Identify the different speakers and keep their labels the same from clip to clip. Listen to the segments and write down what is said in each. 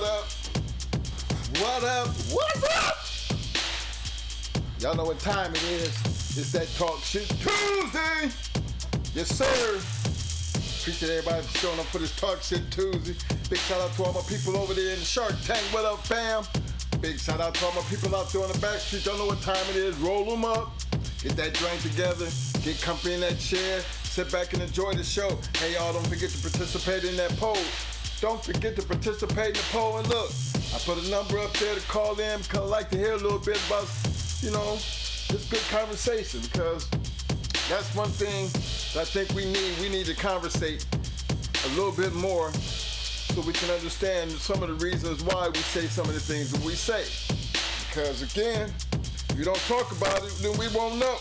Speaker 1: What up? What up? What's up? Y'all know what time it is. It's that Talk Shit Tuesday. Yes, sir. Appreciate everybody for showing up for this Talk Shit Tuesday. Big shout out to all my people over there in the Shark Tank. What up, fam? Big shout out to all my people out there on the back street. Y'all know what time it is. Roll them up. Get that drink together. Get comfy in that chair. Sit back and enjoy the show. Hey, y'all, don't forget to participate in that poll. Don't forget to participate in the poll. And look, I put a number up there to call in because I like to hear a little bit about, this good conversation, because that's one thing that I think we need. We need to conversate a little bit more so we can understand some of the reasons why we say some of the things that we say. Because again, if you don't talk about it, then we won't know.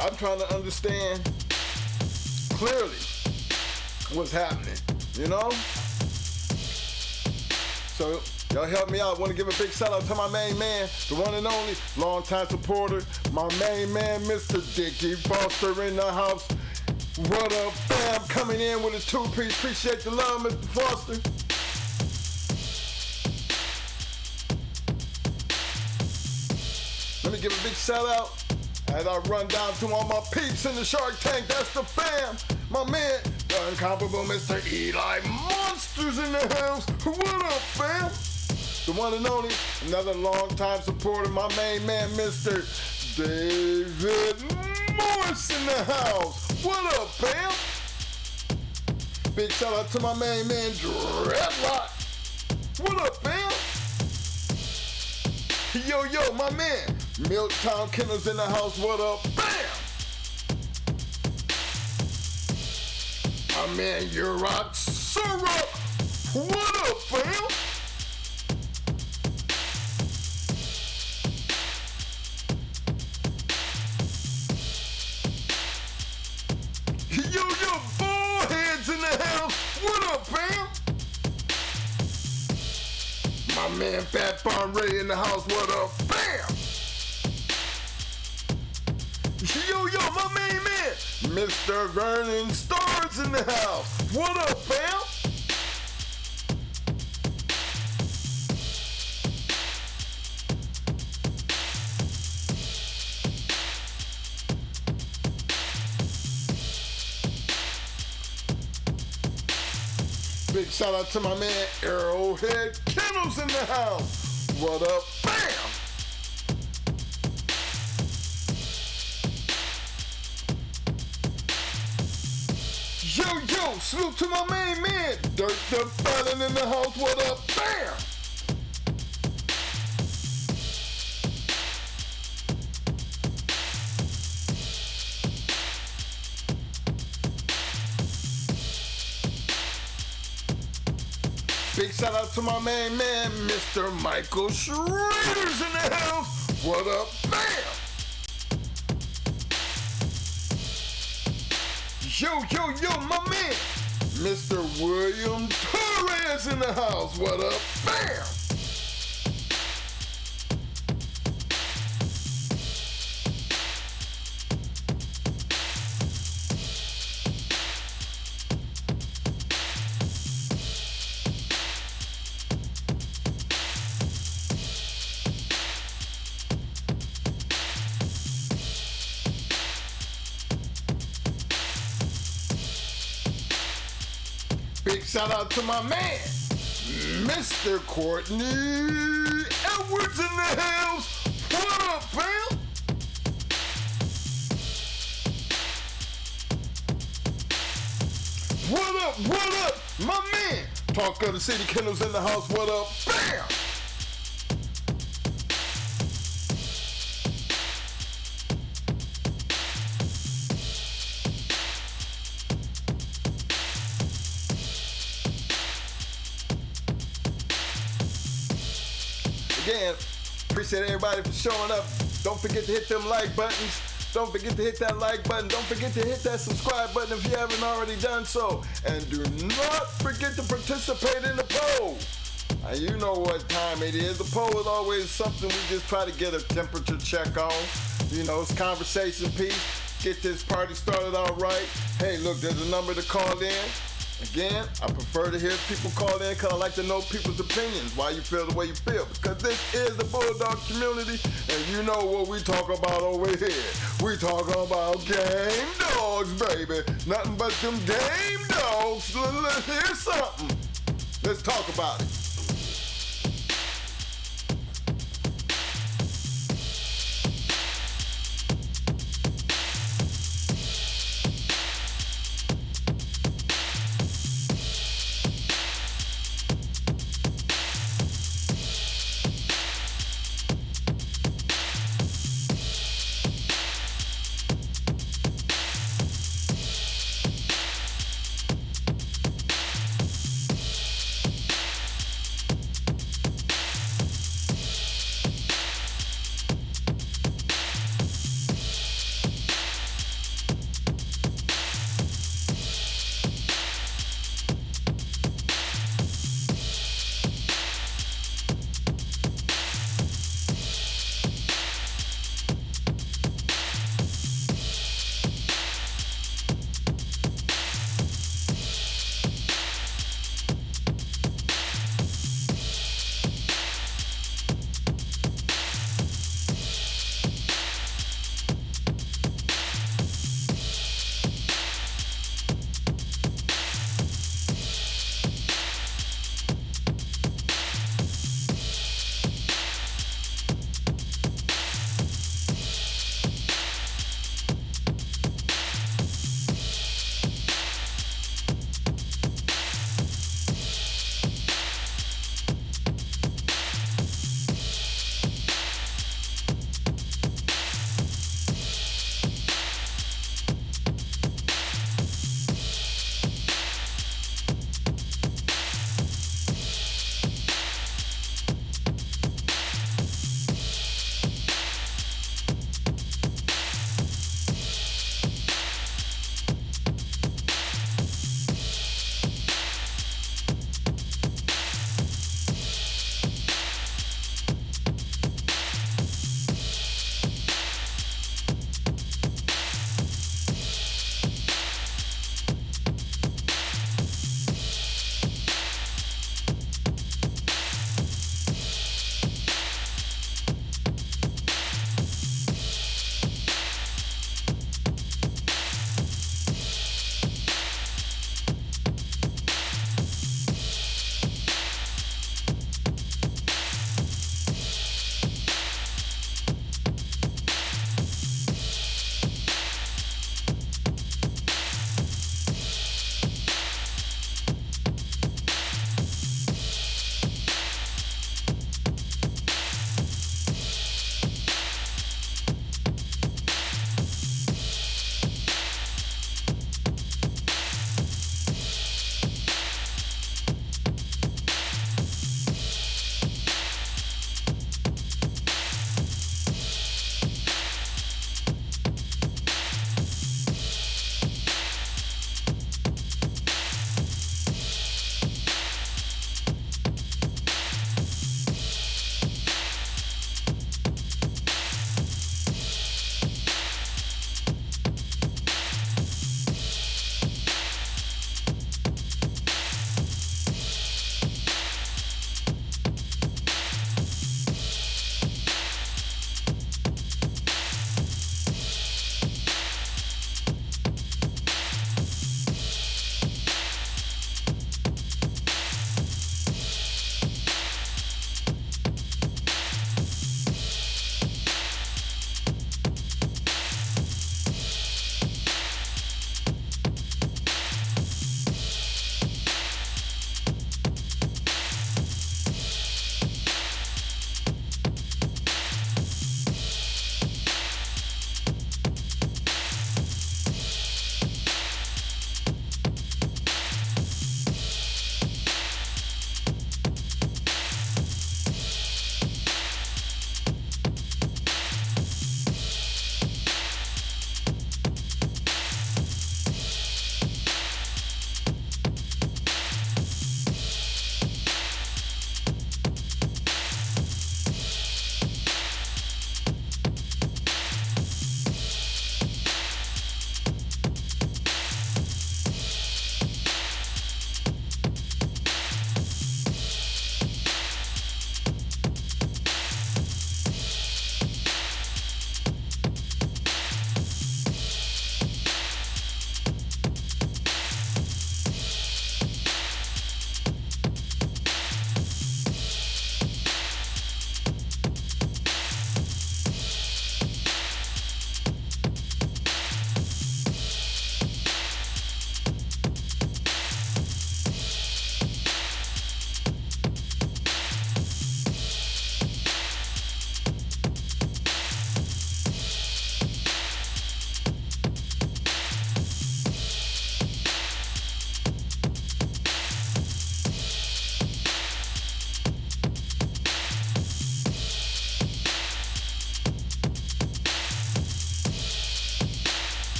Speaker 1: I'm trying to understand clearly what's happening, So y'all help me out. I want to give a big shout out to my main man, the one and only, longtime supporter, my main man, Mr. Dickie Foster in the house. What up, fam? Coming in with a two-piece. Appreciate the love, Mr. Foster. Let me give a big shout out as I run down to all my peeps in the Shark Tank. That's the fam. My man, the incomparable Mr. Eli Monsters in the house. What up, fam? The one and only, another long-time supporter, my main man, Mr. David Morris in the house. What up, fam? Big shout out to my main man, Dreadlock. What up, fam? Yo, my man, Milktown Kennels in the house. What up, bam? My man, GR.CH. What up, fam? Yo, Bullheads in the house. What up, fam? My man, Fat Farm Ray in the house. What up, fam? Yo, my main man, Mr. Vernon Stars in the house. What up, fam? Big shout out to my man, Arrowhead Kennels in the house. What up, bam? Yo, salute to my main man, Dirt the Felon in the house. What up, bam? Big shout out to my main man, Mr. Michael Schrader's in the house. What up, bam? Yo, my man, Mr. William Torres in the house. What up, bam? Big shout out to my man, Mr. Courtney Edwards in the house. What up, fam? What up, my man? Talk of the City Kennels in the house. What up, bam? Again, appreciate everybody for showing up. Don't forget to hit them like buttons. Don't forget to hit that like button. Don't forget to hit that subscribe button if you haven't already done so. And do not forget to participate in the poll. Now, you know what time it is. The poll is always something we just try to get a temperature check on. It's conversation piece. Get this party started all right. Hey, look, there's a number to call in. Again, I prefer to hear people call in because I like to know people's opinions, why you feel the way you feel. Because this is the Bulldog community, and you know what we talk about over here. We talk about game dogs, baby. Nothing but them game dogs. Let's hear something. Let's talk about it.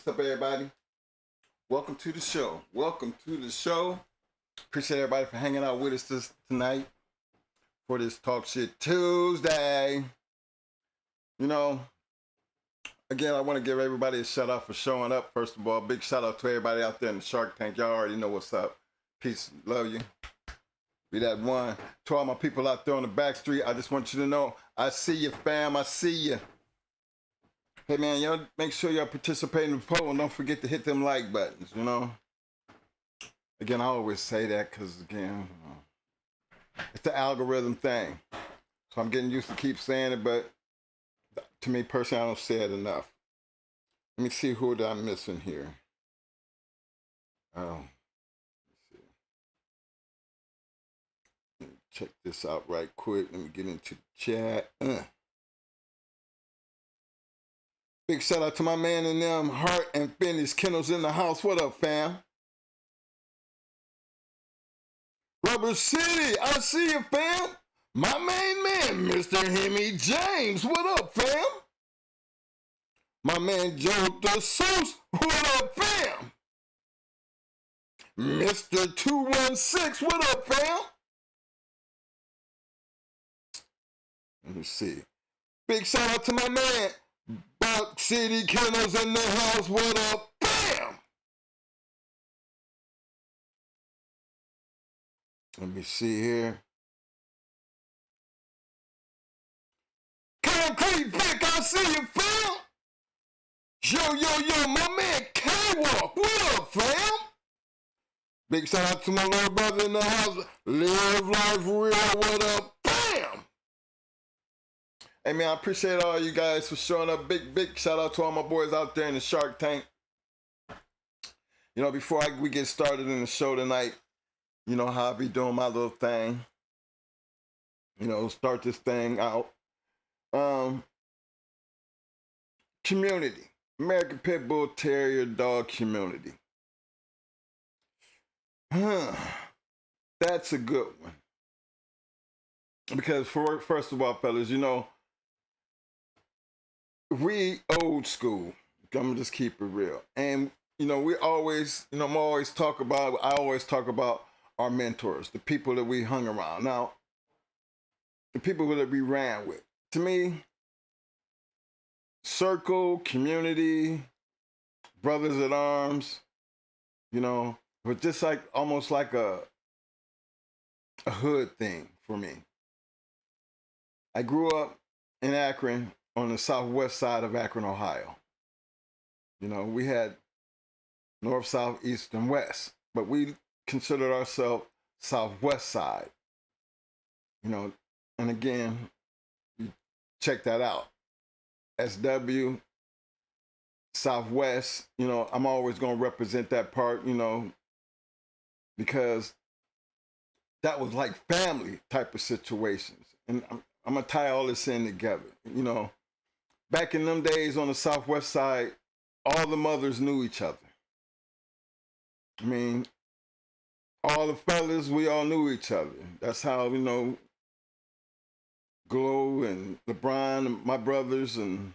Speaker 1: What's up, everybody? Welcome to the show. Welcome to the show. Appreciate everybody for hanging out with us tonight for this Talk Shit Tuesday. You know, again, I want to give everybody a shout out for showing up. First of all, big shout out to everybody out there in the Shark Tank. Y'all already know what's up. Peace, love you. Be that one. To all my people out there on the back street, I just want you to know, I see you, fam. I see you. Hey, man, y'all make sure y'all participate in the poll and don't forget to hit them like buttons, you know? Again, I always say that because, again, it's the algorithm thing. So I'm getting used to keep saying it, but to me personally, I don't say it enough. Let me see who I'm missing here. Let's see. Let me check this out right quick. Let me get into the chat. Big shout out to my man and them, Heart and Finish, Kennels in the house. What up, fam? Rubber City, I see you, fam. My main man, Mr. Hemi James. What up, fam? My man Joe the Seuss. What up, fam? Mr. 216. What up, fam? Let me see. Big shout out to my man, Buck City Kennels in the house. What up? Bam! Let me see here. Concrete Vic, I see you, fam. Yo, my man K-Walk. What up, fam? Big shout out to my little brother in the house. Live life real. What up? Bam! Hey, man, I appreciate all you guys for showing up. Big shout out to all my boys out there in the Shark Tank. You know, before we get started in the show tonight, you know how I be doing my little thing. You know, start this thing out. Community. American Pit Bull Terrier Dog Community. That's a good one. Because first of all, fellas, you know, we old school. I'm gonna just keep it real. And, you know, I always talk about our mentors, the people that we hung around. Now, the people that we ran with. To me, circle, community, brothers at arms, you know, but just like almost like a hood thing for me. I grew up in Akron on the southwest side of Akron, Ohio. You know, we had north, south, east, and west, but we considered ourselves southwest side. You know, and again, you check that out. SW, Southwest, you know, I'm always going to represent that part, you know, because that was like family type of situations. And I'm going to tie all this in together. You know, back in them days on the Southwest side, all the mothers knew each other. I mean, all the fellas, we all knew each other. That's how, you know, Glow and LeBron and my brothers and,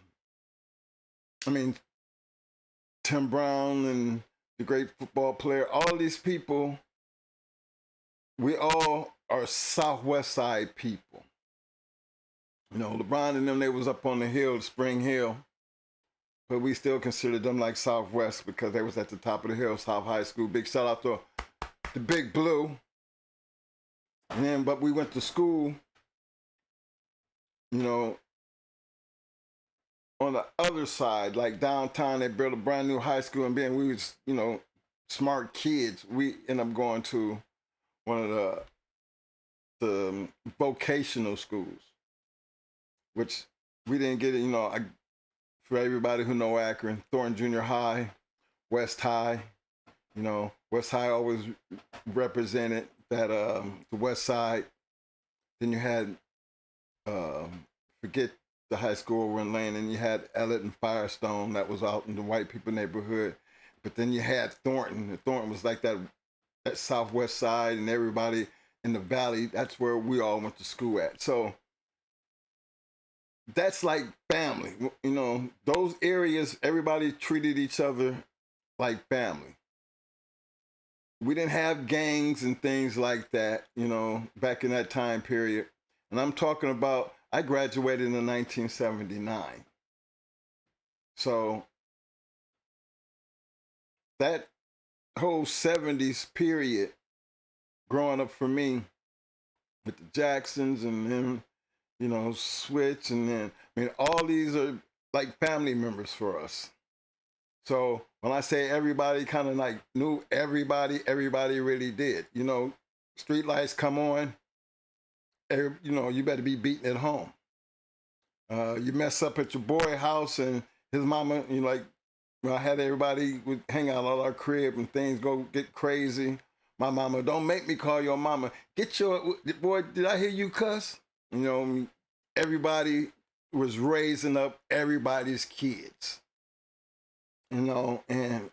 Speaker 1: I mean, Tim Brown and the great football player, all these people, we all are Southwest side people. You know, LeBron and them, they was up on the hill, Spring Hill, but we still considered them like Southwest because they was at the top of the hill, South High School. Big shout out to the Big Blue. And then, but we went to school, you know, on the other side, like downtown, they built a brand new high school, and being we was, you know, smart kids, we end up going to one of the vocational schools, which we didn't get it, you know, for everybody who know Akron, Thornton Junior High, West High, you know, West High always represented that the West Side. Then you had forget the high school over in Lane, and you had Elliott and Firestone that was out in the white people neighborhood. But then you had Thornton. And Thornton was like that Southwest side, and everybody in the valley, that's where we all went to school at. So that's like family. You know, those areas, everybody treated each other like family. We didn't have gangs and things like that, you know, back in that time period. And I'm talking about, I graduated in 1979. So that whole 70s period growing up for me with the Jacksons and then, you know, Switch, and then, I mean, all these are like family members for us. So when I say everybody kind of like knew everybody, everybody really did. You know, street lights come on, you know, you better be beaten at home. You mess up at your boy house and his mama, you know, like, I had everybody would hang out at our crib and things go get crazy. My mama, don't make me call your mama. Get your, boy, did I hear you cuss? You know, everybody was raising up everybody's kids. You know, and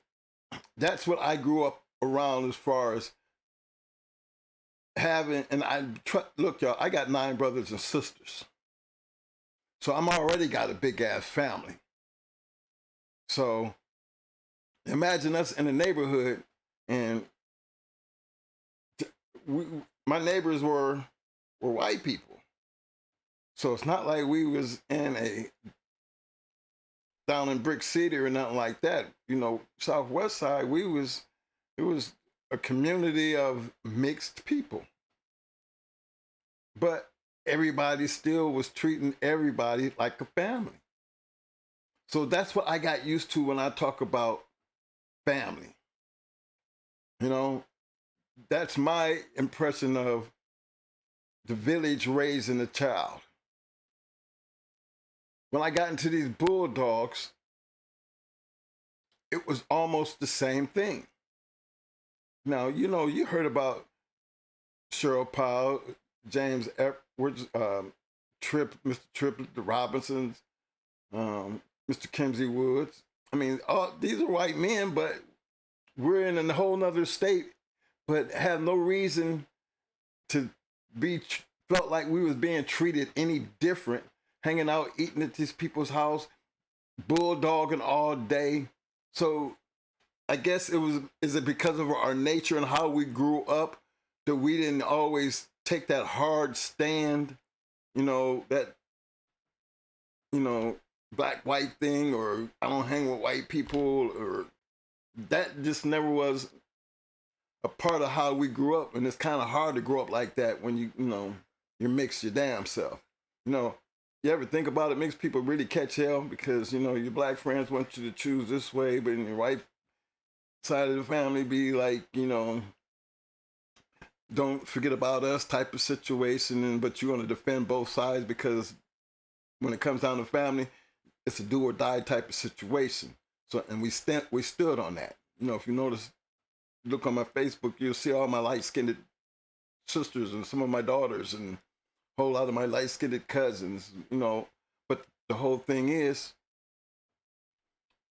Speaker 1: that's what I grew up around as far as having, and look, y'all, I got 9 brothers and sisters. So I'm already got a big ass family. So imagine us in the neighborhood, and my neighbors were white people. So it's not like we was down in Brick City or nothing like that. You know, Southwest Side, it was a community of mixed people. But everybody still was treating everybody like a family. So that's what I got used to when I talk about family. You know, that's my impression of the village raising a child. When I got into these Bulldogs, it was almost the same thing. Now, you know, you heard about Cheryl Powell, James Edwards, Mr. Triplett, the Robinsons, Mr. Kimsey Woods. I mean, these are white men, but we're in a whole nother state, but have no reason to be felt like we was being treated any different, hanging out, eating at these people's house, bulldogging all day. So I guess is it because of our nature and how we grew up that we didn't always take that hard stand, you know, that, you know, black white thing, or I don't hang with white people, or that just never was a part of how we grew up. And it's kind of hard to grow up like that when you know, you mix your damn self. You know, you ever think about it, makes people really catch hell because, you know, your black friends want you to choose this way, but in your white side of the family be like, you know, don't forget about us type of situation, but you want to defend both sides because when it comes down to family, it's a do or die type of situation. So, and we stood on that. You know, if you notice, look on my Facebook, you'll see all my light-skinned sisters and some of my daughters and a whole lot of my light-skinned cousins, you know. But the whole thing is,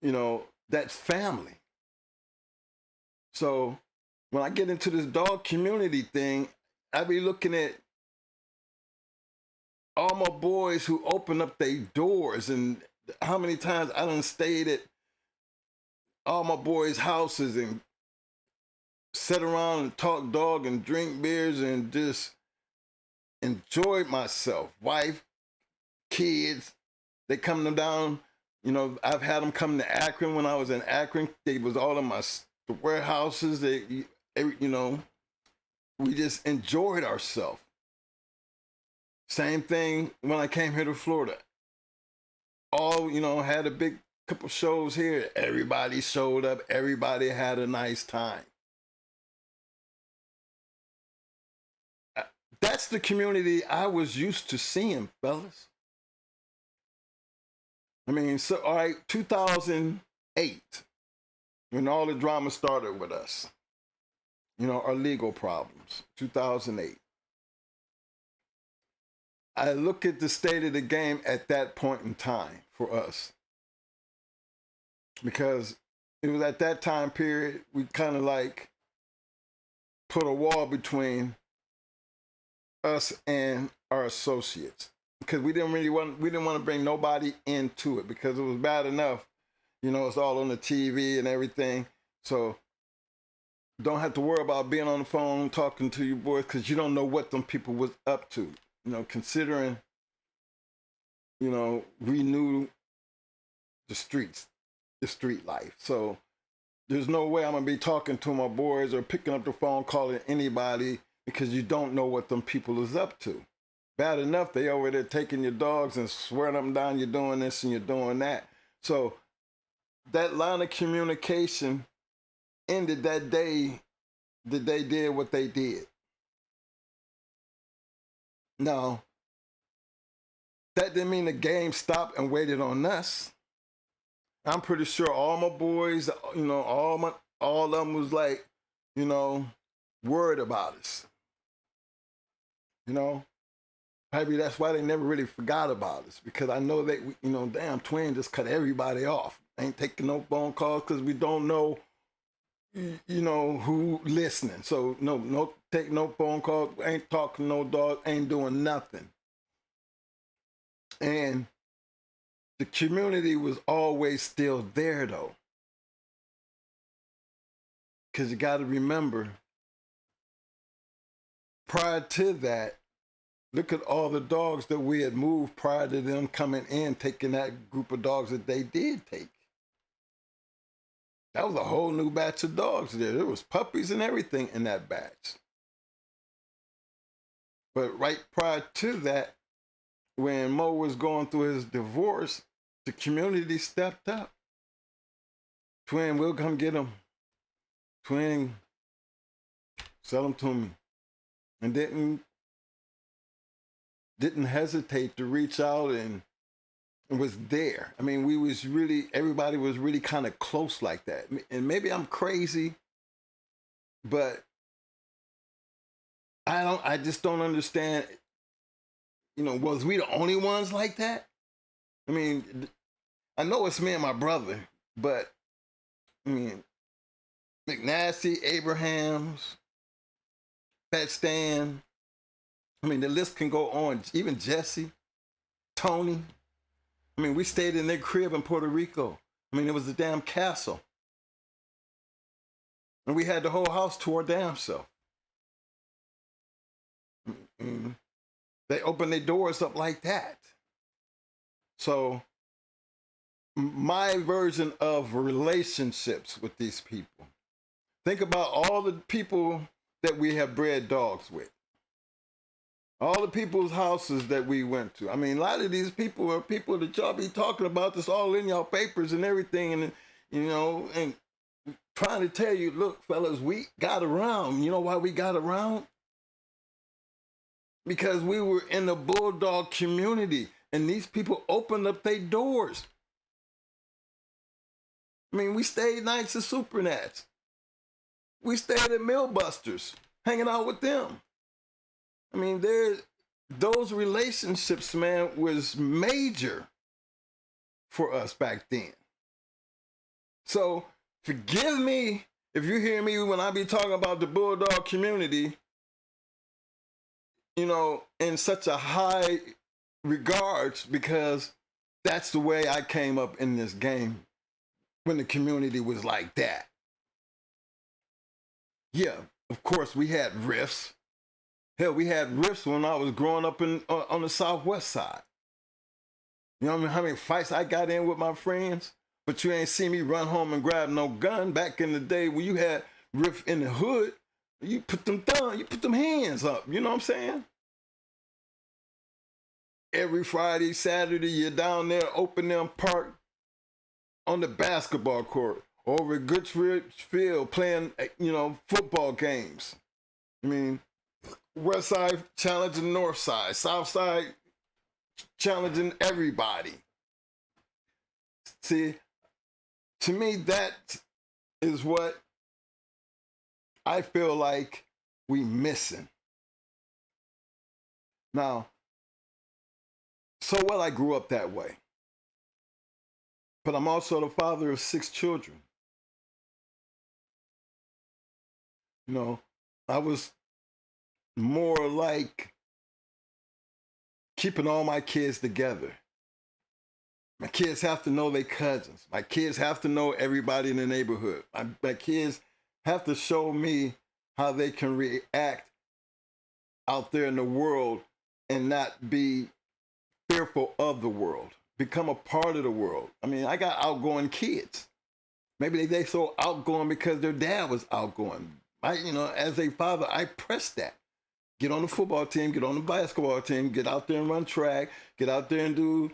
Speaker 1: you know, that's family. So when I get into this dog community thing, I be looking at all my boys who open up their doors, and how many times I done stayed at all my boys' houses and sit around and talk dog and drink beers and just enjoyed myself. Wife, kids, they come down. You know, I've had them come to Akron when I was in Akron. They was all in the warehouses. You know, we just enjoyed ourselves. Same thing when I came here to Florida. All, you know, had a big couple shows here. Everybody showed up. Everybody had a nice time. That's the community I was used to seeing, fellas. I mean, so, all right, 2008, when all the drama started with us, you know, our legal problems, 2008. I look at the state of the game at that point in time for us. Because it was at that time period, we kind of like put a wall between us and our associates. because we didn't want to bring nobody into it because it was bad enough. You know, it's all on the TV and everything. So don't have to worry about being on the phone talking to you boys because you don't know what them people was up to. You know, considering, you know, we knew the streets, the street life. So there's no way I'm gonna be talking to my boys or picking up the phone, calling anybody because you don't know what them people is up to. Bad enough they over there taking your dogs and swearing them down, you're doing this and you're doing that. So that line of communication ended that day that they did what they did. Now, that didn't mean the game stopped and waited on us. I'm pretty sure all my boys, you know, all of them was like, you know, worried about us. You know, maybe that's why they never really forgot about us because I know that, you know, damn, Twin just cut everybody off. Ain't taking no phone calls because we don't know, you know, who listening. So no, take no phone calls. Ain't talking no dog. Ain't doing nothing. And the community was always still there though. Because you got to remember, prior to that, look at all the dogs that we had moved prior to them coming in, taking that group of dogs that they did take. That was a whole new batch of dogs there. There was puppies and everything in that batch. But right prior to that, when Mo was going through his divorce, the community stepped up. Twin, we'll come get him. Twin, sell them to me. And didn't hesitate to reach out and was there. I mean, everybody was really kind of close like that. And maybe I'm crazy, but I just don't understand, you know, was we the only ones like that? I mean, I know it's me and my brother, but I mean, McNasty, Abrahams, Pat Stan, I mean, the list can go on. Even Jesse, Tony. I mean, we stayed in their crib in Puerto Rico. I mean, it was a damn castle. And we had the whole house to our damn self. Mm-hmm. They opened their doors up like that. So my version of relationships with these people. Think about all the people that we have bred dogs with. All the people's houses that we went to. I mean, a lot of these people are people that y'all be talking about this all in y'all papers and everything. And, you know, and trying to tell you, look, fellas, we got around. You know why we got around? Because we were in the bulldog community and these people opened up their doors. I mean, we stayed nights at Supernats. We stayed at Millbusters, hanging out with them. I mean, those relationships, man, was major for us back then. So forgive me if you hear me when I be talking about the bulldog community, you know, in such a high regards, because that's the way I came up in this game when the community was like that. Yeah, of course, we had rifts. Hell, we had rifts when I was growing up on the Southwest side. You know how many fights I got in with my friends? But you ain't see me run home and grab no gun. Back in the day when you had rift in the hood, you put them hands up. You know what I'm saying? Every Friday, Saturday, you're down there, open them park on the basketball court over at Goodrich Field playing, you know, football games. I mean, West Side challenging North Side, South Side challenging everybody. See, to me, that is what I feel like we missing. Now, so well, I grew up that way. But I'm also the father of 6 children. You know, I was more like keeping all my kids together. My kids have to know their cousins. My kids have to know everybody in the neighborhood. My kids have to show me how they can react out there in the world and not be fearful of the world. Become a part of the world. I mean, I got outgoing kids. Maybe they so outgoing because their dad was outgoing. As a father, I press that. Get on the football team, get on the basketball team, get out there and run track, get out there and do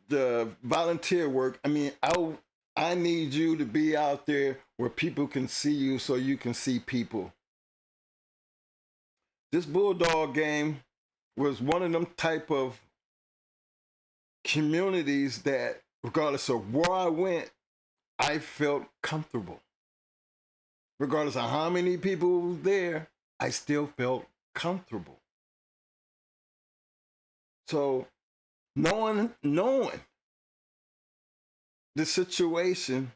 Speaker 1: the volunteer work. I mean, I need you to be out there where people can see you so you can see people. This Bulldog game was one of them type of communities that, regardless of where I went, I felt comfortable. Regardless of how many people were there, I still felt comfortable. So knowing the situation,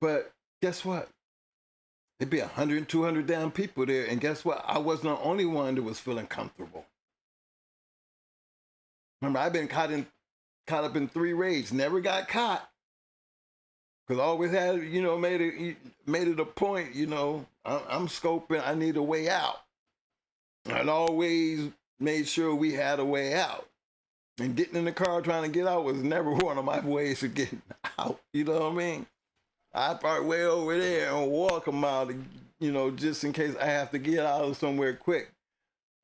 Speaker 1: but guess what? There'd be 100, 200 damn people there, and guess what? I wasn't the only one that was feeling comfortable. Remember, I've been caught up in 3 raids, never got caught. Because I always had, made it a point, I'm scoping, I need a way out. I'd always made sure we had a way out. And getting in the car trying to get out was never one of my ways of getting out. You know what I mean? I park way over there and walk a mile, just in case I have to get out of somewhere quick.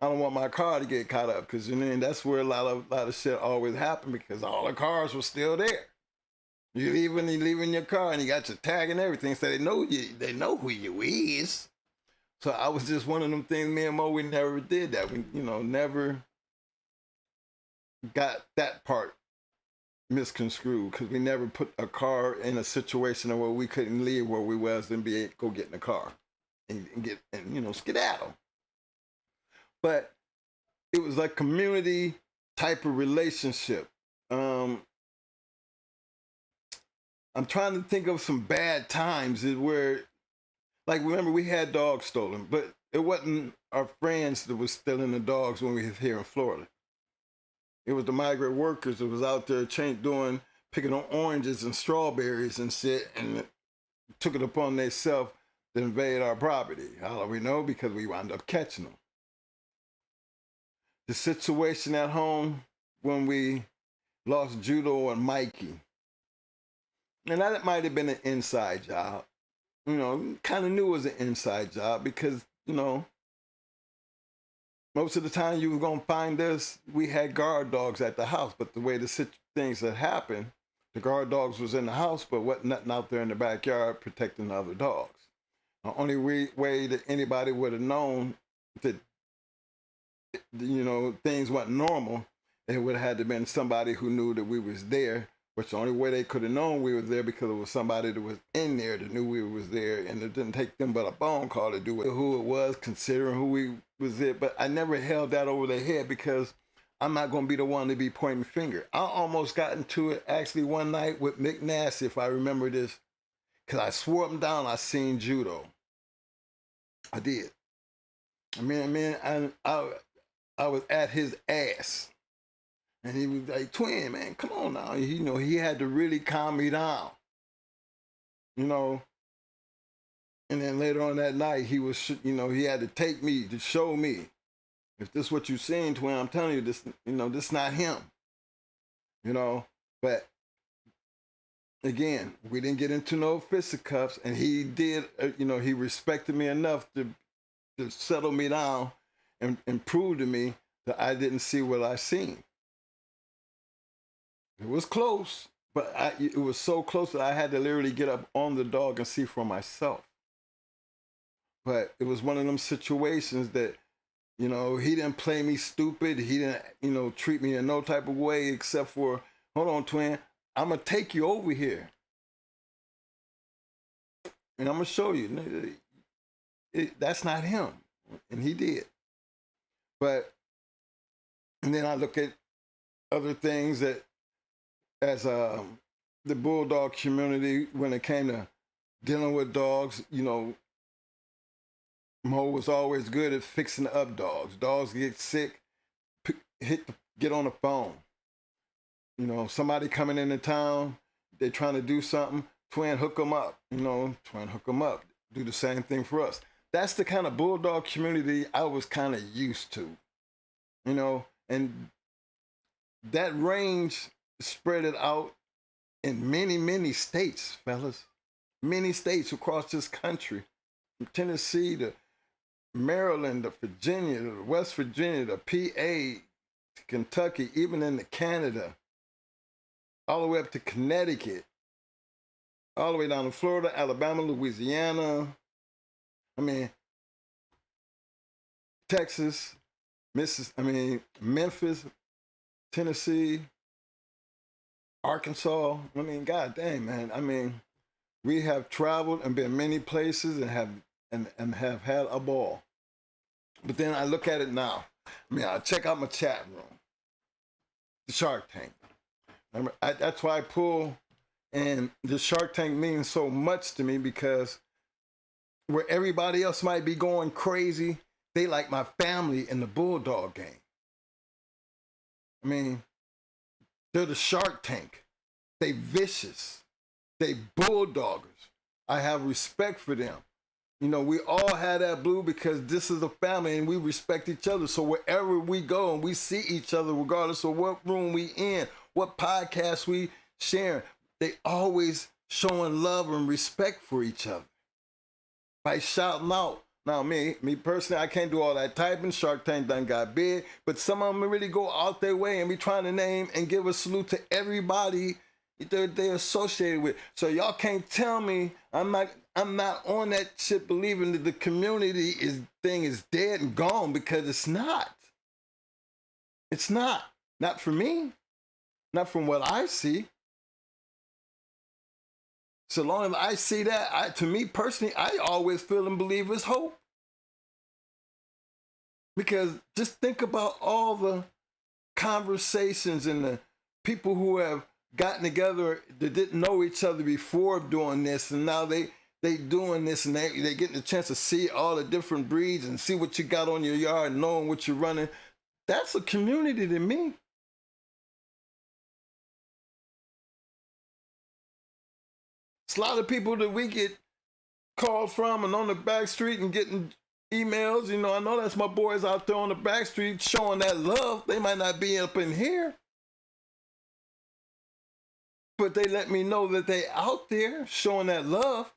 Speaker 1: I don't want my car to get caught up, because that's where a lot of shit always happened, because all the cars were still there. You leaving your car and you got your tag and everything, so they know who you is. So I was just one of them things. Me and Mo, we never did that. We never got that part misconstrued, because we never put a car in a situation where we couldn't leave where we was and go get in the car and skedaddle. But it was like community type of relationship. I'm trying to think of some bad times where, like, remember, we had dogs stolen, but it wasn't our friends that was stealing the dogs when we was here in Florida. It was the migrant workers that was out there picking on oranges and strawberries and shit, and took it upon themselves to invade our property. How do we know? Because we wound up catching them. The situation at home when we lost Judo and Mikey, and that might have been an inside job. Kind of knew it was an inside job because, most of the time you were going to find us, we had guard dogs at the house. But the way the things that happened, the guard dogs was in the house, but wasn't nothing out there in the backyard protecting the other dogs. The only way that anybody would have known that, things weren't normal, it would have had to been somebody who knew that we was there. Which the only way they could have known we were there, because it was somebody that was in there that knew we was there, and it didn't take them but a phone call to do it. Who it was, considering who we was there. But I never held that over their head, because I'm not going to be the one to be pointing the finger. I almost got into it actually one night with Mick Nasty, if I remember this, because I swore him down. I seen Judo. I did. I was at his ass. And he was like, "Twin, man, come on now." He had to really calm me down. And then later on that night, he was, he had to take me to show me, if this is what you seen, Twin, I'm telling you, this not him. But again, we didn't get into no fisticuffs, and he did, he respected me enough to settle me down and prove to me that I didn't see what I seen. It was close, but it was so close that I had to literally get up on the dog and see for myself. But it was one of them situations that, he didn't play me stupid. He didn't, treat me in no type of way except for, "Hold on, Twin, I'm going to take you over here. And I'm going to show you. That's not him." And he did. And then I look at other things that, as the Bulldog community, when it came to dealing with dogs, Mo was always good at fixing up dogs. Dogs get sick, get on the phone. You know, somebody coming into town, they're trying to do something, twin, hook them up. You know, twin, hook them up. Do the same thing for us. That's the kind of bulldog community I was kind of used to. You know, and that range spread it out in many, many states, fellas. Many states across this country. From Tennessee to Maryland to Virginia to West Virginia to PA to Kentucky, even into Canada, all the way up to Connecticut, all the way down to Florida, Alabama, Louisiana, Texas, Memphis, Tennessee, Arkansas. God dang, man. We have traveled and been many places and have had a ball. But then I look at it now. I check out my chat room, the Shark Tank. That's why I pull, and the Shark Tank means so much to me, because where everybody else might be going crazy, they like my family in the bulldog game. They're the Shark Tank. They vicious. They bulldoggers. I have respect for them. You know, we all have that blue because this is a family and we respect each other. So wherever we go and we see each other, regardless of what room we in, what podcast we sharing, they always showing love and respect for each other by shouting out. Now, me personally, I can't do all that typing. Shark Tank done got big, but some of them really go out their way and be trying to name and give a salute to everybody they're associated with. So y'all can't tell me I'm not on that shit believing that the community thing is dead and gone, because it's not. It's not. Not for me. Not from what I see. So long as I see that, to me personally, I always feel and believe it's hope. Because just think about all the conversations and the people who have gotten together that didn't know each other before doing this, and now they doing this, and they getting a chance to see all the different breeds and see what you got on your yard, knowing what you're running. That's a community to me. It's a lot of people that we get called from and on the back street and getting emails. You know, I know that's my boys out there on the back street showing that love. They might not be up in here, but they let me know that they out there showing that love.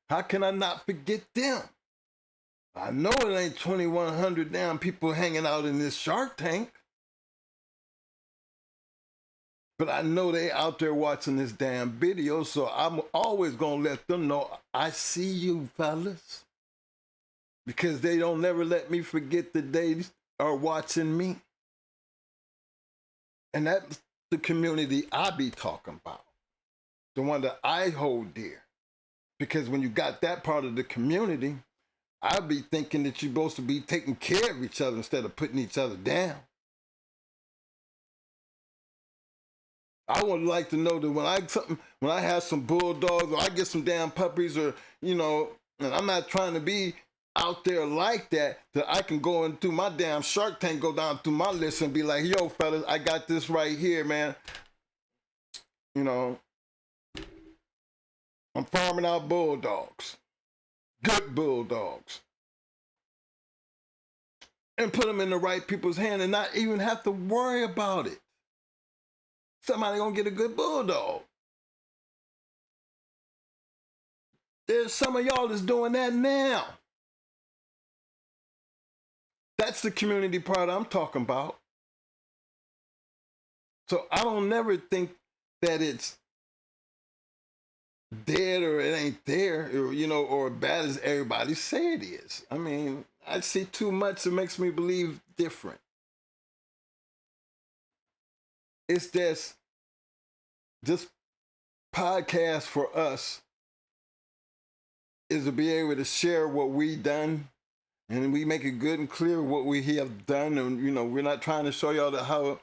Speaker 1: How can I not forget them? I know it ain't 2,100 damn people hanging out in this Shark Tank, but I know they out there watching this damn video, so I'm always gonna let them know I see you, fellas, because they don't never let me forget that they are watching me. And that's the community I be talking about, the one that I hold dear. Because when you got that part of the community, I be thinking that you're supposed to be taking care of each other instead of putting each other down. I would like to know that when I have some bulldogs or I get some damn puppies, or, you know, and I'm not trying to be out there like that I can go into my damn Shark Tank, go down through my list and be like, yo, fellas, I got this right here, man. You know, I'm farming out bulldogs, good bulldogs, and put them in the right people's hand and not even have to worry about it. Somebody gonna get a good bulldog. There's some of y'all that's doing that now. That's the community part I'm talking about. So I don't never think that it's dead or it ain't there, or, you know, or bad as everybody say it is. I mean, I see too much that makes me believe different. It's this podcast for us is to be able to share what we done, and we make it good and clear what we have done. And, you know, we're not trying to show y'all how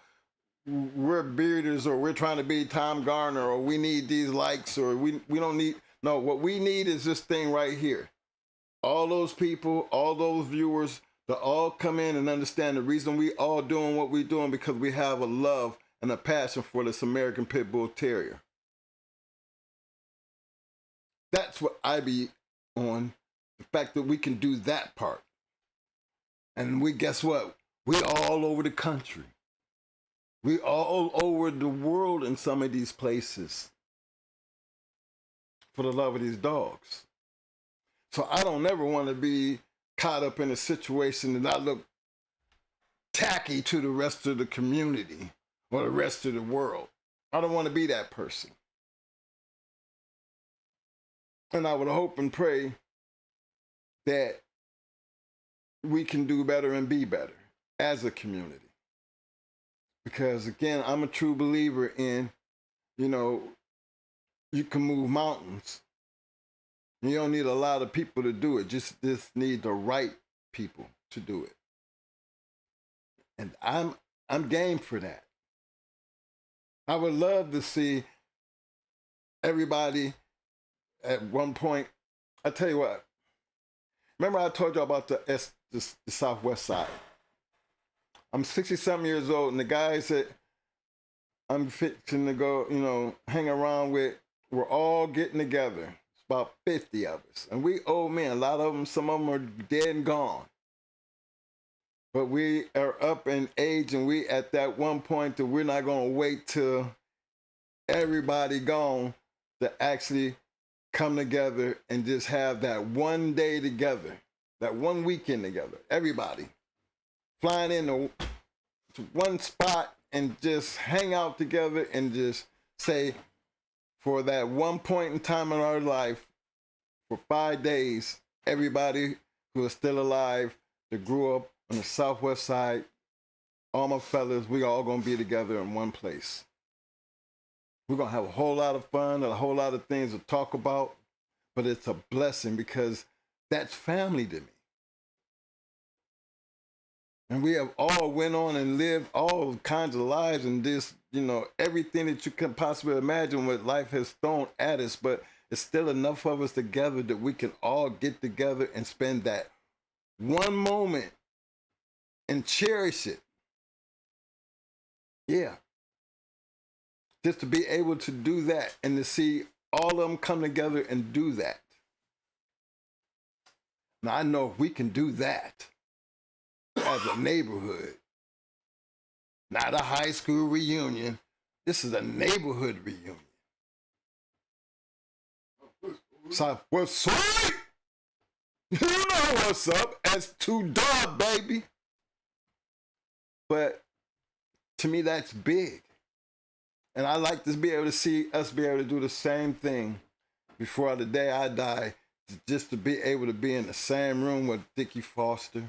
Speaker 1: we're bearders, or we're trying to be Tom Garner, or we need these likes, or we don't need. No, what we need is this thing right here. All those people, all those viewers to all come in and understand the reason we all doing what we're doing because we have a love and a passion for this American Pit Bull Terrier. That's what I be on, the fact that we can do that part. And we, guess what? We all over the country. We all over the world in some of these places for the love of these dogs. So I don't ever want to be caught up in a situation that I look tacky to the rest of the community or the rest of the world. I don't want to be that person. And I would hope and pray that we can do better and be better as a community. Because again, I'm a true believer in, you can move mountains. You don't need a lot of people to do it. Just need the right people to do it. And I'm game for that. I would love to see everybody at one point. I tell you what. Remember I told you about the Southwest side. I'm 60-something years old, and the guys that I'm fixing to go, hang around with, we're all getting together. It's about 50 of us. And we old men, a lot of them, some of them are dead and gone. But we are up in age, and we at that one point that we're not going to wait till everybody gone to actually come together and just have that one day together, that one weekend together, everybody flying into one spot and just hang out together and just say, for that one point in time in our life, for 5 days, everybody who is still alive that grew up on the Southwest side, all my fellas, we all gonna be together in one place. We're gonna have a whole lot of fun and a whole lot of things to talk about, but it's a blessing because that's family to me. And we have all went on and lived all kinds of lives and this, everything that you can possibly imagine what life has thrown at us, but it's still enough of us together that we can all get together and spend that one moment and cherish it. Yeah. Just to be able to do that and to see all of them come together and do that. Now, I know if we can do that as a neighborhood, not a high school reunion, this is a neighborhood reunion. Southwest sweet! You know what's up. As two dog, baby. But to me, that's big. And I like to be able to see us be able to do the same thing before the day I die, just to be able to be in the same room with Dickie Foster.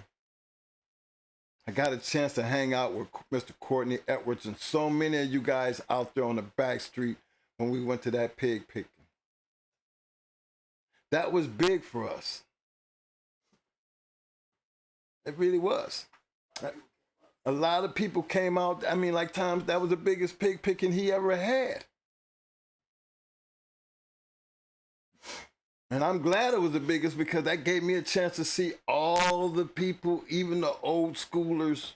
Speaker 1: I got a chance to hang out with Mr. Courtney Edwards and so many of you guys out there on the back street when we went to that pig picking. That was big for us. It really was. A lot of people came out. I mean, like times that was the biggest pig picking he ever had. And I'm glad it was the biggest because that gave me a chance to see all the people, even the old schoolers,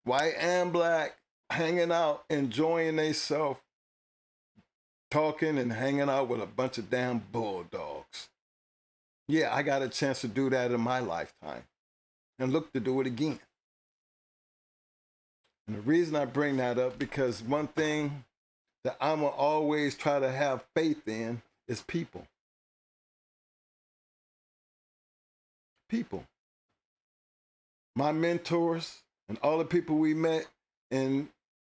Speaker 1: white and black, hanging out, enjoying themselves, talking and hanging out with a bunch of damn bulldogs. Yeah, I got a chance to do that in my lifetime and look to do it again. And the reason I bring that up, because one thing that I'm going to always try to have faith in is people. People. My mentors and all the people we met in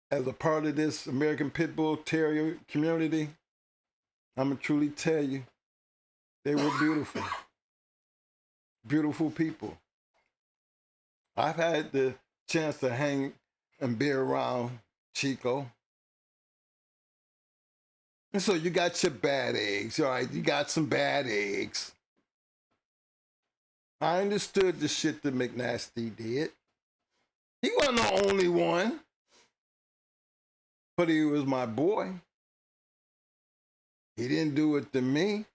Speaker 1: as a part of this American Pit Bull Terrier community, I'm going to truly tell you, they were beautiful. Beautiful people. I've had the chance to hang and be around Chico. And so you got your bad eggs, all right? You got some bad eggs. I understood the shit that McNasty did. He wasn't the only one. But he was my boy. He didn't do it to me.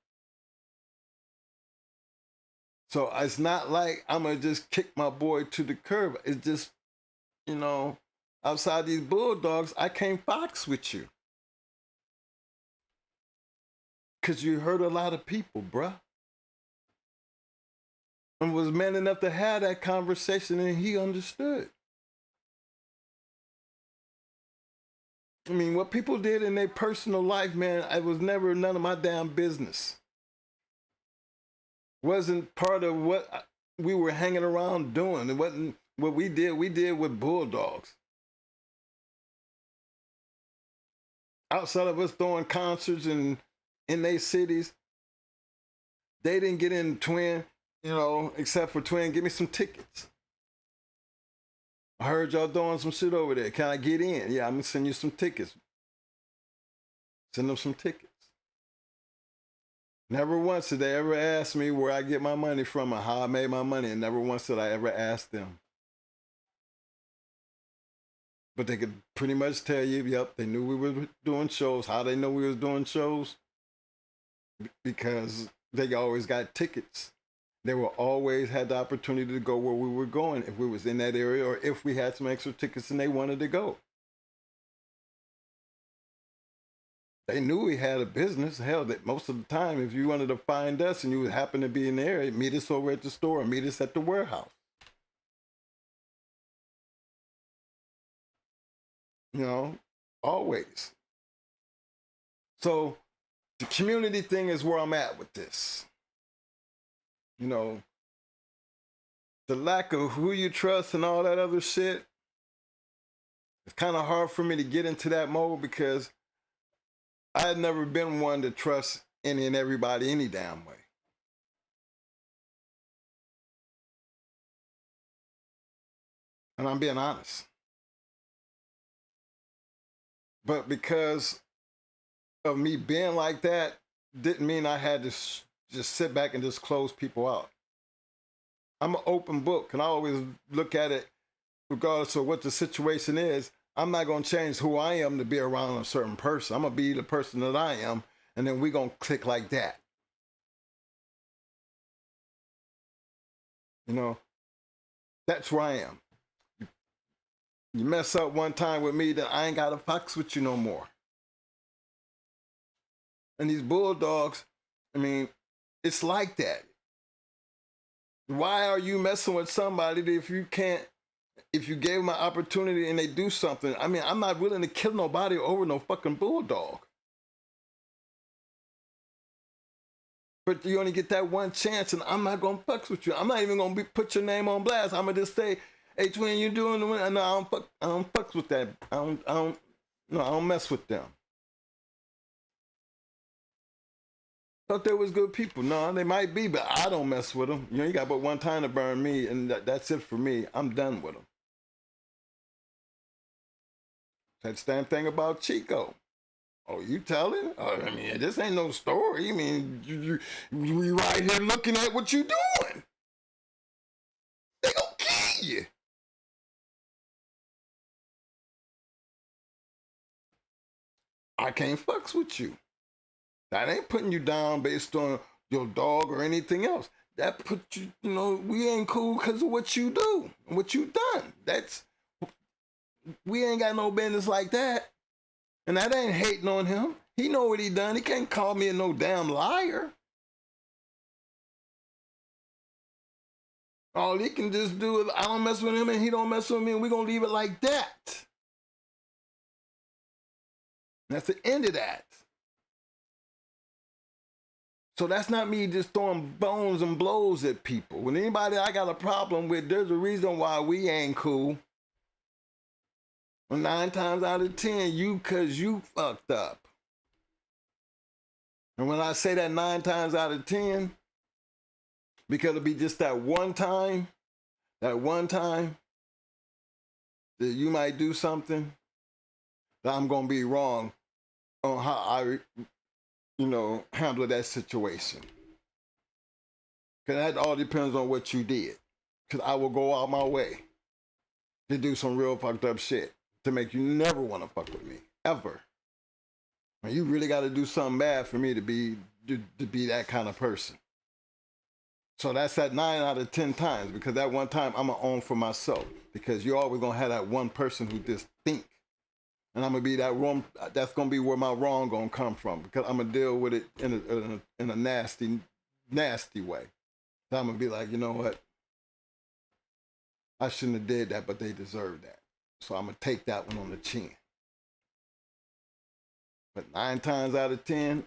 Speaker 1: So it's not like I'm gonna just kick my boy to the curb. It's just, you know, outside these bulldogs, I can't fox with you. Cause you hurt a lot of people, bruh. And was man enough to have that conversation and he understood. I mean, what people did in their personal life, man, it was never none of my damn business. Wasn't part of what we were hanging around doing. It wasn't what we did with bulldogs. Outside of us throwing concerts in their cities, they didn't get in Twin, you know, except for Twin, give me some tickets. I heard y'all doing some shit over there. Can I get in? Yeah, I'm gonna send you some tickets. Send them some tickets. Never once did they ever ask me where I get my money from or how I made my money, and never once did I ever ask them. But they could pretty much tell you, yep, they knew we were doing shows. How they know we was doing shows? Because they always got tickets. They were always had the opportunity to go where we were going if we was in that area or if we had some extra tickets and they wanted to go. They knew we had a business. Hell, that most of the time, if you wanted to find us and you would happen to be in the area, meet us over at the store, meet us at the warehouse. You know, always. So the community thing is where I'm at with this. You know, the lack of who you trust and all that other shit, it's kind of hard for me to get into that mode because I had never been one to trust any and everybody any damn way. And I'm being honest. But because of me being like that, didn't mean I had to just sit back and just close people out. I'm an open book, and I always look at it regardless of what the situation is. I'm not going to change who I am to be around a certain person. I'm going to be the person that I am, and then we're going to click like that. You know, that's where I am. You mess up one time with me, then I ain't got to fox with you no more. And these bulldogs, I mean, it's like that. Why are you messing with somebody if you can't, if you gave them an opportunity and they do something? I mean, I'm not willing to kill nobody over no fucking bulldog. But you only get that one chance, and I'm not gonna fuck with you. I'm not even gonna put your name on blast. I'm gonna just say, "Hey, twin, you doing the one?" No, I don't fuck with that. I don't mess with them. Thought they was good people. No, they might be, but I don't mess with them. You know, you got but one time to burn me, and that's it for me. I'm done with them. That damn thing about Chico. Oh, you telling? I mean, this ain't no story. I mean, we right here looking at what you doing. They gonna kill you. I can't fucks with you. That ain't putting you down based on your dog or anything else. That put you, you know, we ain't cool because of what you do and what you done. We ain't got no business like that. And that ain't hating on him. He know what he done. He can't call me a no damn liar. All he can just do is I don't mess with him and he don't mess with me, and we're gonna leave it like that. That's the end of that. So that's not me just throwing bones and blows at people. When anybody I got a problem with, there's a reason why we ain't cool. 9 times out of 10, cause you fucked up. And when I say that 9 times out of 10, because it'll be just that one time that you might do something that I'm gonna be wrong on how I, handle that situation. Because that all depends on what you did. Because I will go out my way to do some real fucked up shit to make you never want to fuck with me, ever. And you really got to do something bad for me to be that kind of person. So that's at 9 out of 10 times, because that one time I'm gonna own for myself, because you're always gonna have that one person who just think, and I'm gonna be that wrong. That's gonna be where my wrong gonna come from, because I'm gonna deal with it in a nasty way. So I'm gonna be like, you know what? I shouldn't have did that, but they deserve that. So I'm gonna take that one on the chin. But 9 times out of 10,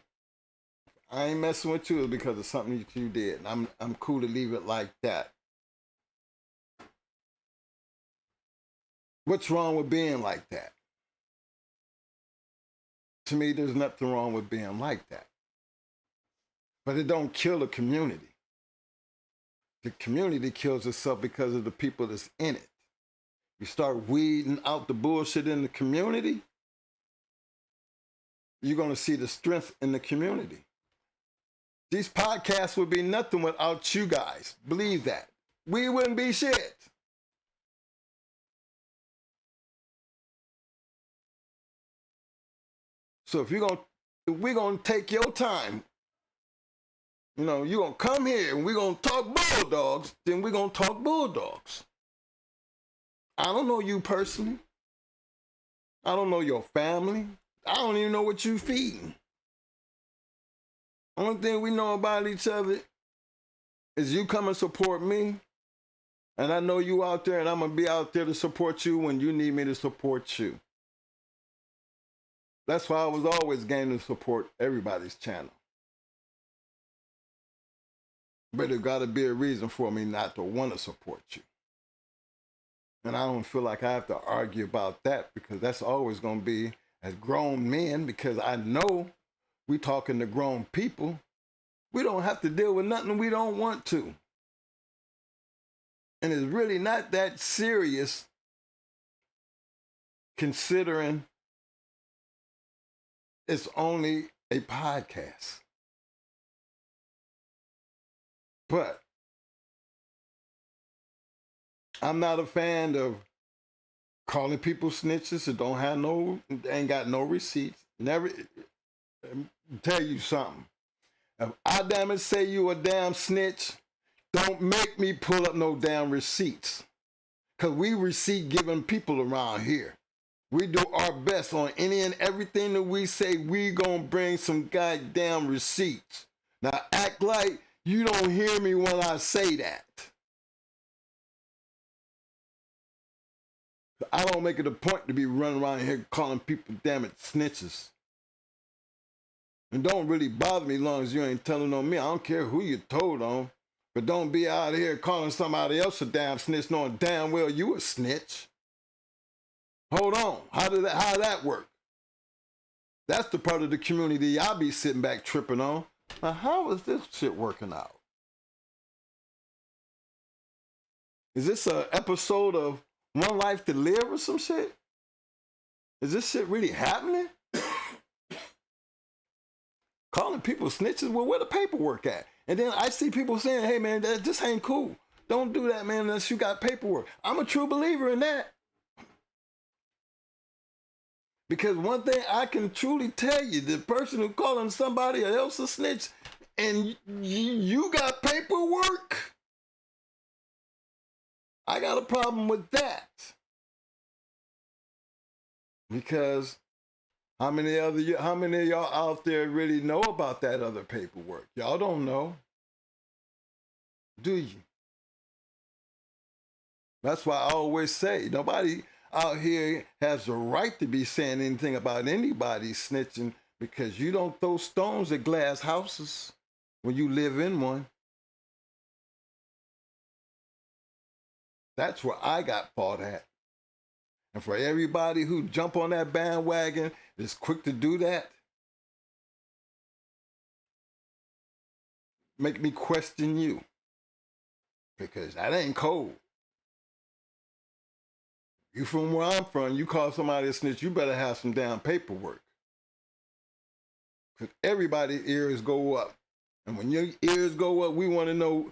Speaker 1: I ain't messing with you because of something that you did. And I'm cool to leave it like that. What's wrong with being like that? To me, there's nothing wrong with being like that. But it don't kill a community. The community kills itself because of the people that's in it. You start weeding out the bullshit in the community, you're going to see the strength in the community. These podcasts would be nothing without you guys. Believe that. We wouldn't be shit. So if we're gonna take your time, you know, you're gonna come here and we're gonna talk bulldogs, then we're gonna talk bulldogs. I don't know you personally. I don't know your family. I don't even know what you feeding. Only thing we know about each other is you come and support me, and I know you out there, and I'm gonna be out there to support you when you need me to support you. That's why I was always game to support everybody's channel. But there gotta be a reason for me not to want to support you. And I don't feel like I have to argue about that, because that's always gonna be as grown men, because I know we talking to grown people. We don't have to deal with nothing we don't want to. And it's really not that serious, considering it's only a podcast. But I'm not a fan of calling people snitches that don't have ain't got no receipts. Never tell you something. If I damn it say you a damn snitch, don't make me pull up no damn receipts. Cause we receipt giving people around here. We do our best on any and everything that we say. We gonna bring some goddamn receipts. Now act like you don't hear me when I say that. I don't make it a point to be running around here calling people damn it snitches. And don't really bother me as long as you ain't telling on me. I don't care who you told on. But don't be out here calling somebody else a damn snitch knowing damn well you a snitch. Hold on. How that work? That's the part of the community y'all be sitting back tripping on. Now, how is this shit working out? Is this an episode of One Life to Live or some shit? Is this shit really happening? Calling people snitches? Well, where the paperwork at? And then I see people saying, hey man, that just ain't cool. Don't do that, man, unless you got paperwork. I'm a true believer in that. Because one thing I can truly tell you, the person who calling somebody else a snitch and you got paperwork, I got a problem with that. Because how many of y'all out there really know about that other paperwork? Y'all don't know. Do you? That's why I always say, nobody out here has the right to be saying anything about anybody snitching, because you don't throw stones at glass houses when you live in one. That's where I got fought at. And for everybody who jump on that bandwagon, is quick to do that, make me question you. Because that ain't cold. You from where I'm from, you call somebody a snitch, you better have some damn paperwork. Because everybody's ears go up. And when your ears go up, we want to know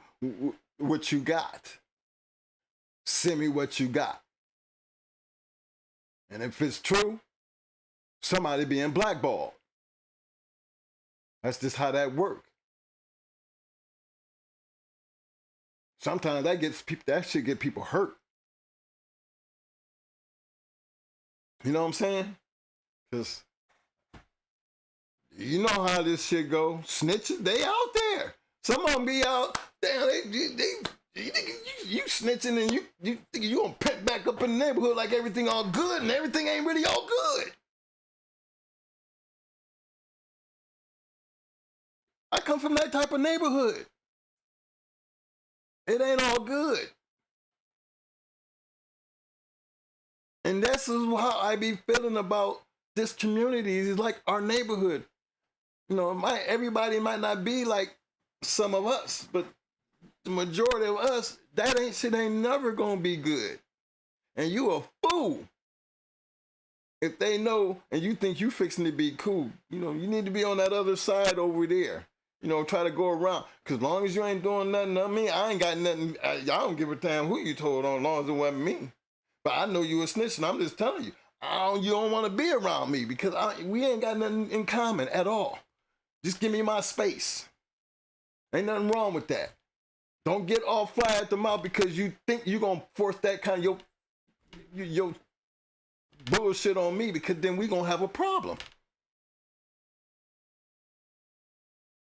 Speaker 1: what you got. Send me what you got. And if it's true, somebody being blackballed. That's just how that works. Sometimes that shit get people hurt. You know what I'm saying? Because you know how this shit go. Snitches, they out there. Some of them be out. Damn, you snitching and you think you gonna pet back up in the neighborhood like everything all good, and everything ain't really all good. I come from that type of neighborhood. It ain't all good. And this is how I be feeling about this community. It's like our neighborhood. You know, everybody might not be like some of us, but the majority of us, shit ain't never gonna be good. And you a fool if they know and you think you fixing to be cool. You know, you need to be on that other side over there. You know, try to go around. Because as long as you ain't doing nothing to me, I ain't got nothing. I don't give a damn who you told on, as long as it wasn't me. But I know you a snitch, and I'm just telling you, you don't want to be around me because we ain't got nothing in common at all. Just give me my space. Ain't nothing wrong with that. Don't get all fly at the mouth because you think you're going to force that kind of your bullshit on me, because then we going to have a problem.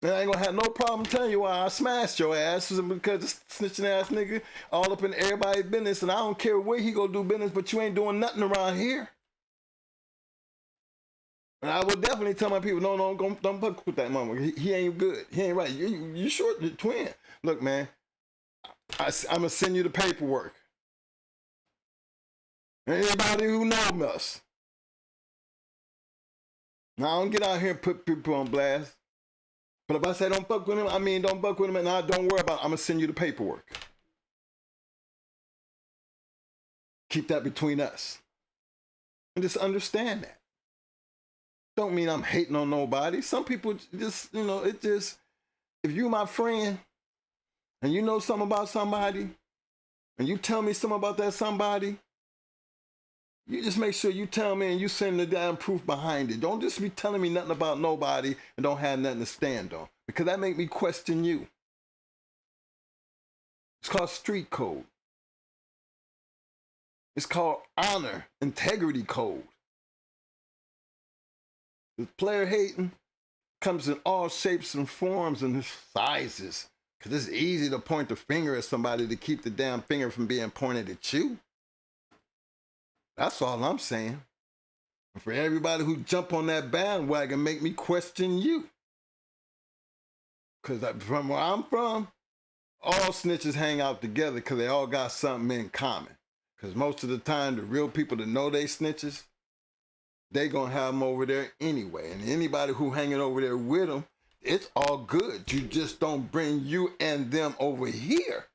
Speaker 1: And I ain't gonna have no problem telling you why I smashed your ass, because this snitching ass nigga all up in everybody's business, and I don't care where he go do business, but you ain't doing nothing around here. And I would definitely tell my people, no, don't fuck with that mama. He ain't good. He ain't right. You short the twin. Look, man, I'm gonna send you the paperwork. Anybody who knows us. Now I don't get out here and put people on blast. But if I say don't fuck with him, I mean don't fuck with him, and I don't worry about it. I'm gonna send you the paperwork. Keep that between us. And just understand that. Don't mean I'm hating on nobody. Some people just, you know, if you my friend and you know something about somebody and you tell me something about that somebody, you just make sure you tell me and you send the damn proof behind it. Don't just be telling me nothing about nobody and don't have nothing to stand on, because that make me question you. It's called street code. It's called honor, integrity code. The player hating comes in all shapes and forms and sizes, because it's easy to point the finger at somebody to keep the damn finger from being pointed at you. That's all I'm saying. And for everybody who jump on that bandwagon, make me question you. Because from where I'm from, all snitches hang out together because they all got something in common. Because most of the time, the real people that know they snitches, they going to have them over there anyway. And anybody who hanging over there with them, it's all good. You just don't bring you and them over here.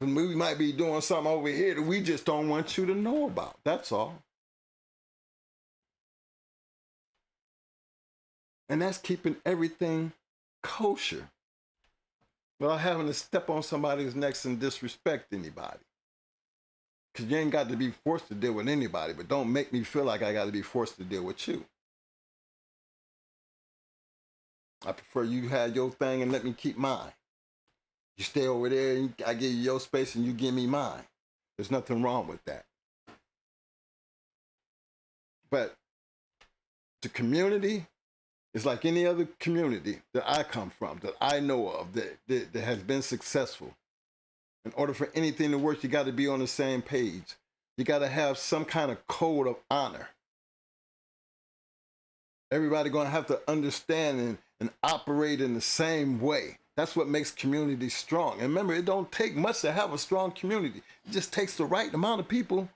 Speaker 1: And we might be doing something over here that we just don't want you to know about. That's all. And that's keeping everything kosher without having to step on somebody's necks and disrespect anybody. Because you ain't got to be forced to deal with anybody, but don't make me feel like I got to be forced to deal with you. I prefer you have your thing and let me keep mine. You stay over there, and I give you your space and you give me mine. There's nothing wrong with that. But the community is like any other community that I come from, that I know of, that has been successful. In order for anything to work, you got to be on the same page. You got to have some kind of code of honor. Everybody going to have to understand and operate in the same way. That's what makes community strong. And remember, it don't take much to have a strong community. It just takes the right amount of people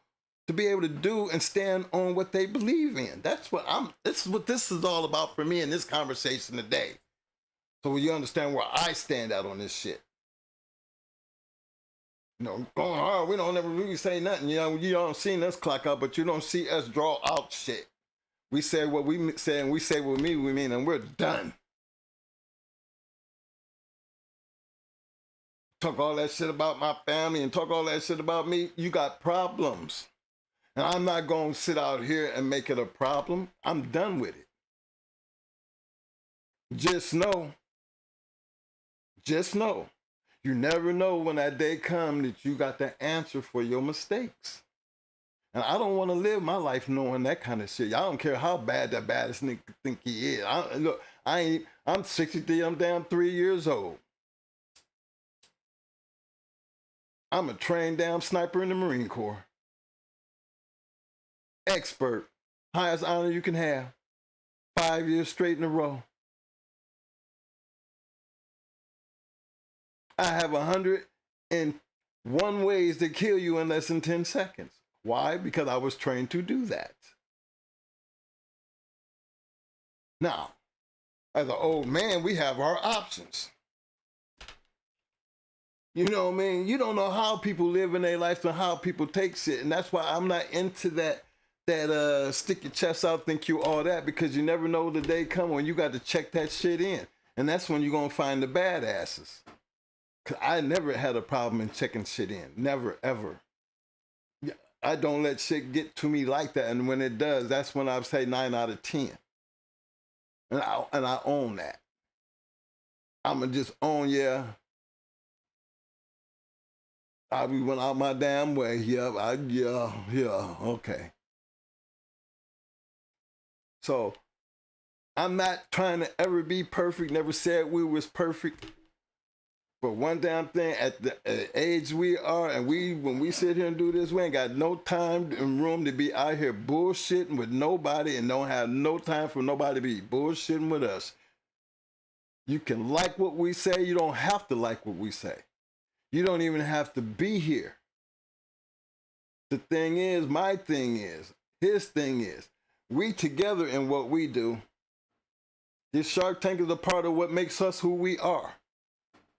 Speaker 1: to be able to do and stand on what they believe in. This is what this is all about for me in this conversation today. So you understand where I stand out on this shit. You know, going hard, we don't ever really say nothing. You know, you don't see us clock out, but you don't see us draw out shit. We say what we say, and we say what we mean, and we're done. Talk all that shit about my family and talk all that shit about me, you got problems. And I'm not going to sit out here and make it a problem. I'm done with it. Just know just know, you never know when that day comes that you got the answer for your mistakes. And I don't want to live my life knowing that kind of shit. I don't care how bad that baddest nigga think he is. I'm 63, I'm damn 3 years old. I'm a trained damn sniper in the Marine Corps. Expert, highest honor you can have. 5 years straight in a row. I have 101 ways to kill you in less than 10 seconds. Why? Because I was trained to do that. Now, as an old man, we have our options. You know what I mean? You don't know how people live in their life and how people take shit. And that's why I'm not into that stick your chest out, think you all that, because you never know the day come when you got to check that shit in. And that's when you're going to find the badasses. Because I never had a problem in checking shit in. Never, ever. I don't let shit get to me like that. And when it does, that's when I say 9 out of 10. And I own that. I'm going to just own, yeah. I be went out my damn way. Yeah, okay. So I'm not trying to ever be perfect. Never said we was perfect. But one damn thing, at the age we are, and when we sit here and do this, we ain't got no time and room to be out here bullshitting with nobody, and don't have no time for nobody to be bullshitting with us. You can like what we say. You don't have to like what we say. You don't even have to be here. The thing is, my thing is, his thing is, we together in what we do. This Shark Tank is a part of what makes us who we are.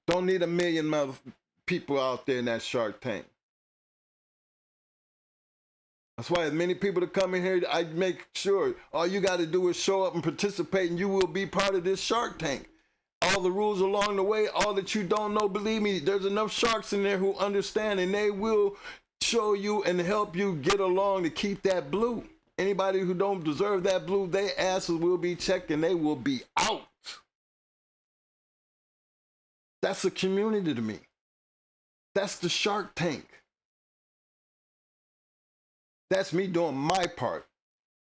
Speaker 1: Don't need 1 million people out there in that Shark Tank. That's why as many people that come in here, I make sure all you got to do is show up and participate, and you will be part of this Shark Tank. All the rules along the way, all that you don't know, believe me, there's enough sharks in there who understand, and they will show you and help you get along to keep that blue. Anybody who don't deserve that blue, their asses will be checked and they will be out. That's a community to me. That's the Shark Tank. That's me doing my part.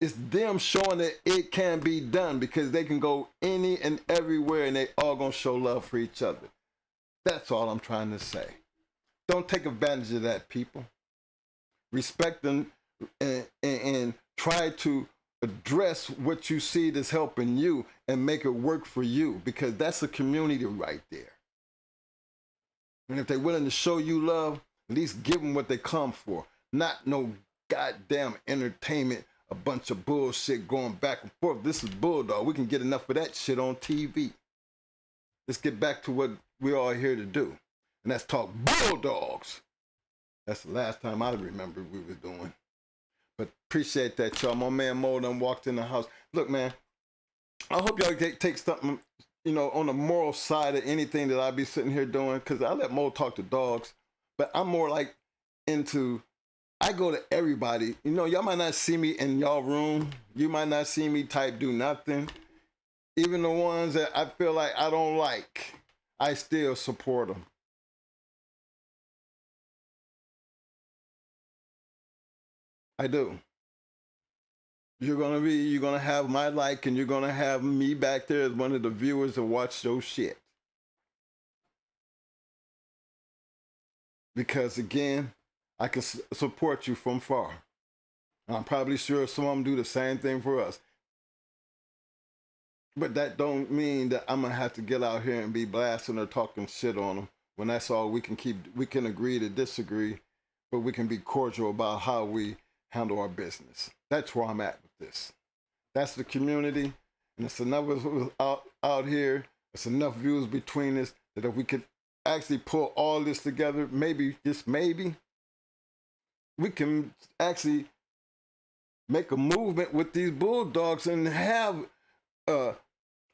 Speaker 1: It's them showing that it can be done, because they can go any and everywhere and they all gonna show love for each other. That's all I'm trying to say. Don't take advantage of that, people. Respect them and try to address what you see that's helping you and make it work for you, because that's a community right there. And if they're willing to show you love, at least give them what they come for. Not no goddamn entertainment, a bunch of bullshit going back and forth. This is Bulldog. We can get enough of that shit on TV. Let's get back to what we're all here to do. And that's talk Bulldogs. That's the last time I remember we was doing. But appreciate that, y'all. My man Mo done walked in the house. Look, man, I hope y'all take something, you know, on the moral side of anything that I be sitting here doing, because I let Mo talk to dogs, but I'm more like into, I go to everybody. You know, y'all might not see me in y'all room. You might not see me type do nothing. Even the ones that I feel like I don't like, I still support them. I do. You're gonna have my like, and you're gonna have me back there as one of the viewers that watch those shit. Because again, I can support you from far. I'm probably sure some of them do the same thing for us. But that don't mean that I'm gonna have to get out here and be blasting or talking shit on them, when that's all we can keep. We can agree to disagree, but we can be cordial about how we handle our business. That's where I'm at with this. That's the community, and it's enough of us out here. It's enough views between us that if we could actually pull all this together, maybe, just maybe, we can actually make a movement with these Bulldogs and have a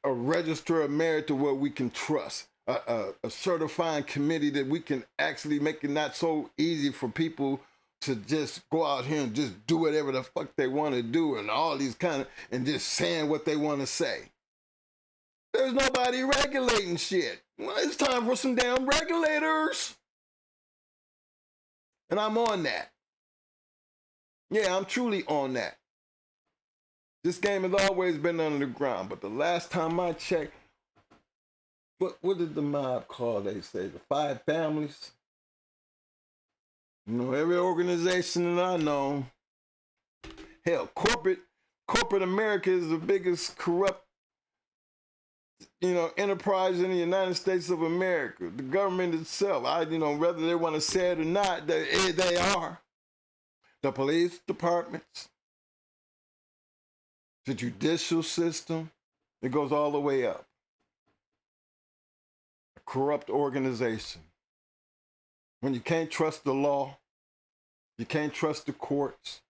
Speaker 1: register of merit to where we can trust, a certifying committee that we can actually make it not so easy for people to just go out here and just do whatever the fuck they want to do, and all these kind of, and just saying what they want to say. There's nobody regulating shit. Well, it's time for some damn regulators. And I'm on that. Yeah, I'm truly on that. This game has always been under the ground, but the last time I checked, what did the mob call, they say? The 5 families? You know, every organization that I know, hell, corporate America is the biggest corrupt, you know, enterprise in the United States of America. The government itself, whether they want to say it or not, they are. The police departments, the judicial system, it goes all the way up. A corrupt organization. When you can't trust the law, you can't trust the courts.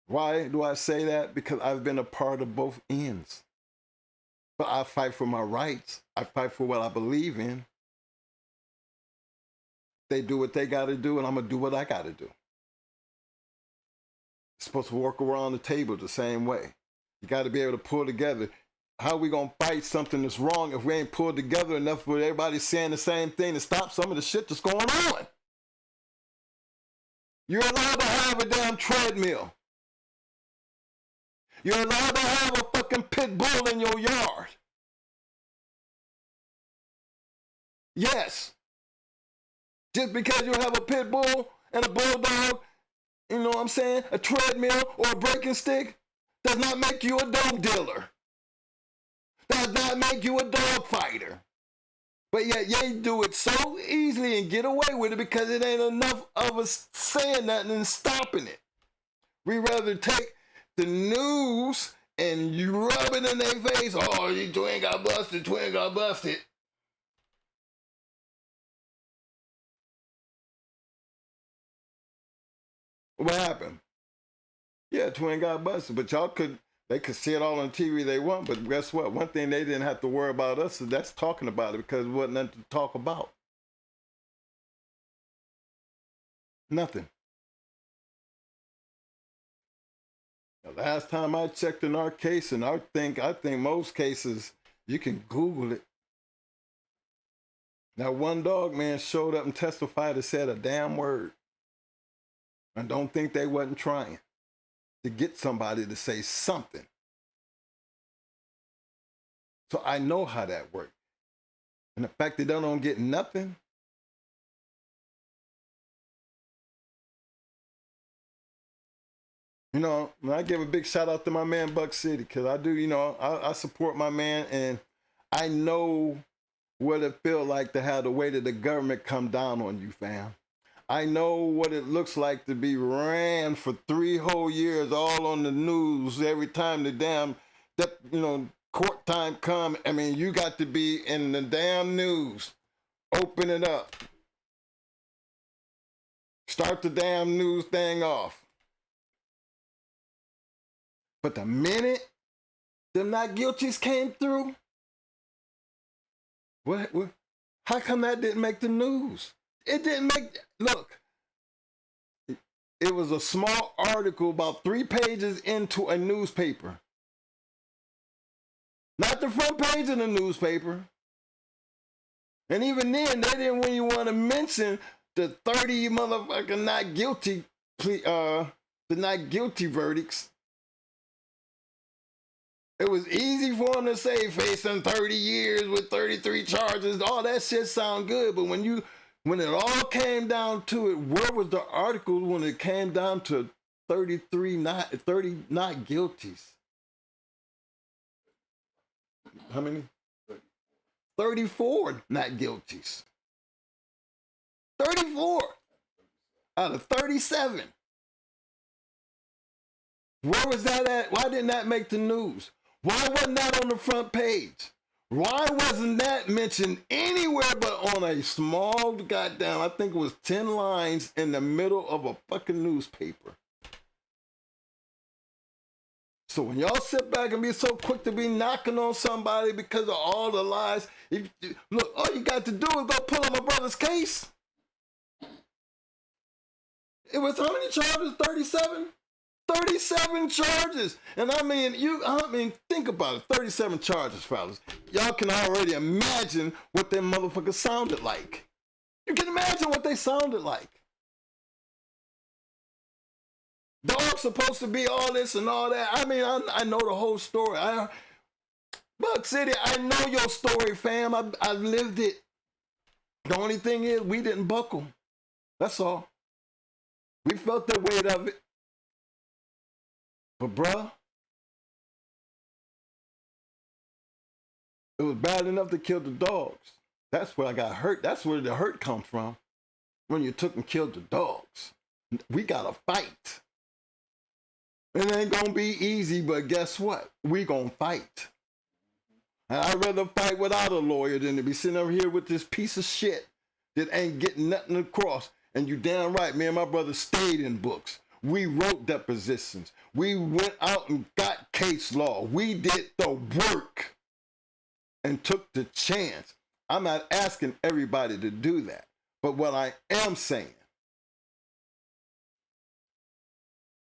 Speaker 1: Why do I say that? Because I've been a part of both ends. But I fight for my rights. I fight for what I believe in. They do what they got to do, and I'm going to do what I got to do. You're supposed to work around the table the same way. You got to be able to pull together. How are we going to fight something that's wrong if we ain't pulled together enough for everybody saying the same thing to stop some of the shit that's going on? You're allowed to have a damn treadmill. You're allowed to have a fucking pit bull in your yard. Yes. Just because you have a pit bull and a bulldog, you know what I'm saying, a treadmill or a breaking stick, does not make you a dope dealer. Does not make you a dog fighter. But yet they do it so easily and get away with it because it ain't enough of us saying nothing and stopping it. We rather take the news and you rub it in their face. Oh, your twin got busted, twin got busted. What happened? Yeah, twin got busted, but they could see it all on TV they want, but guess what? One thing they didn't have to worry about us is that's talking about it because it wasn't nothing to talk about. Nothing. The last time I checked in our case, and I think most cases, you can Google it. Now, one dog man showed up and testified and said a damn word. I don't think they wasn't trying to get somebody to say something. So I know how that works. And the fact that they don't get nothing, you know, I give a big shout out to my man Buck City because I do, you know, I support my man and I know what it feels like to have the weight of the government come down on you, fam. I know what it looks like to be ran for 3 whole years, all on the news every time the damn, court time come. I mean, you got to be in the damn news. Open it up. Start the damn news thing off. But the minute them not guilties came through, what? How come that didn't make the news? It didn't make, look, it was a small article about 3 pages into a newspaper. Not the front page of the newspaper. And even then, they didn't really want to mention the 30 motherfucking not guilty, the not guilty verdicts. It was easy for them to say facing 30 years with 33 charges. All that shit sound good, but when it all came down to it, where was the article when it came down to 30 not guilties? How many? 34 not guilties. 34 out of 37. Where was that at? Why didn't that make the news? Why wasn't that on the front page? Why wasn't that mentioned anywhere but on a small goddamn, I think it was 10 lines in the middle of a fucking newspaper? So when y'all sit back and be so quick to be knocking on somebody because of all the lies, look, all you got to do is go pull up my brother's case. It was how many charges? 37? 37 charges. And I mean, think about it. 37 charges, fellas. Y'all can already imagine what them motherfuckers sounded like. You can imagine what they sounded like. Dog's supposed to be all this and all that. I mean, I know the whole story. Buck City, I know your story, fam. I've lived it. The only thing is, we didn't buckle. That's all. We felt the weight of it. But, bruh, it was bad enough to kill the dogs. That's where I got hurt. That's where the hurt come from. When you took and killed the dogs. We got to fight. It ain't going to be easy, but guess what? We going to fight. And I'd rather fight without a lawyer than to be sitting over here with this piece of shit that ain't getting nothing across. And you damn right, me and my brother stayed in books. We wrote depositions. We went out and got case law. We did the work and took the chance. I'm not asking everybody to do that. But what I am saying,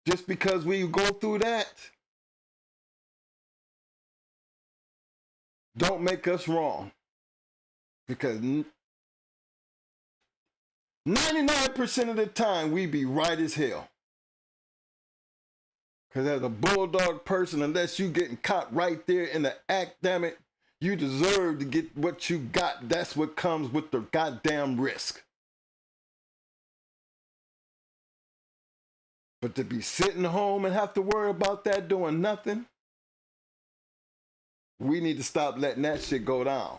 Speaker 1: just because we go through that, don't make us wrong. Because 99% of the time, we be right as hell. Because as a bulldog person, unless you getting caught right there in the act, damn it, you deserve to get what you got. That's what comes with the goddamn risk. But to be sitting home and have to worry about that doing nothing, we need to stop letting that shit go down.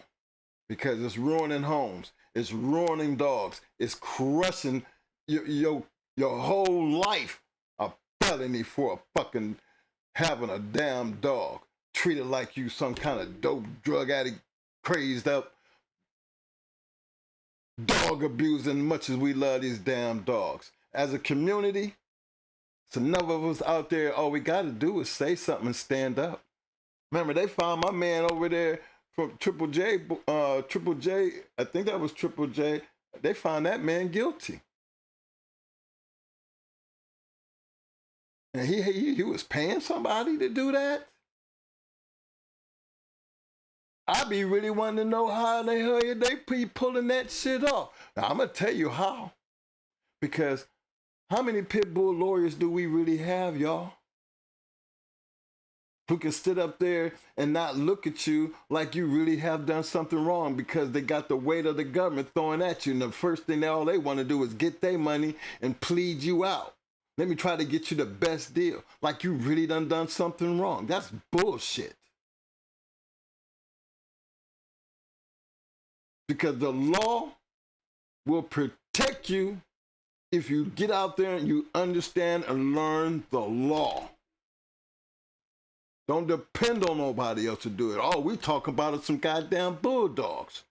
Speaker 1: Because it's ruining homes. It's ruining dogs. It's crushing your whole life. A felony for a fucking having a damn dog. Treated like you some kind of dope drug addict, crazed up dog abusing much as we love these damn dogs. As a community, it's enough of us out there, all we got to do is say something and stand up. Remember, they found my man over there from Triple J, I think that was Triple J. They found that man guilty. And he was paying somebody to do that? I be really wanting to know how the hell they be pulling that shit off. Now, I'm going to tell you how. Because how many pit bull lawyers do we really have, y'all? Who can sit up there and not look at you like you really have done something wrong because they got the weight of the government throwing at you. And the first thing all they want to do is get their money and plead you out. Let me try to get you the best deal. Like you really done something wrong. That's bullshit. Because the law will protect you if you get out there and you understand and learn the law. Don't depend on nobody else to do it. All we talk about is some goddamn bulldogs.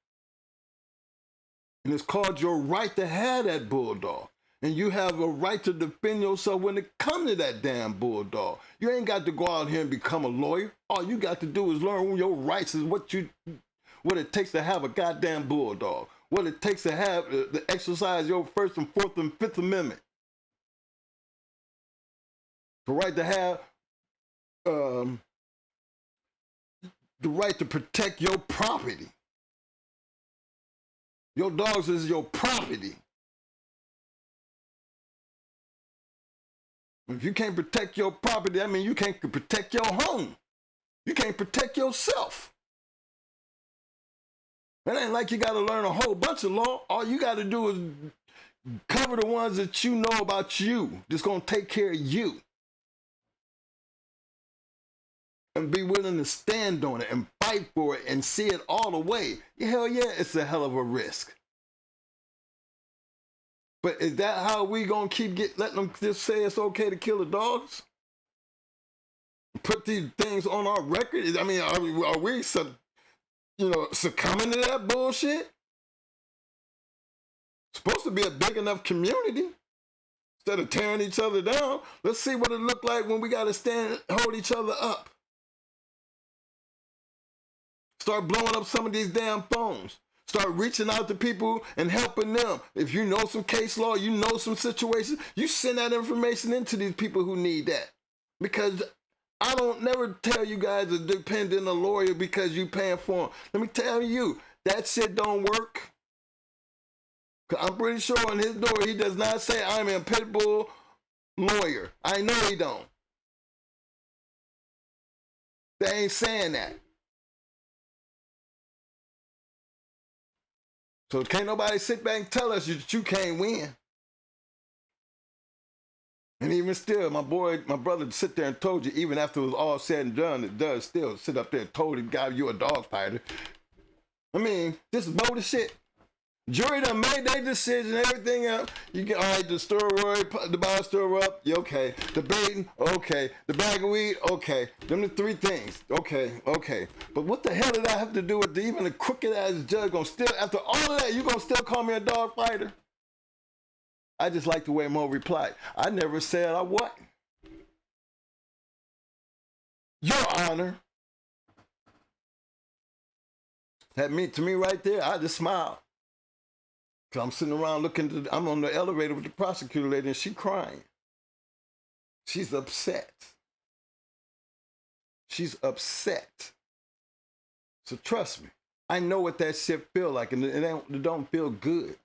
Speaker 1: And it's called your right to have that bulldog. And you have a right to defend yourself when it comes to that damn bulldog. You ain't got to go out here and become a lawyer. All you got to do is learn your rights is what it takes to have a goddamn bulldog. What it takes to have to exercise your First and Fourth and Fifth Amendment. The right to have the right to protect your property. Your dogs is your property. If you can't protect your property, that means you can't protect your home. You can't protect yourself. It ain't like you got to learn a whole bunch of law. All you got to do is cover the ones that you know about you. That's going to take care of you. And be willing to stand on it and fight for it and see it all the way. Hell yeah, it's a hell of a risk. But is that how we gonna letting them just say it's okay to kill the dogs? Put these things on our record? I mean, are we succumbing to that bullshit? It's supposed to be a big enough community. Instead of tearing each other down, let's see what it look like when we gotta hold each other up. Start blowing up some of these damn phones. Start reaching out to people and helping them. If you know some case law, you know some situations, you send that information into these people who need that. Because I don't never tell you guys to depend on a lawyer because you paying for him. Let me tell you, that shit don't work. I'm pretty sure on his door he does not say I'm a pit bull lawyer. I know he don't. They ain't saying that. So can't nobody sit back and tell us that you can't win. And even still, my brother sit there and told you, even after it was all said and done, it does still sit up there and told him, God, you a dog fighter. I mean, this is bold as shit. Jury done made their decision, everything else. You get, all right, the steroid, the bio up, you okay. The baiting, okay. The bag of weed, okay. Them the three things, okay. But what the hell did I have to do with even a crooked ass judge gonna still, after all of that, you gonna still call me a dog fighter? I just like the way Mo replied. I never said I wasn't. Your Honor. That meant to me right there, I just smiled. Cause I'm sitting around looking, I'm on the elevator with the prosecutor lady and she crying. She's upset. She's upset. So trust me, I know what that shit feel like, and it don't feel good.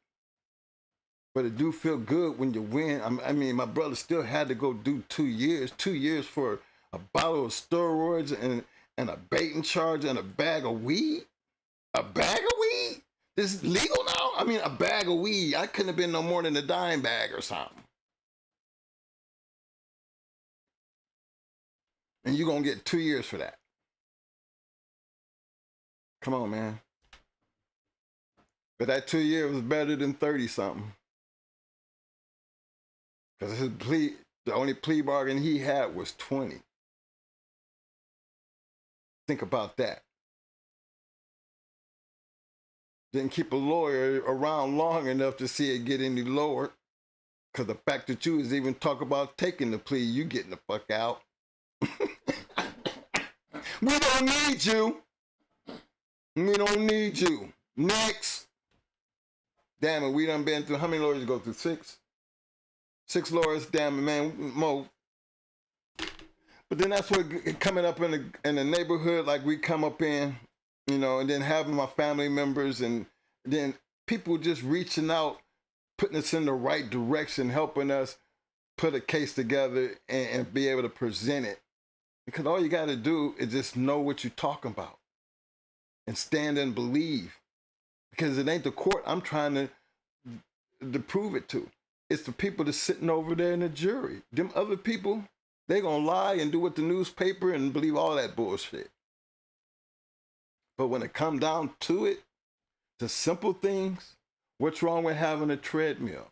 Speaker 1: But it do feel good when you win. I mean, my brother still had to go do 2 years. 2 years for a bottle of steroids and a baiting charge and a bag of weed? A bag of weed? This is legal now? I mean, a bag of weed. I couldn't have been no more than a dime bag or something. And you're going to get 2 years for that. Come on, man. But that 2 years was better than 30-something. Because his plea, the only plea bargain he had was 20. Think about that. Didn't keep a lawyer around long enough to see it get any lower. Because the fact that you was even talk about taking the plea, you getting the fuck out. We don't need you. We don't need you. Next. Damn it, we done been through, how many lawyers go through? 6? 6 lawyers, damn it, man, Mo. But then that's what coming up in the neighborhood like we come up in, you know, and then having my family members and then people just reaching out, putting us in the right direction, helping us put a case together and be able to present it. Because all you got to do is just know what you're talking about and stand and believe. Because it ain't the court I'm trying to prove it to. It's the people that's sitting over there in the jury. Them other people, they gonna lie and do what the newspaper and believe all that bullshit. But when it come down to it, the simple things, what's wrong with having a treadmill?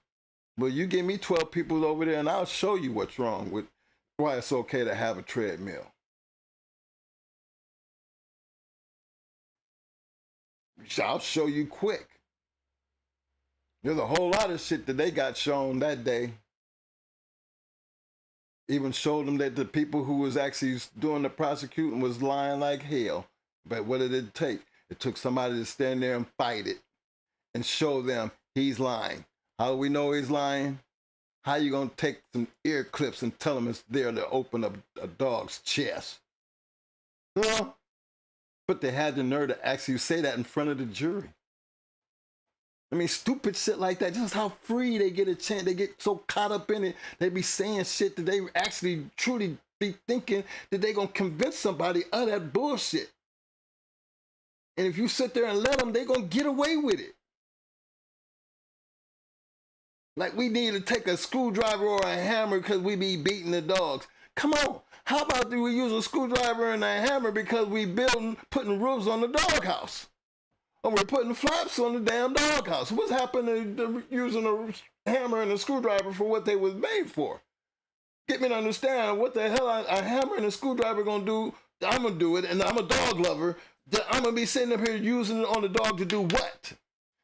Speaker 1: Well, you give me 12 people over there and I'll show you what's wrong with why it's okay to have a treadmill. I'll show you quick. There's a whole lot of shit that they got shown that day. Even showed them that the people who was actually doing the prosecuting was lying like hell. But what did it take? It took somebody to stand there and fight it and show them he's lying. How do we know he's lying? How you gonna take some ear clips and tell them it's there to open up a dog's chest? Well, but they had the nerve to actually say that in front of the jury. I mean, stupid shit like that. Just how free they get a chance. They get so caught up in it. They be saying shit that they actually truly be thinking that they gonna convince somebody of that bullshit. And if you sit there and let them, they gonna get away with it. Like we need to take a screwdriver or a hammer because we be beating the dogs. Come on. How about do we use a screwdriver and a hammer because we putting roofs on the doghouse? Or we're putting flaps on the damn doghouse. What's happening to using a hammer and a screwdriver for what they was made for? Get me to understand what the hell a hammer and a screwdriver gonna do. I'm gonna do it, and I'm a dog lover. I'm gonna be sitting up here using it on the dog to do what?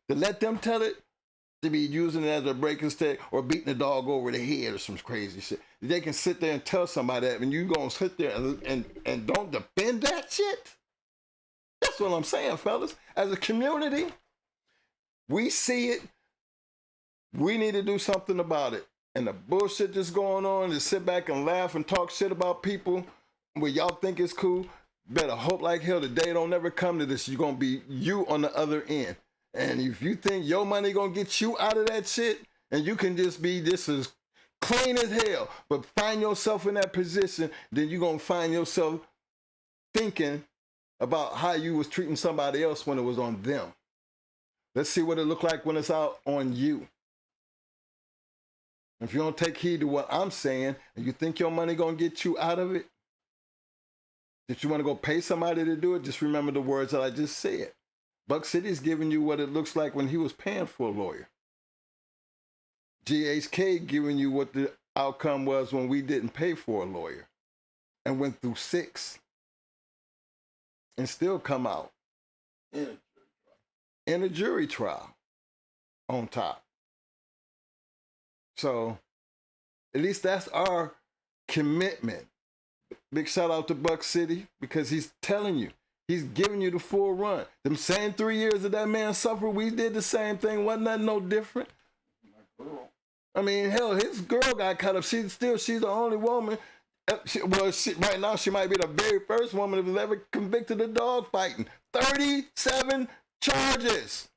Speaker 1: To let them tell it? To be using it as a breaking stick or beating the dog over the head or some crazy shit. They can sit there and tell somebody that, and you gonna sit there and don't defend that shit? That's what I'm saying, fellas. As a community, we see it. We need to do something about it. and the bullshit that's going on, to sit back and laugh and talk shit about people where y'all think it's cool, better hope like hell the day don't ever come to this. You're going to be you on the other end. And if you think your money going to get you out of that shit, and you can just be this as clean as hell, but find yourself in that position, then you're going to find yourself thinking about how you was treating somebody else when it was on them. Let's see what it look like when it's out on you. If you don't take heed to what I'm saying, and you think your money going to get you out of it, that you want to go pay somebody to do it, just remember the words that I just said. Buck City's giving you what it looks like when he was paying for a lawyer. GH.CH giving you what the outcome was when we didn't pay for a lawyer and went through 6 and still come out in a jury trial on top. So at least that's our commitment. Big shout out to Buck City, because he's telling you, he's giving you the full run. Them same 3 years that that man suffered, we did the same thing. Wasn't that no different? I mean, hell, his girl got cut up. She's the only woman. Right now, she might be the very first woman that was ever convicted of dog fighting. 37 charges.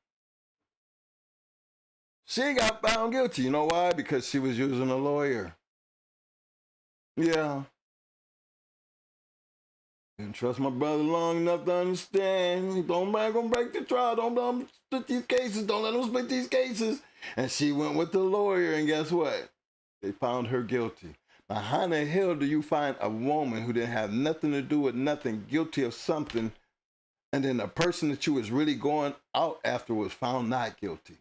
Speaker 1: She got found guilty. You know why? Because she was using a lawyer. Yeah. Didn't trust my brother long enough to understand. Don't gonna break the trial. Don't split these cases. Don't let them split these cases. And she went with the lawyer, and guess what? They found her guilty. Now, how in the hell do you find a woman who didn't have nothing to do with nothing, guilty of something, and then the person that you was really going out after was found not guilty?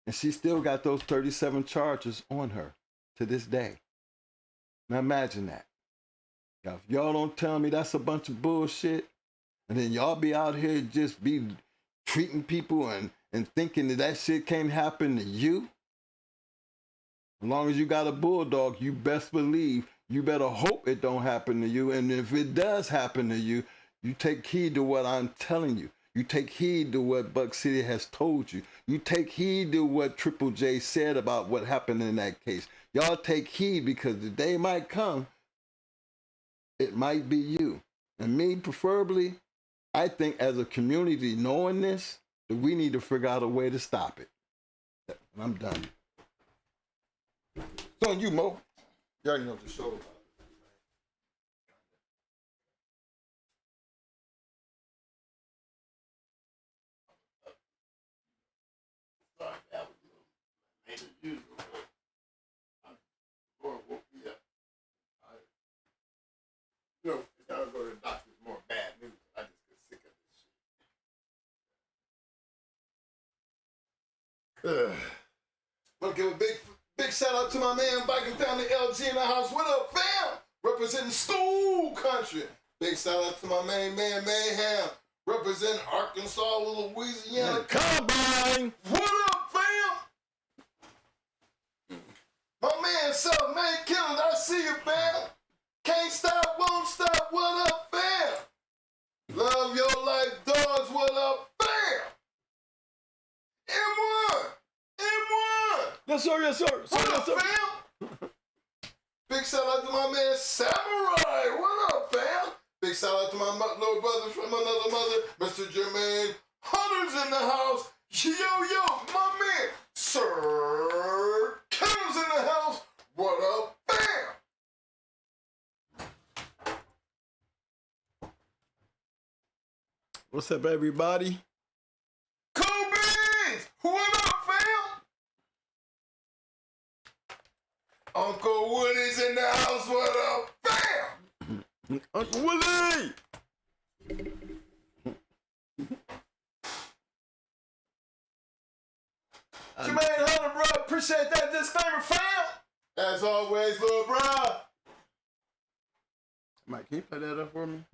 Speaker 1: And she still got those 37 charges on her to this day. Now imagine that. Now, if y'all don't tell me that's a bunch of bullshit, and then y'all be out here just be treating people and thinking that that shit can't happen to you, as long as you got a bulldog, you best believe, you better hope it don't happen to you. And if it does happen to you, you take heed to what I'm telling you. You take heed to what Buck City has told you. You take heed to what Triple J said about what happened in that case. Y'all take heed, because the day might come, it might be you. And me, preferably, I think as a community, knowing this, that we need to figure out a way to stop it. And I'm done. It's on you, Mo. You already know what the show about. You know, if I go to the doctor, it's more bad news. I just get sick of this shit. Want to give a big shout out to my man Viking Family LG in the house. What up, fam? Representing school country. Big shout out to my main man Mayhem. Representing Arkansas, Louisiana Combine. What up, fam? My man Self-Made Kennels, I see you, fam. Can't stop, won't stop, what up, fam? Love your life, dogs, what up, fam? M1! Yes, sir, yes, sir. What up, fam? Big shout out to my man Samurai, what up, fam? Big shout out to my little brother from another mother, Mr. Jermaine Hunter's in the house. Yo, my man, Sir Kennels in the house. What up, fam? What's up, everybody? Cool beans! What up, fam? Uncle Woody's in the house. What up, fam? Uncle Woody! Jermaine Hunter, bro. Appreciate that disclaimer, fam. As always, little bro. Mike, can you play that up for me?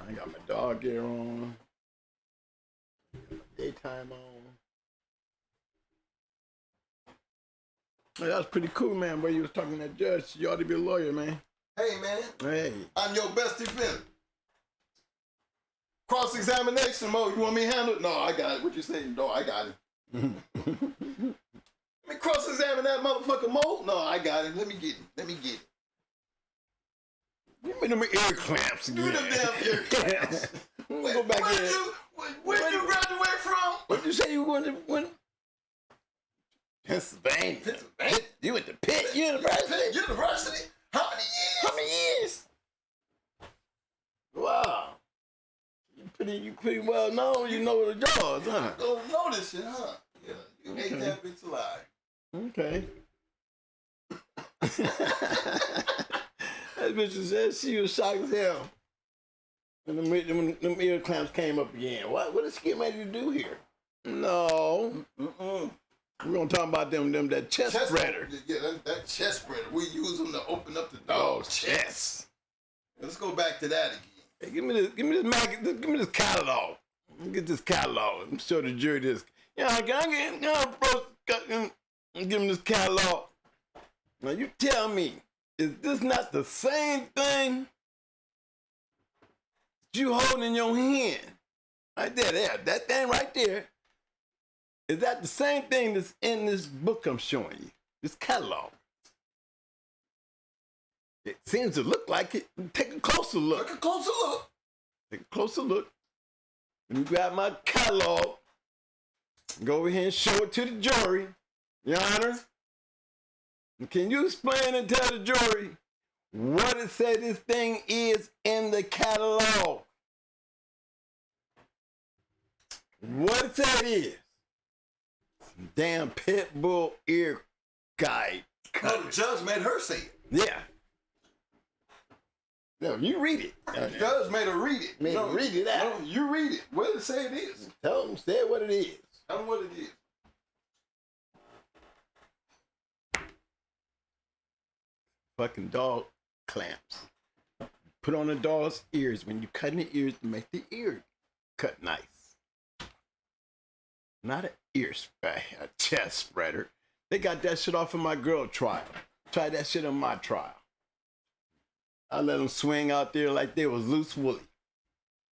Speaker 1: I got my dog gear on. Got my daytime on. Hey, that was pretty cool, man. Where you was talking to that judge. You ought to be a lawyer, man. Hey, man. Hey. I'm your best defender. Cross-examination mode. You want me to handle it? No, I got it. What you saying? No, I got it. Let me cross-examine that motherfucker Mo. No, I got it. Let me get it.
Speaker 2: Give me them ear clamps again.
Speaker 1: Give me them damn ear clamps.
Speaker 2: Go back in.
Speaker 1: Where you graduate from?
Speaker 2: What you say you went to? Pennsylvania. You went to Pitt University?
Speaker 1: Pitt University? How many years?
Speaker 2: Wow. You pretty well known. You know the jaws, huh?
Speaker 1: Don't know this shit, huh? Yeah. You ate that bitch alive.
Speaker 2: Okay. That bitch said she was shocked as hell. And them ear clamps came up again. What is she getting ready to do here? No. We're gonna talk about that chest spreader.
Speaker 1: Yeah, that chest spreader. We use them to open up the dog's chest. Let's go back to that again.
Speaker 2: Hey, give me this catalog. Get this catalog. I'm show the jury this. Yeah, give me this catalog. Now you tell me, is this not the same thing that you hold in your hand? Right there, that thing right there. Is that the same thing that's in this book I'm showing you? This catalog. It seems to look like it. Take a closer look.
Speaker 1: Take a closer look.
Speaker 2: Take a closer look. Let me grab my catalog. Go over here and show it to the jury. Your Honor. Can you explain and tell the jury what it said this thing is in the catalog? What it said is. Damn pit bull ear guy.
Speaker 1: No, the judge made her say it.
Speaker 2: Yeah. No, you read it.
Speaker 1: The judge made her read it.
Speaker 2: Made her read it out.
Speaker 1: No, you read it. What did it say it is?
Speaker 2: Tell them, say what it is.
Speaker 1: Tell them what it is.
Speaker 2: Fucking dog clamps. Put on the dog's ears when you cutting the ears to make the ear cut nice. Not an ear spreader, a chest spreader. They got that shit off of my girl trial. Tried that shit on my trial. I let them swing out there like they was loose woolly.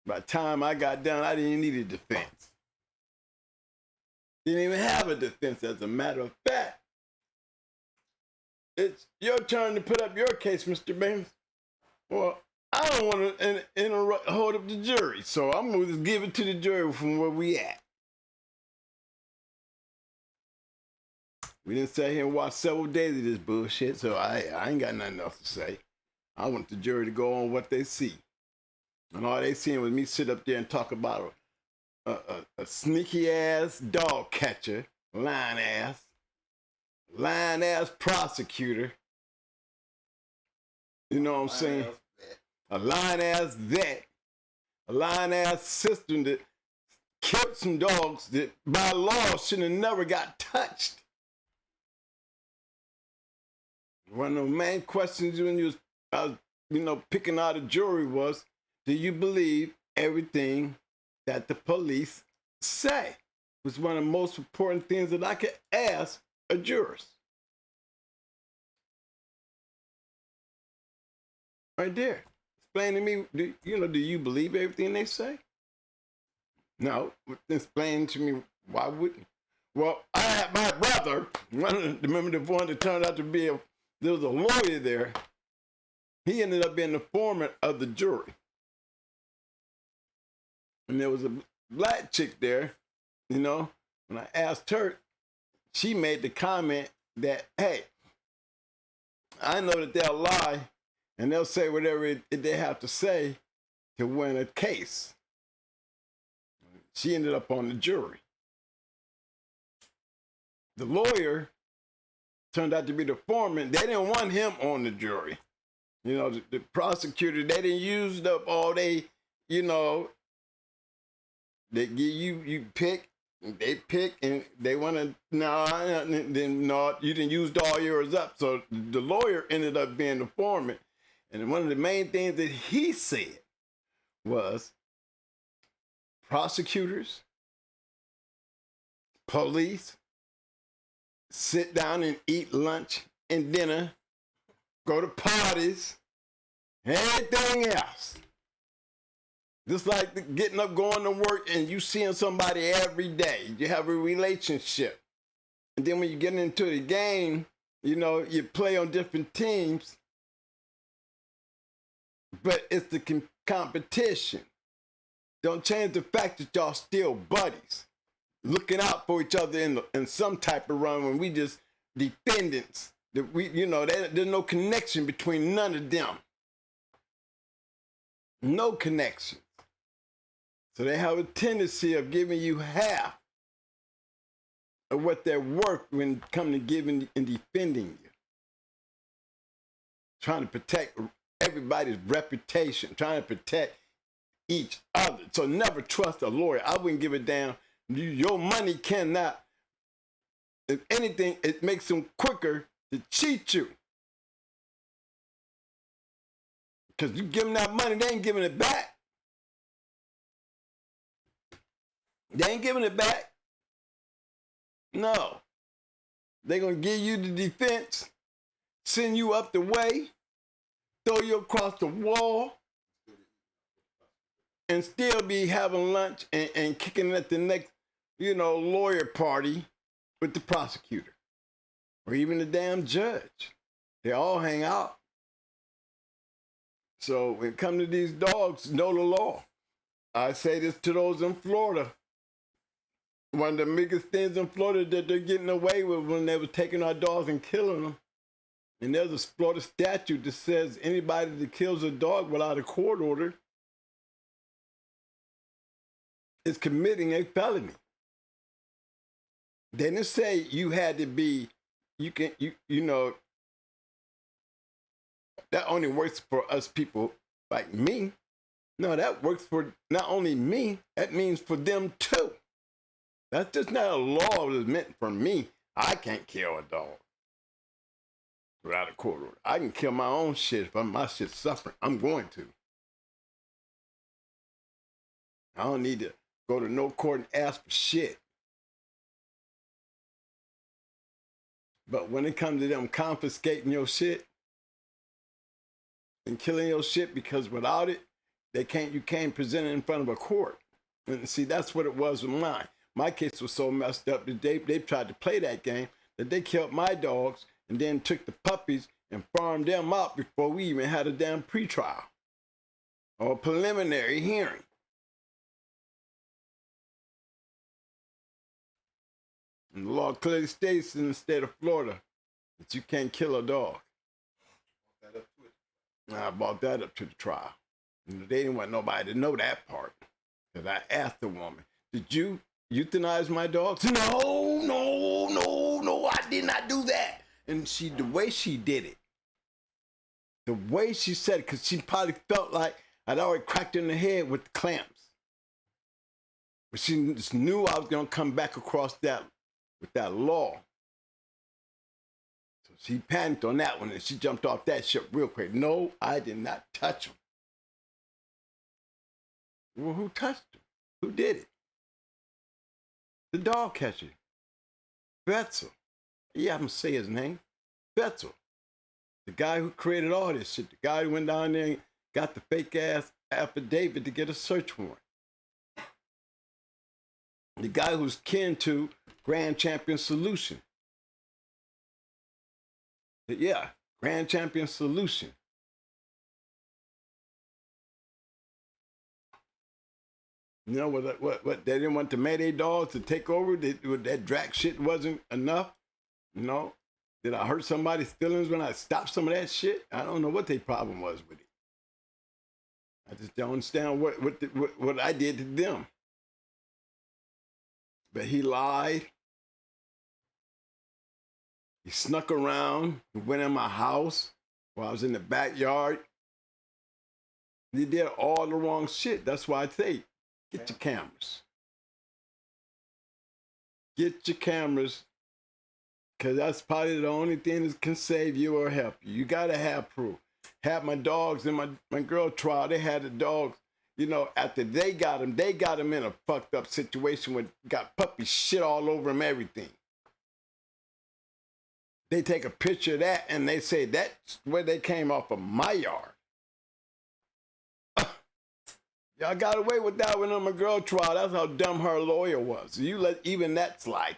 Speaker 2: By the time I got done, I didn't need a defense. Didn't even have a defense, as a matter of fact. It's your turn to put up your case, Mr. Baines. Well, I don't want to hold up the jury, so I'm going to just give it to the jury from where we at. We didn't sit here and watch several days of this bullshit, so I ain't got nothing else to say. I want the jury to go on what they see. And all they seen was me sit up there and talk about a sneaky-ass dog catcher, lying-ass prosecutor. You know what I'm saying? A lying-ass vet. A lying-ass system that killed some dogs that by law should have never got touched. One of the main questions when you was, picking out a jury was, do you believe everything that the police say? It was one of the most important things that I could ask a jurist. Right there. Explain to me, do you believe everything they say? No. Explain to me, why wouldn't? Well, I had my brother, remember the one that turned out to be there was a lawyer there. He ended up being the foreman of the jury. And there was a black chick there, when I asked her, she made the comment that, hey, I know that they'll lie and they'll say whatever they have to say to win a case. She ended up on the jury. The lawyer turned out to be the foreman. They didn't want him on the jury. The prosecutor, they didn't use up all they give you pick, they pick, and they want to, no, you didn't use all yours up. So the lawyer ended up being the foreman. And one of the main things that he said was prosecutors, police, sit down and eat lunch and dinner, go to parties, everything else. Just like getting up, going to work, and you seeing somebody every day. You have a relationship. And then when you get into the game, you know, you play on different teams, but it's the competition. Don't change the fact that y'all still buddies, looking out for each other in some type of run when we just defendants. That we, you know, there's no connection between none of them. No connection. So they have a tendency of giving you half of what they're worth when it comes to giving and defending you. Trying to protect everybody's reputation, trying to protect each other. So never trust a lawyer. I wouldn't give a damn. Your money cannot, if anything, it makes them quicker to cheat you. Because you give them that money, they ain't giving it back. They ain't giving it back. No. They're going to give you the defense, send you up the way, throw you across the wall, and still be having lunch and kicking at the next, you know, lawyer party with the prosecutor or even the damn judge. They all hang out. So when it comes to these dogs, know the law. I say this to those in Florida. One of the biggest things in Florida that they're getting away with when they were taking our dogs and killing them. And there's a Florida statute that says anybody that kills a dog without a court order is committing a felony. They didn't say you had to be, you know, that only works for us people like me. No, that works for not only me, that means for them too. That's just not a law that's meant for me. I can't kill a dog without a court order. I can kill my own shit if my shit's suffering. I'm going to. I don't need to go to no court and ask for shit. But when it comes to them confiscating your shit and killing your shit, because without it, you can't present it in front of a court. And see, that's what it was with mine. My case was so messed up that they tried to play that game that they killed my dogs and then took the puppies and farmed them out before we even had a damn pretrial or a preliminary hearing. And the law clearly states in the state of Florida that you can't kill a dog. I brought that up to the trial. And they didn't want nobody to know that part. Because I asked the woman, did you euthanize my dogs? No, I did not do that. And the way she did it, the way she said it, because she probably felt like I'd already cracked her in the head with the clamps. But she just knew I was going to come back across that with that law. So she panicked on that one and she jumped off that ship real quick. No, I did not touch him. Well, who touched him? Who did it? The dog catcher. Betzel. Yeah, I'm going to say his name. Betzel. The guy who created all this shit. The guy who went down there and got the fake ass affidavit to get a search warrant. The guy who's kin to Grand Champion Solution. Yeah, Grand Champion Solution. You know what they didn't want the Mayday dogs to take over? That Drac shit wasn't enough. You know, did I hurt somebody's feelings when I stopped some of that shit? I don't know what their problem was with it. I just don't understand what I did to them. But he lied. He snuck around. He went in my house while I was in the backyard. He did all the wrong shit. That's why I say, get your cameras. Get your cameras, because that's probably the only thing that can save you or help you. You got to have proof. Had my dogs in my girl trial, they had the dogs, you know, after they got them in a fucked up situation where got puppy shit all over them, everything. They take a picture of that and they say that's where they came off of my yard. Y'all got away with that one on my girl trial. That's how dumb her lawyer was. You let even that slide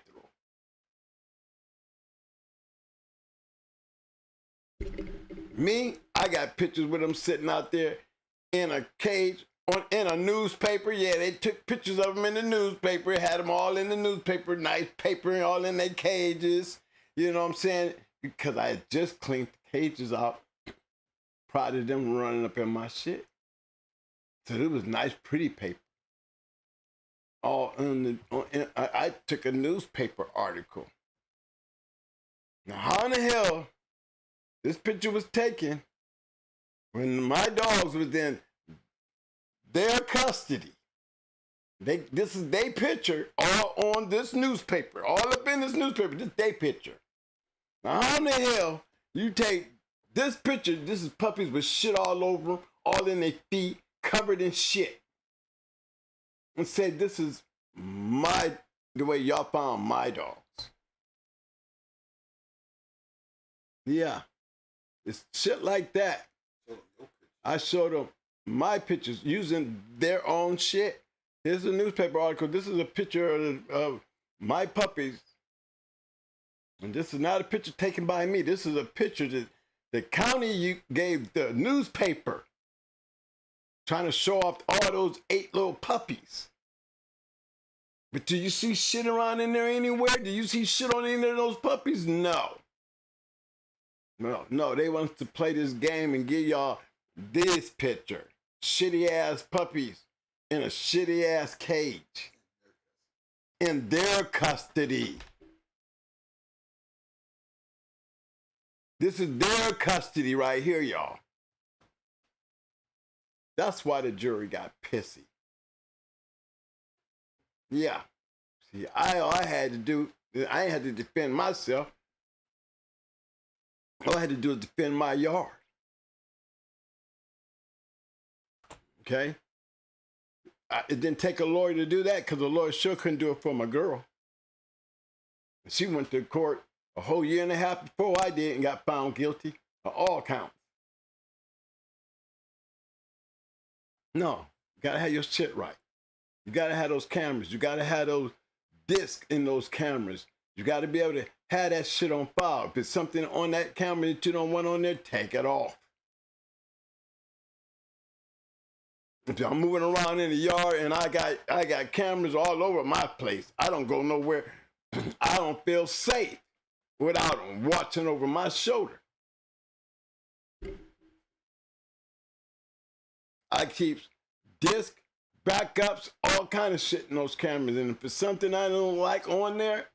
Speaker 2: through. Me, I got pictures with them sitting out there in a cage, in a newspaper. Yeah, they took pictures of them in the newspaper, had them all in the newspaper, nice paper, and all in their cages. You know what I'm saying? Because I had just cleaned the cages out prior to them running up in my shit. So it was nice, pretty paper. All I took a newspaper article. Now, how in the hell this picture was taken when my dogs was in their custody? This is their picture all on this newspaper, all up in this newspaper. This their picture. Now, how in the hell you take this picture? This is puppies with shit all over them, all in their feet, covered in shit, and say this is the way y'all found my dogs. Yeah, it's shit like that. I showed them my pictures using their own shit. Here's a newspaper article. This is a picture of my puppies. And this is not a picture taken by me. This is a picture that the county gave the newspaper, trying to show off all those 8 little puppies. But do you see shit around in there anywhere? Do you see shit on any of those puppies? No. No, they want to play this game and give y'all this picture. Shitty ass puppies in a shitty ass cage. In their custody. This is their custody right here, y'all. That's why the jury got pissy. Yeah. See, all I had to do, I ain't had to defend myself. All I had to do is defend my yard. Okay? It didn't take a lawyer to do that because the lawyer sure couldn't do it for my girl. She went to court a whole year and a half before I did and got found guilty of all counts. No, you gotta have your shit right. You gotta have those cameras. You gotta have those discs in those cameras. You gotta be able to have that shit on file. If there's something on that camera that you don't want on there, take it off. If I'm moving around in the yard and I got cameras all over my place, I don't go nowhere. I don't feel safe without them watching over my shoulder. I keep disc backups, all kind of shit in those cameras. And if it's something I don't like on there,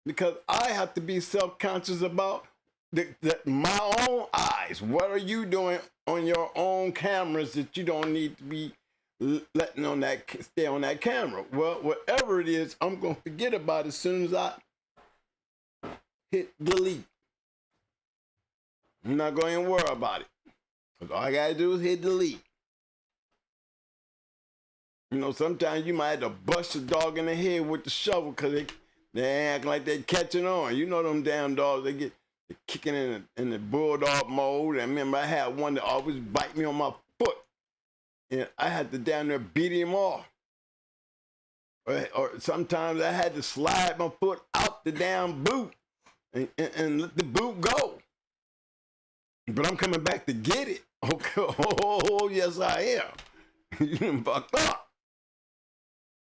Speaker 2: because I have to be self-conscious about my own eyes. What are you doing on your own cameras that you don't need to be letting stay on that camera? Well, whatever it is, I'm going to forget about it as soon as I hit delete. I'm not going to worry about it. Because all I got to do is hit delete. You know, sometimes you might have to bust your dog in the head with the shovel because they act like they're catching on. You know them damn dogs, they get kicking in the bulldog mode. And remember, I had one that always bite me on my foot. And I had to down there beat him off. Or sometimes I had to slide my foot out the damn boot and let the boot go. But I'm coming back to get it. Okay. Oh, yes, I am. You done fucked up.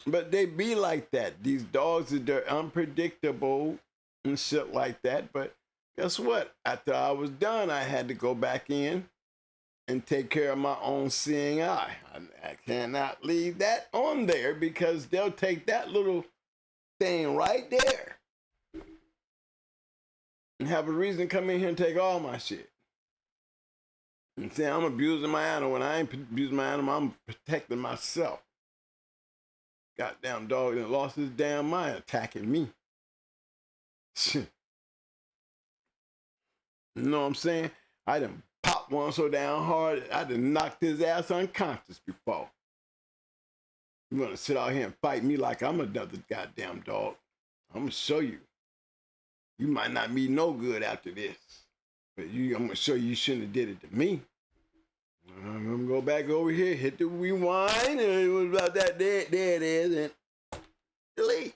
Speaker 2: But they be like that. These dogs, they're unpredictable and shit like that. But guess what? After I was done, I had to go back in and take care of my own seeing eye. I cannot leave that on there because they'll take that little thing right there and have a reason to come in here and take all my shit. And say I'm abusing my animal. When I ain't abusing my animal, I'm protecting myself. Goddamn dog that lost his damn mind attacking me. You know what I'm saying? I done popped one so damn hard, I done knocked his ass unconscious before. You wanna sit out here and fight me like I'm another goddamn dog? I'm gonna show you. You might not be no good after this. But I'm gonna show you shouldn't have did it to me. I'm gonna go back over here, hit the rewind, and it was about that. There it is, and delete.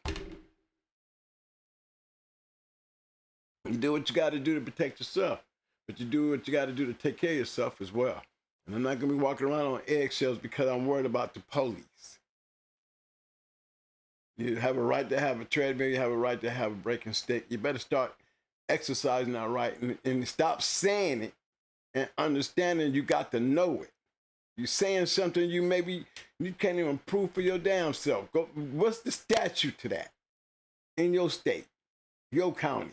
Speaker 2: You do what you got to do to protect yourself, but you do what you got to do to take care of yourself as well. And I'm not gonna be walking around on eggshells because I'm worried about the police. You have a right to have a treadmill. You have a right to have a breaking stick. You better start exercising that right and stop saying it and understanding you got to know it. You're saying something you can't even prove for your damn self. What's the statute to that in your state, your county?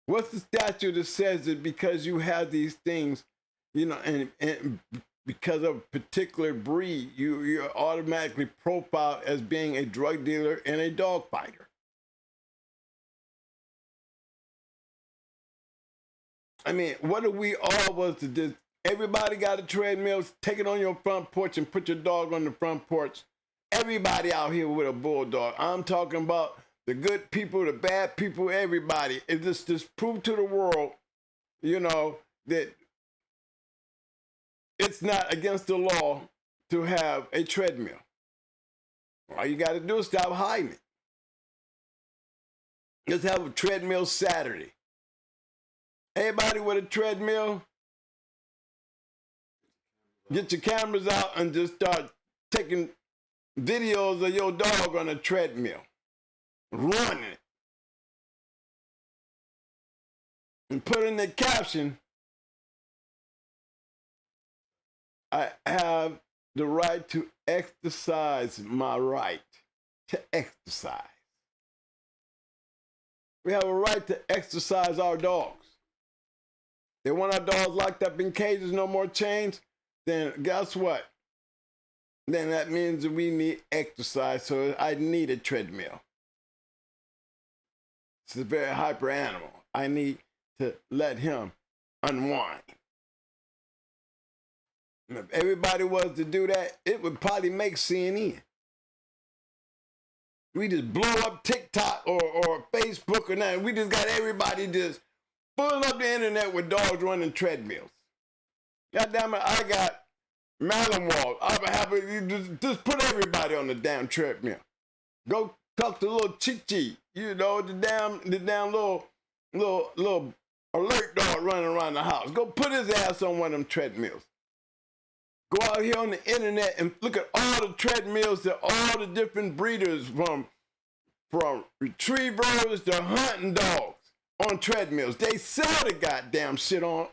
Speaker 2: What's the statute that says that because you have these things, you know, and because of a particular breed, you're automatically profiled as being a drug dealer and a dog fighter? I mean, what if we all was to just, everybody got a treadmill, take it on your front porch and put your dog on the front porch. Everybody out here with a bulldog. I'm talking about the good people, the bad people, everybody. It just prove to the world, you know, that it's not against the law to have a treadmill. All you got to do is stop hiding it. Let's have a treadmill Saturday. Everybody with a treadmill, get your cameras out and just start taking videos of your dog on a treadmill, running it. And put in the caption, I have the right to exercise my right to exercise. We have a right to exercise our dogs. They want our dogs locked up in cages, no more chains, then guess what? Then that means that we need exercise, so I need a treadmill. It's a very hyper animal. I need to let him unwind. And if everybody was to do that, it would probably make CNN. We just blow up TikTok or Facebook or nothing. We just got everybody just filling up the internet with dogs running treadmills. God damn it, I got Malamwall. I'm happy just put everybody on the damn treadmill. Go talk to little Chi-Chi, you know, the damn little alert dog running around the house. Go put his ass on one of them treadmills. Go out here on the internet and look at all the treadmills that all the different breeders from retrievers to hunting dogs on treadmills. They sell the goddamn shit on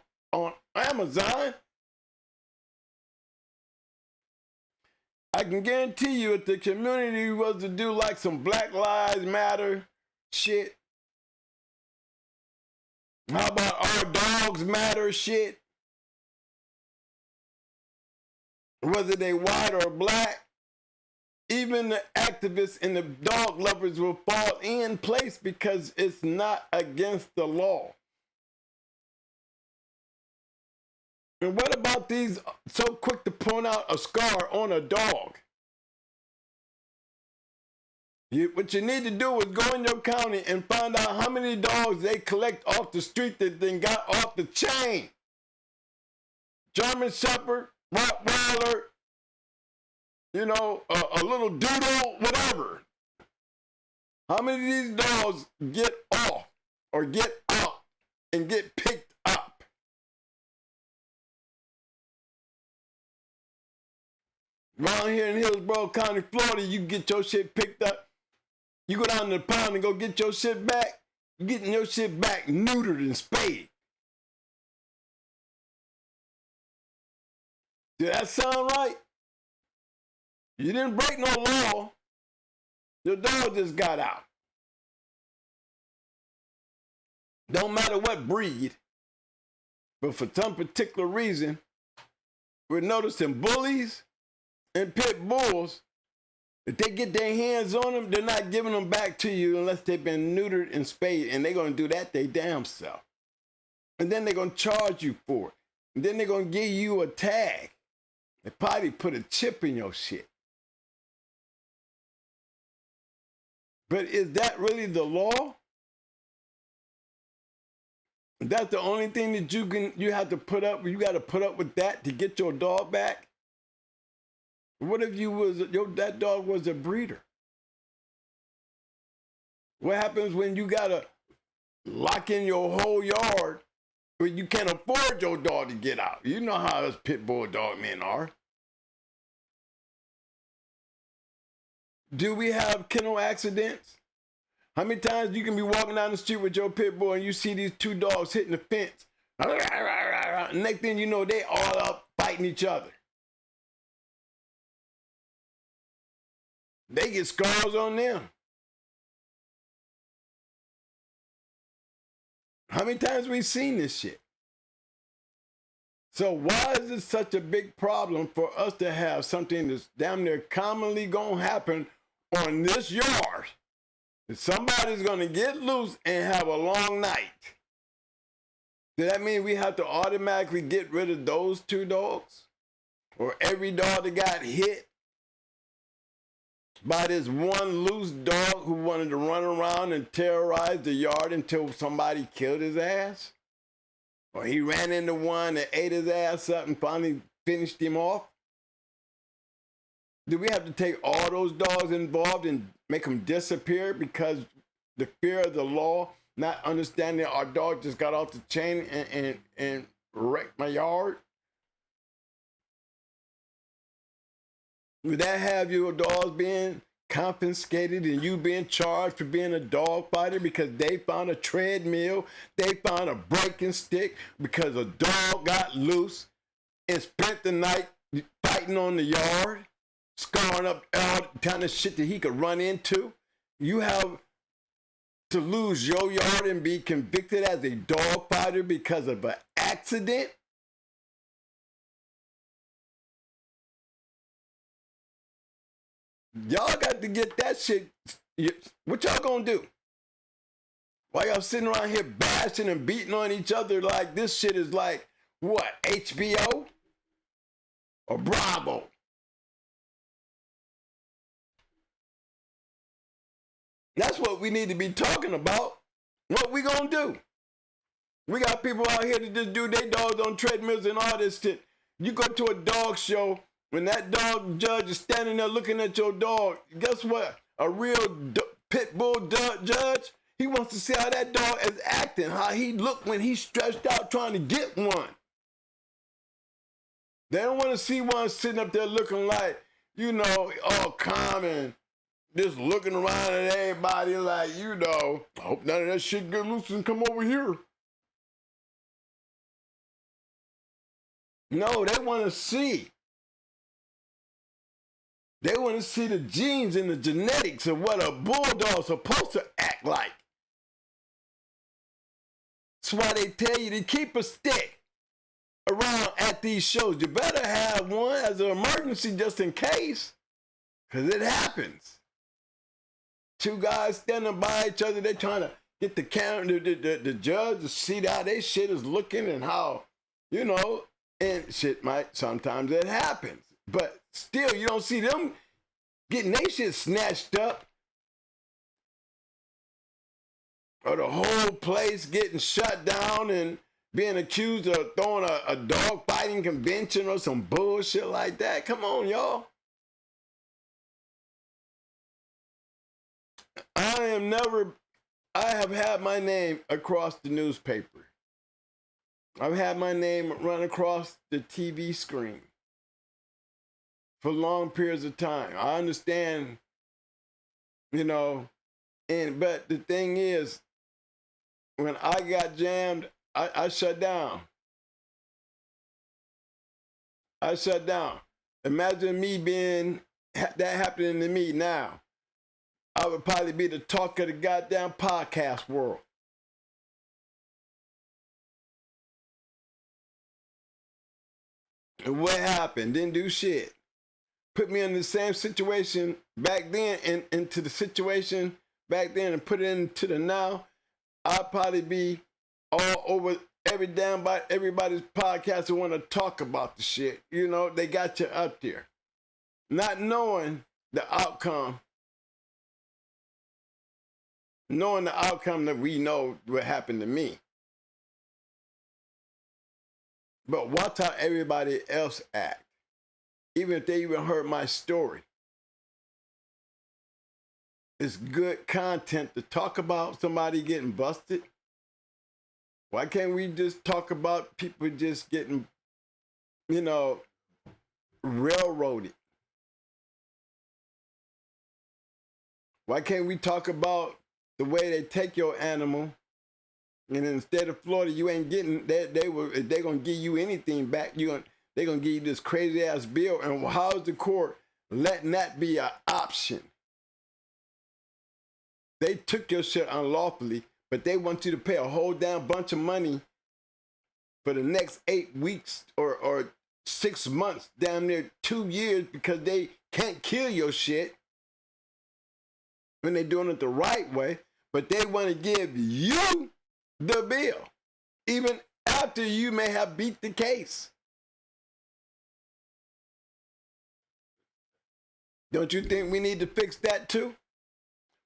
Speaker 2: Amazon. I can guarantee you if the community was to do like some Black Lives Matter shit, how about our dogs matter shit, whether they white or black, even the activists and the dog lovers will fall in place because it's not against the law. And what about these so quick to point out a scar on a dog? What you need to do is go in your county and find out how many dogs they collect off the street that then got off the chain. German Shepherd, Rottweiler, you know, a little doodle, whatever. How many of these dogs get off or get out and get picked up? Around here in Hillsborough County, Florida, you get your shit picked up. You go down to the pound and go get your shit back. You're getting your shit back neutered and spayed. Did that sound right? You didn't break no law. Your dog just got out. Don't matter what breed, but for some particular reason, we're noticing bullies and pit bulls. If they get their hands on them, they're not giving them back to you unless they've been neutered and spayed, and they're going to do that they damn self. And then they're going to charge you for it. And then they're going to give you a tag. They probably put a chip in your shit. But is that really the law? That's the only thing that you have to put up. You got to put up with that to get your dog back. What if that dog was a breeder? What happens when you got to lock in your whole yard where you can't afford your dog to get out? You know how us pit bull dog men are. Do we have kennel accidents? How many times you can be walking down the street with your pit bull and you see these two dogs hitting the fence? Next thing you know, they all up fighting each other. They get scars on them. How many times we've seen this shit? So why is it such a big problem for us to have something that's damn near commonly gonna happen on this yard? Somebody's gonna get loose and have a long night. Does that mean we have to automatically get rid of those two dogs? Or every dog that got hit by this one loose dog who wanted to run around and terrorize the yard until somebody killed his ass? Or he ran into one that ate his ass up and finally finished him off? Do we have to take all those dogs involved and make them disappear because the fear of the law, not understanding our dog just got off the chain and wrecked my yard? Would that have your dogs being confiscated and you being charged for being a dog fighter because they found a treadmill, they found a breaking stick because a dog got loose and spent the night fighting on the yard, scarring up all the kind of shit that he could run into? You have to lose your yard and be convicted as a dog fighter because of an accident? Y'all got to get that shit. What y'all gonna do? Why y'all sitting around here bashing and beating on each other like this shit is like, what, HBO? Or Bravo? That's what we need to be talking about. What we gonna do? We got people out here that just do their dogs on treadmills and all this shit. You go to a dog show, when that dog judge is standing there looking at your dog, guess what? A real pit bull judge, he wants to see how that dog is acting, how he looked when he's stretched out trying to get one. They don't want to see one sitting up there looking like, you know, all calm and just looking around at everybody like, you know, I hope none of that shit get loose and come over here. No, they want to see. They want to see the genes and the genetics of what a bulldog's supposed to act like. That's why they tell you to keep a stick around at these shows. You better have one as an emergency just in case, because it happens. Two guys standing by each other, they're trying to get the camera, the judge to see how their shit is looking and how, you know, and shit might, sometimes it happens. But still, you don't see them getting their shit snatched up. Or the whole place getting shut down and being accused of throwing a dog fighting convention or some bullshit like that. Come on, y'all. I have had my name across the newspaper. I've had my name run across the TV screen for long periods of time. I understand, you know, but the thing is, when I got jammed, I shut down. I shut down. Imagine me that happening to me now. I would probably be the talk of the goddamn podcast world. And what happened? Didn't do shit. Put me in the same situation back then and into the situation back then and put it into the now. I'd probably be all over everybody's podcast who want to talk about the shit. You know, they got you up there. Not knowing the outcome. Knowing the outcome that we know what happened to me. But watch how everybody else act. Even if they even heard my story. It's good content to talk about somebody getting busted. Why can't we just talk about people just getting, you know, railroaded? Why can't we talk about the way they take your animal, and instead of Florida, you ain't getting they're gonna give you anything back. They're gonna give you this crazy ass bill, and how's the court letting that be an option? They took your shit unlawfully, but they want you to pay a whole damn bunch of money for the next 8 weeks or 6 months, damn near 2 years, because they can't kill your shit when they're doing it the right way, but they want to give you the bill, even after you may have beat the case. Don't you think we need to fix that too?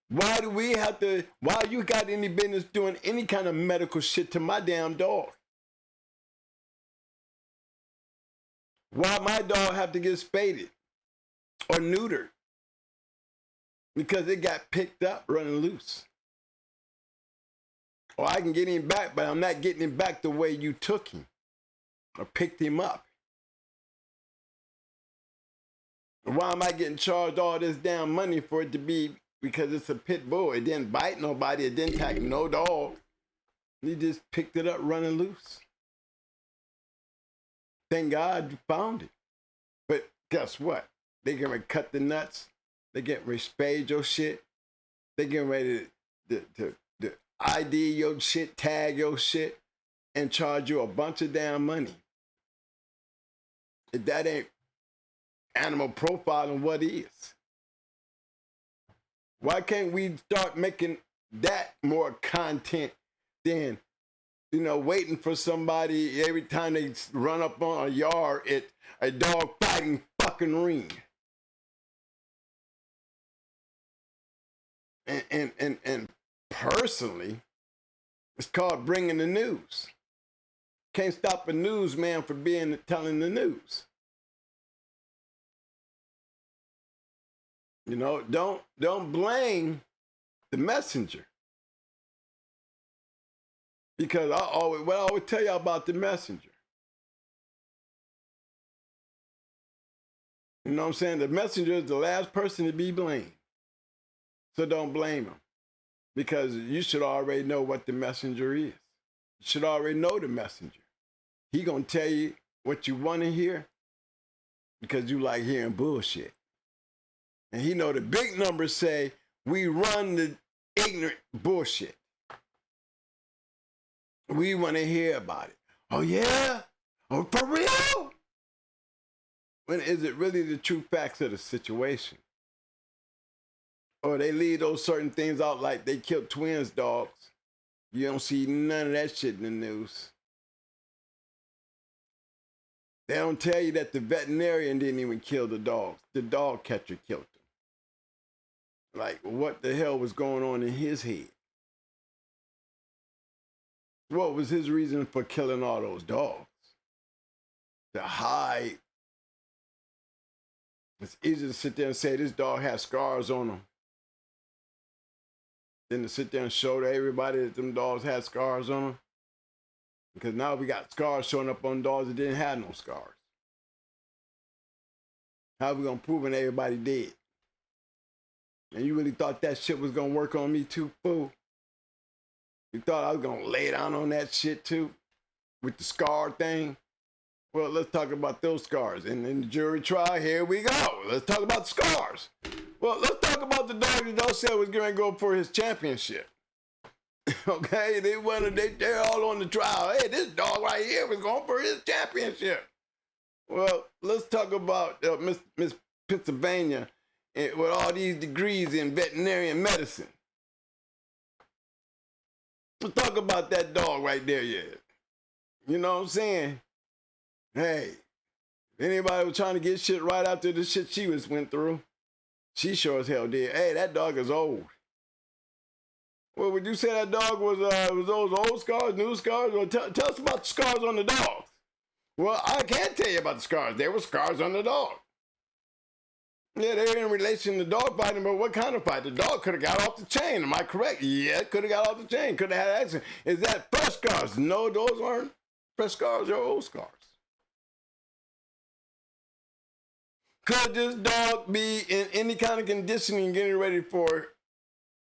Speaker 2: Why do we have to, why you got any business doing any kind of medical shit to my damn dog? Why my dog have to get spaded or neutered? Because it got picked up running loose. Or I can get him back, but I'm not getting him back the way you took him or picked him up. Why am I getting charged all this damn money for it to be, because it's a pit bull? It didn't bite nobody. It didn't attack no dog. He just picked it up running loose. Thank God you found it. But guess what? They getting ready to cut the nuts. They getting ready to spade your shit. They getting ready to ID your shit, tag your shit, and charge you a bunch of damn money. If that ain't animal profiling, what is? Why can't we start making that more content than, you know, waiting for somebody every time they run up on a yard at a dog fighting fucking ring? And personally, it's called bringing the news. Can't stop a newsman from telling the news. You know, don't blame the messenger. Because I always tell y'all about the messenger. You know what I'm saying? The messenger is the last person to be blamed. So don't blame him. Because you should already know what the messenger is. You should already know the messenger. He gonna tell you what you want to hear because you like hearing bullshit. And he know the big numbers say we run the ignorant bullshit. We want to hear about it. Oh yeah? Oh, for real? When is it really the true facts of the situation? Or they leave those certain things out like they killed twins dogs. You don't see none of that shit in the news. They don't tell you that the veterinarian didn't even kill the dogs. The dog catcher killed them. Like, what the hell was going on in his head? What was his reason for killing all those dogs? To hide. It's easy to sit there and say this dog has scars on him. Then to sit there and show to everybody that them dogs had scars on them. Because now we got scars showing up on dogs that didn't have no scars. How are we going to prove when everybody dead? And you really thought that shit was going to work on me too, fool? You thought I was going to lay down on that shit too? With the scar thing? Well, let's talk about those scars. And in the jury trial, here we go. Let's talk about scars. Well, let's talk about the dog that Dog said was going to go for his championship. Okay, they're all on the trial. Hey, this dog right here was going for his championship. Well, let's talk about Miss Pennsylvania with all these degrees in veterinarian medicine. Let's talk about that dog right there, yeah. You know what I'm saying? Hey, anybody was trying to get shit right after the shit she went through, she sure as hell did. Hey, that dog is old. Well, would you say that dog was those old scars, new scars? Or tell us about the scars on the dogs. Well, I can't tell you about the scars. There were scars on the dog. Yeah, they were in relation to dog fighting, but what kind of fight? The dog could have got off the chain. Am I correct? Yeah, it could have got off the chain. Could have had an accident. Is that fresh scars? No, those aren't fresh scars. They're old scars. Could this dog be in any kind of conditioning getting ready for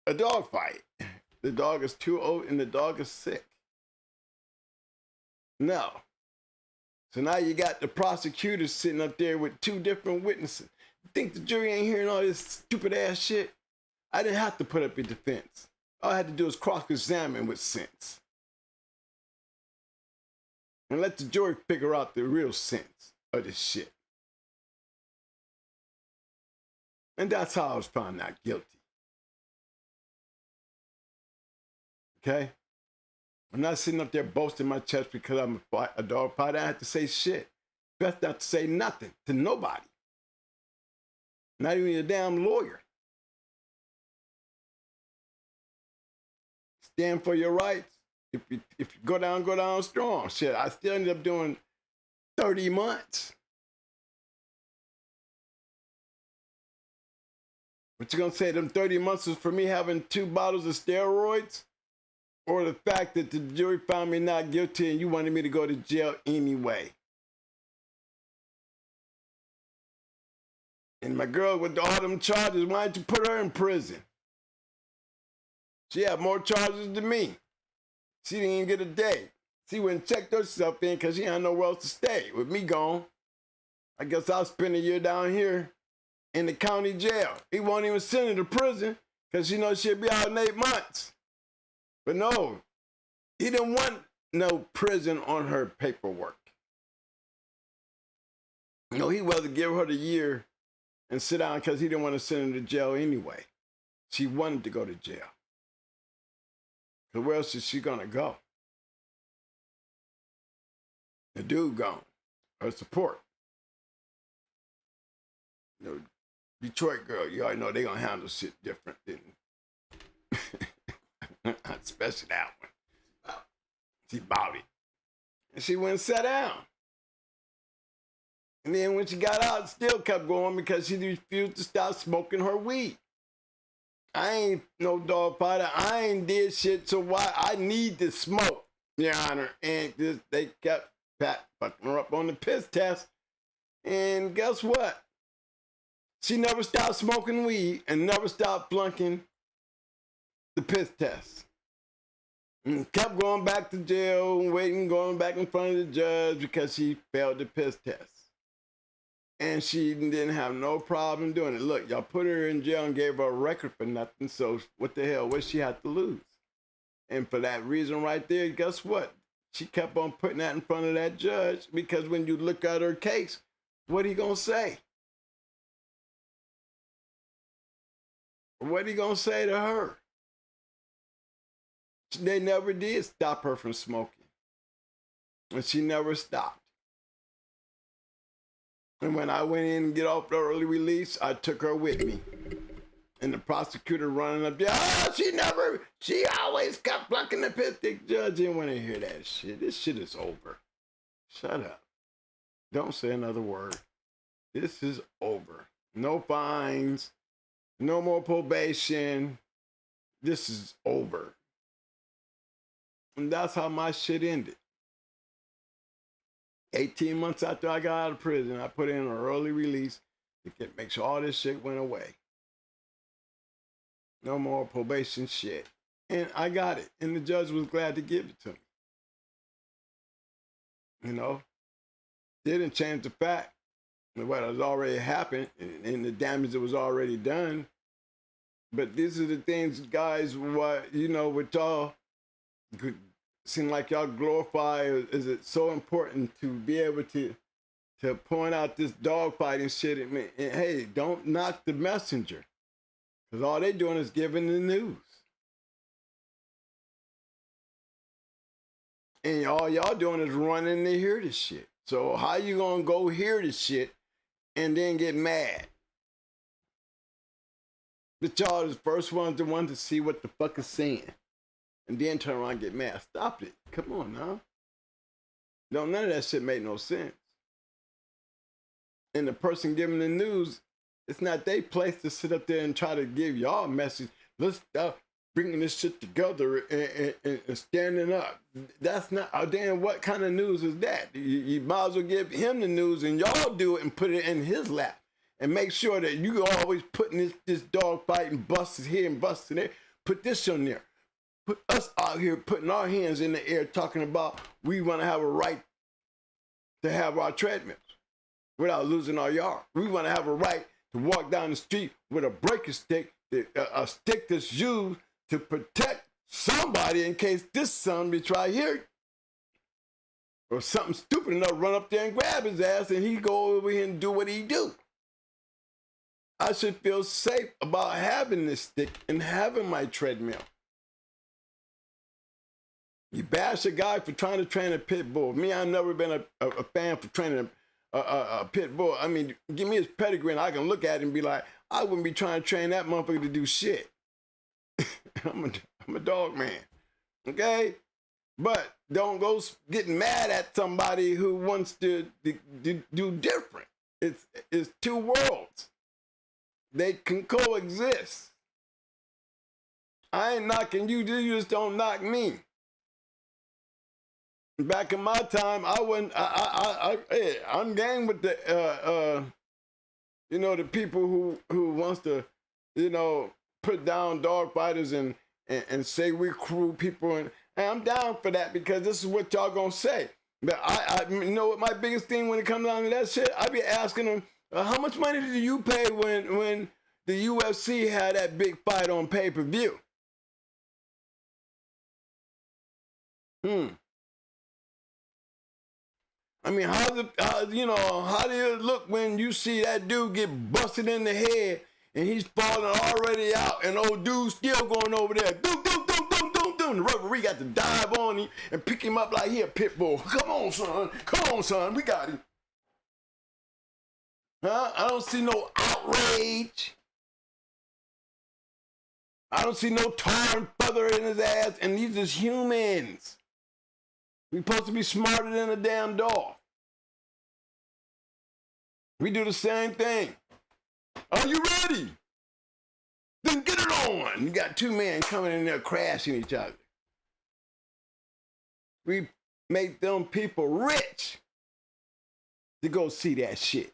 Speaker 2: a dog fight? The dog is too old and the dog is sick. No. So now you got the prosecutor sitting up there with two different witnesses. You think the jury ain't hearing all this stupid ass shit? I didn't have to put up a defense. All I had to do was cross-examine with sense. And let the jury figure out the real sense of this shit. And that's how I was found not guilty. Okay? I'm not sitting up there boasting my chest because I'm a dog fighter. I have to say shit. Best not to say nothing to nobody. Not even a damn lawyer. Stand for your rights. If you go down strong. Shit, I still ended up doing 30 months. What you gonna say, them 30 months was for me having 2 bottles of steroids? Or the fact that the jury found me not guilty and you wanted me to go to jail anyway? And my girl with all them charges, why didn't you put her in prison? She had more charges than me. She didn't even get a day. She went and checked herself in because she had nowhere else to stay. With me gone, I guess I'll spend a year down here in the county jail. He won't even send her to prison because she knows she'll be out in 8 months. But no, he didn't want no prison on her paperwork. No, he was to give her the year and sit down because he didn't want to send her to jail anyway. She wanted to go to jail. Because where else is she going to go? The dude gone. Her support. You know, Detroit girl, you already know they going to handle shit different than especially that one. She bought it. And she went and sat down. And then when she got out, it still kept going because she refused to stop smoking her weed. I ain't no dog fighter. I ain't did shit, so why? I need to smoke, Your Honor. And they kept fucking her up on the piss test. And guess what? She never stopped smoking weed and never stopped flunking the piss test. And kept going back to jail, waiting, going back in front of the judge because she failed the piss test. And she didn't have no problem doing it. Look, y'all put her in jail and gave her a record for nothing, so what the hell, what she had to lose? And for that reason right there, guess what? She kept on putting that in front of that judge because when you look at her case, what he gonna say? What he gonna say to her? They never did stop her from smoking. And she never stopped. And when I went in and get off the early release, I took her with me. And the prosecutor running up there, she always kept flunking the piss. The judge didn't want to hear that shit. This shit is over. Shut up. Don't say another word. This is over. No fines. No more probation. This is over. And that's how my shit ended. 18 months after I got out of prison, I put in an early release to make sure all this shit went away. No more probation shit. And I got it. And the judge was glad to give it to me. You know? Didn't change the fact of what has already happened and the damage that was already done. But these are the things, guys, what, you know, with y'all, seem like y'all glorify. Is it so important to be able to point out this dog fighting shit? And hey, don't knock the messenger, because all they doing is giving the news. And all y'all doing is running to hear this shit. So how you gonna go hear this shit and then get mad? But y'all is the first ones to see what the fuck is saying. And then turn around and get mad. Stop it. Come on now. No, none of that shit made no sense. And the person giving the news, it's not their place to sit up there and try to give y'all a message. Let's stop bringing this shit together and standing up. That's not, damn, what kind of news is that? You might as well give him the news and y'all do it and put it in his lap. And make sure that you always putting this dog fight and busts here and busts there. Put this on there. Put us out here putting our hands in the air talking about we want to have a right to have our treadmills without losing our yard. We want to have a right to walk down the street with a breaking stick, a stick that's used to protect somebody in case this son bitch right here or something stupid enough run up there and grab his ass and he go over here and do what he do. I should feel safe about having this stick and having my treadmill. You bash a guy for trying to train a pit bull. Me, I've never been a fan for training a pit bull. I mean, give me his pedigree and I can look at it and be like, I wouldn't be trying to train that motherfucker to do shit. I'm a dog man, okay? But don't go getting mad at somebody who wants to do different. It's two worlds. They can coexist. I ain't knocking you, you just don't knock me. Back in my time, I wouldn't. I'm gang with the, the people who wants to, put down dog fighters and say we cruel people, and I'm down for that because this is what y'all gonna say. But I what my biggest thing when it comes down to that shit, I be asking them, how much money did you pay when the UFC had that big fight on pay-per-view? I mean, how do it look when you see that dude get busted in the head and he's falling already out and old dude's still going over there, doom, doom, doom, doom, doom, doom. The referee got to dive on him and pick him up like he a pit bull. Come on, son, we got him. Huh? I don't see no outrage. I don't see no tar and feather in his ass, and these is humans. We supposed to be smarter than a damn dog. We do the same thing. Are you ready? Then get it on. You got two men coming in there crashing each other. We make them people rich to go see that shit.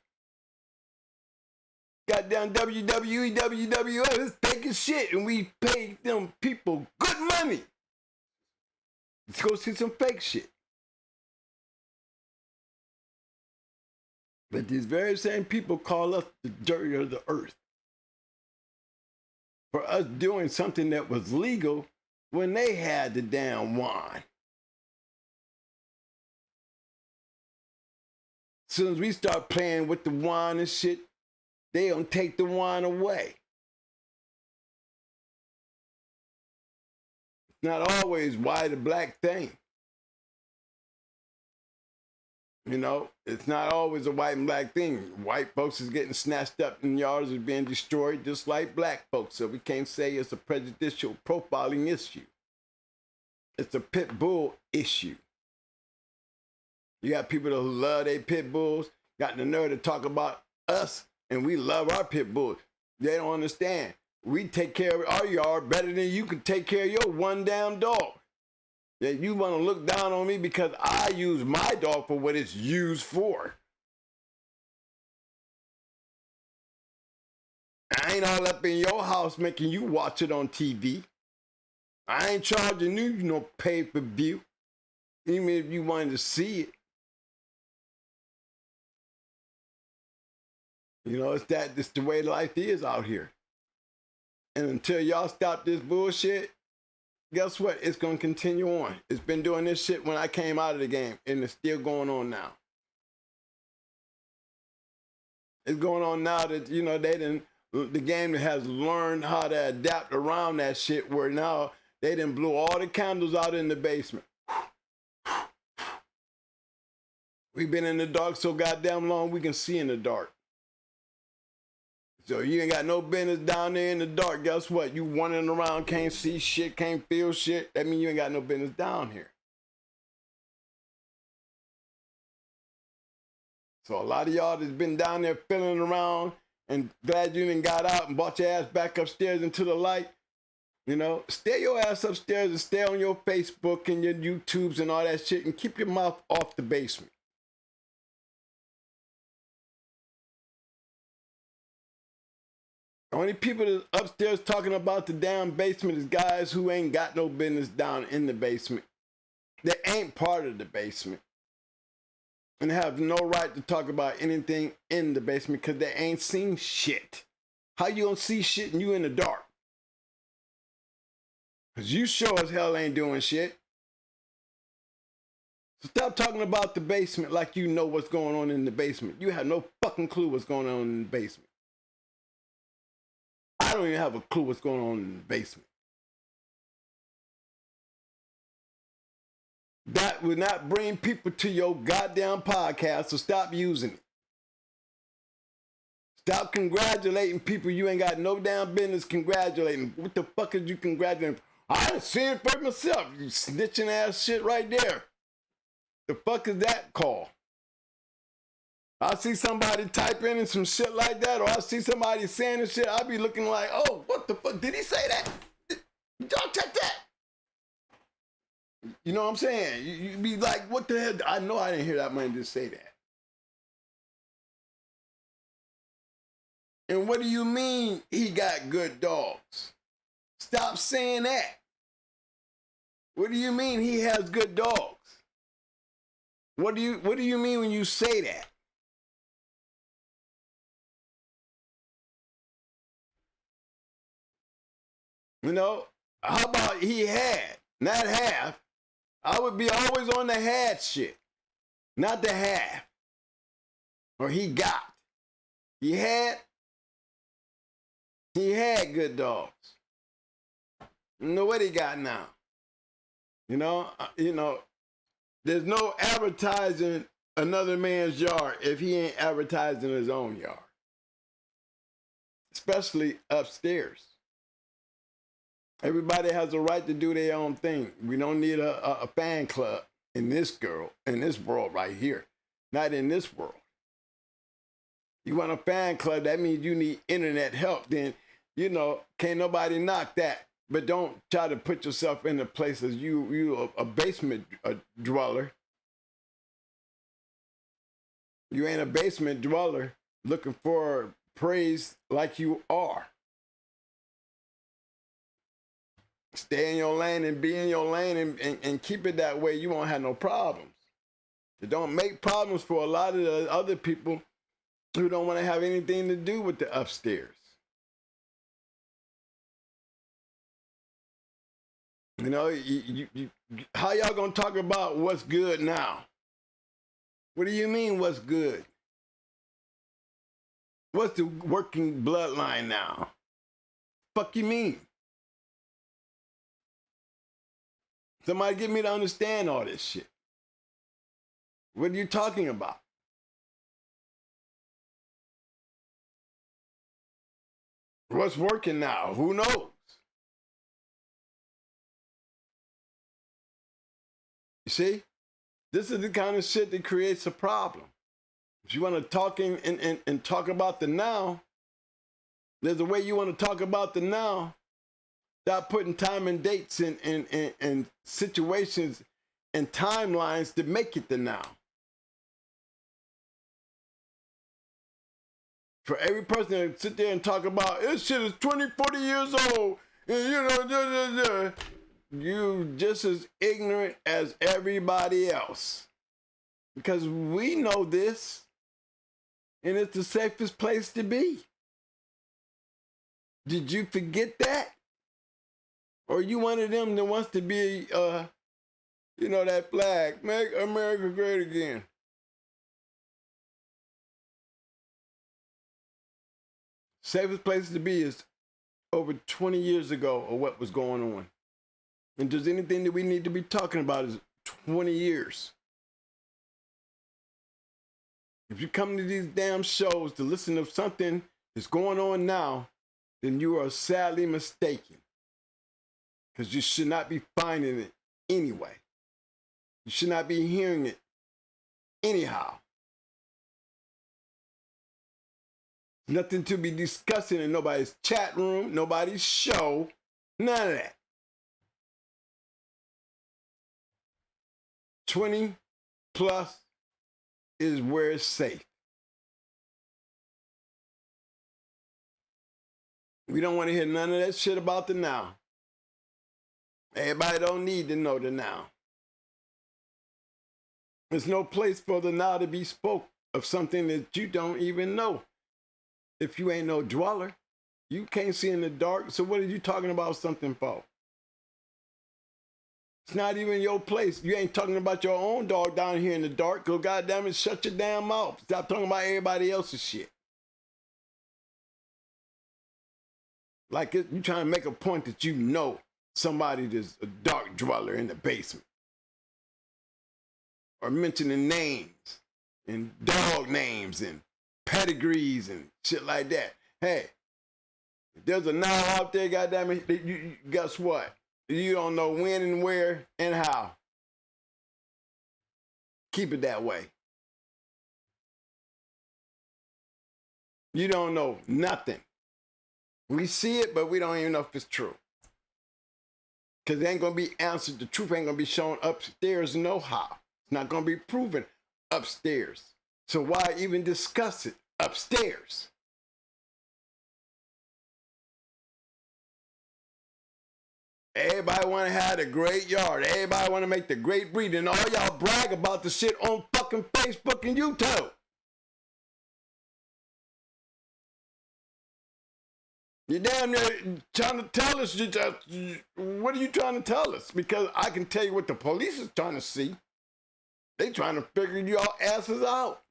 Speaker 2: Goddamn WWE, WWF is taking shit, and we pay them people good money. Let's go see some fake shit. But these very same people call us the dirty of the earth for us doing something that was legal when they had the damn wine. As soon as we start playing with the wine and shit, they don't take the wine away. It's not always white or black thing. It's not always a white and black thing. White folks is getting snatched up and yards is being destroyed just like black folks. So we can't say it's a prejudicial profiling issue. It's a pit bull issue. You got people that love their pit bulls, got the nerve to talk about us, and we love our pit bulls. They don't understand. We take care of our yard better than you can take care of your one damn dog. That you want to look down on me because I use my dog for what it's used for. I ain't all up in your house making you watch it on TV. I ain't charging you no pay-per-view, even if you wanted to see it. It's the way life is out here. And until y'all stop this bullshit, guess what? It's going to continue on. It's been doing this shit when I came out of the game, and it's still going on now. It's going on now that, the game has learned how to adapt around that shit where now they done blew all the candles out in the basement. We've been in the dark so goddamn long we can see in the dark. So you ain't got no business down there in the dark. Guess what? You wandering around, can't see shit, can't feel shit. That means you ain't got no business down here. So a lot of y'all that's been down there fiddling around and glad you didn't got out and brought your ass back upstairs into the light, you know, stay your ass upstairs and stay on your Facebook and your YouTubes and all that shit and keep your mouth off the basement. Only people that's upstairs talking about the damn basement is guys who ain't got no business down in the basement. They ain't part of the basement. And have no right to talk about anything in the basement because they ain't seen shit. How you gonna see shit and you in the dark? Because you sure as hell ain't doing shit. So stop talking about the basement like you know what's going on in the basement. You have no fucking clue what's going on in the basement. I don't even have a clue what's going on in the basement. That would not bring people to your goddamn podcast, so stop using it. Stop congratulating people you ain't got no damn business congratulating. What the fuck is you congratulating? I done seen it for myself, you snitching ass shit right there. The fuck is that called? I see somebody type in some shit like that, or I see somebody saying this shit, I be looking like, oh, what the fuck? Did he say that? Did y'all check that? You know what I'm saying? You be like, what the hell? I know I didn't hear that man just say that. And what do you mean he got good dogs? Stop saying that. What do you mean he has good dogs? What do you mean when you say that? You know, how about he had, not half? I would be always on the had shit, not the half. Or he got. He had good dogs. You know what he got now? You know, there's no advertising another man's yard if he ain't advertising his own yard. Especially upstairs. Everybody has a right to do their own thing. We don't need a fan club in this world right here. Not in this world. You want a fan club, that means you need internet help. Then, you know, can't nobody knock that. But don't try to put yourself in the place as you a basement dweller. You ain't a basement dweller looking for praise like you are. Stay in your lane and be in your lane and keep it that way. You won't have no problems. It don't make problems for a lot of the other people who don't want to have anything to do with the upstairs. You know, how y'all gonna talk about what's good now? What do you mean what's good? What's the working bloodline now? Fuck you mean? Somebody get me to understand all this shit. What are you talking about? What's working now? Who knows? You see? This is the kind of shit that creates a problem. If you want to talk and talk about the now, there's a way you want to talk about the now. Stop putting time and dates and situations and timelines to make it the now. For every person to sit there and talk about, this shit is 20, 40 years old, and you just as ignorant as everybody else. Because we know this, and it's the safest place to be. Did you forget that? Or you one of them that wants to be, that flag, make America great again. Safest place to be is over 20 years ago of what was going on. And does anything that we need to be talking about is 20 years. If you come to these damn shows to listen to something that's going on now, then you are sadly mistaken. Because you should not be finding it anyway. You should not be hearing it anyhow. Nothing to be discussing in nobody's chat room, nobody's show, none of that. 20 plus is where it's safe. We don't want to hear none of that shit about the now. Everybody don't need to know the now. There's no place for the now to be spoke of something that you don't even know. If you ain't no dweller, you can't see in the dark. So what are you talking about something for? It's not even your place. You ain't talking about your own dog down here in the dark. Go goddamn it, shut your damn mouth. Stop talking about everybody else's shit. Like you trying to make a point that you know somebody that's a dark dweller in the basement. Or mentioning names and dog names and pedigrees and shit like that. Hey, if there's a now out there, goddamn it, you guess what? You don't know when and where and how. Keep it that way. You don't know nothing. We see it, but we don't even know if it's true. Because it ain't going to be answered. The truth ain't going to be shown upstairs no how. It's not going to be proven upstairs. So why even discuss it upstairs? Everybody want to have a great yard. Everybody want to make the great breed. And all y'all brag about the shit on fucking Facebook and YouTube. You're damn near trying to tell us. What are you trying to tell us? Because I can tell you what the police is trying to see. They trying to figure y'all asses out.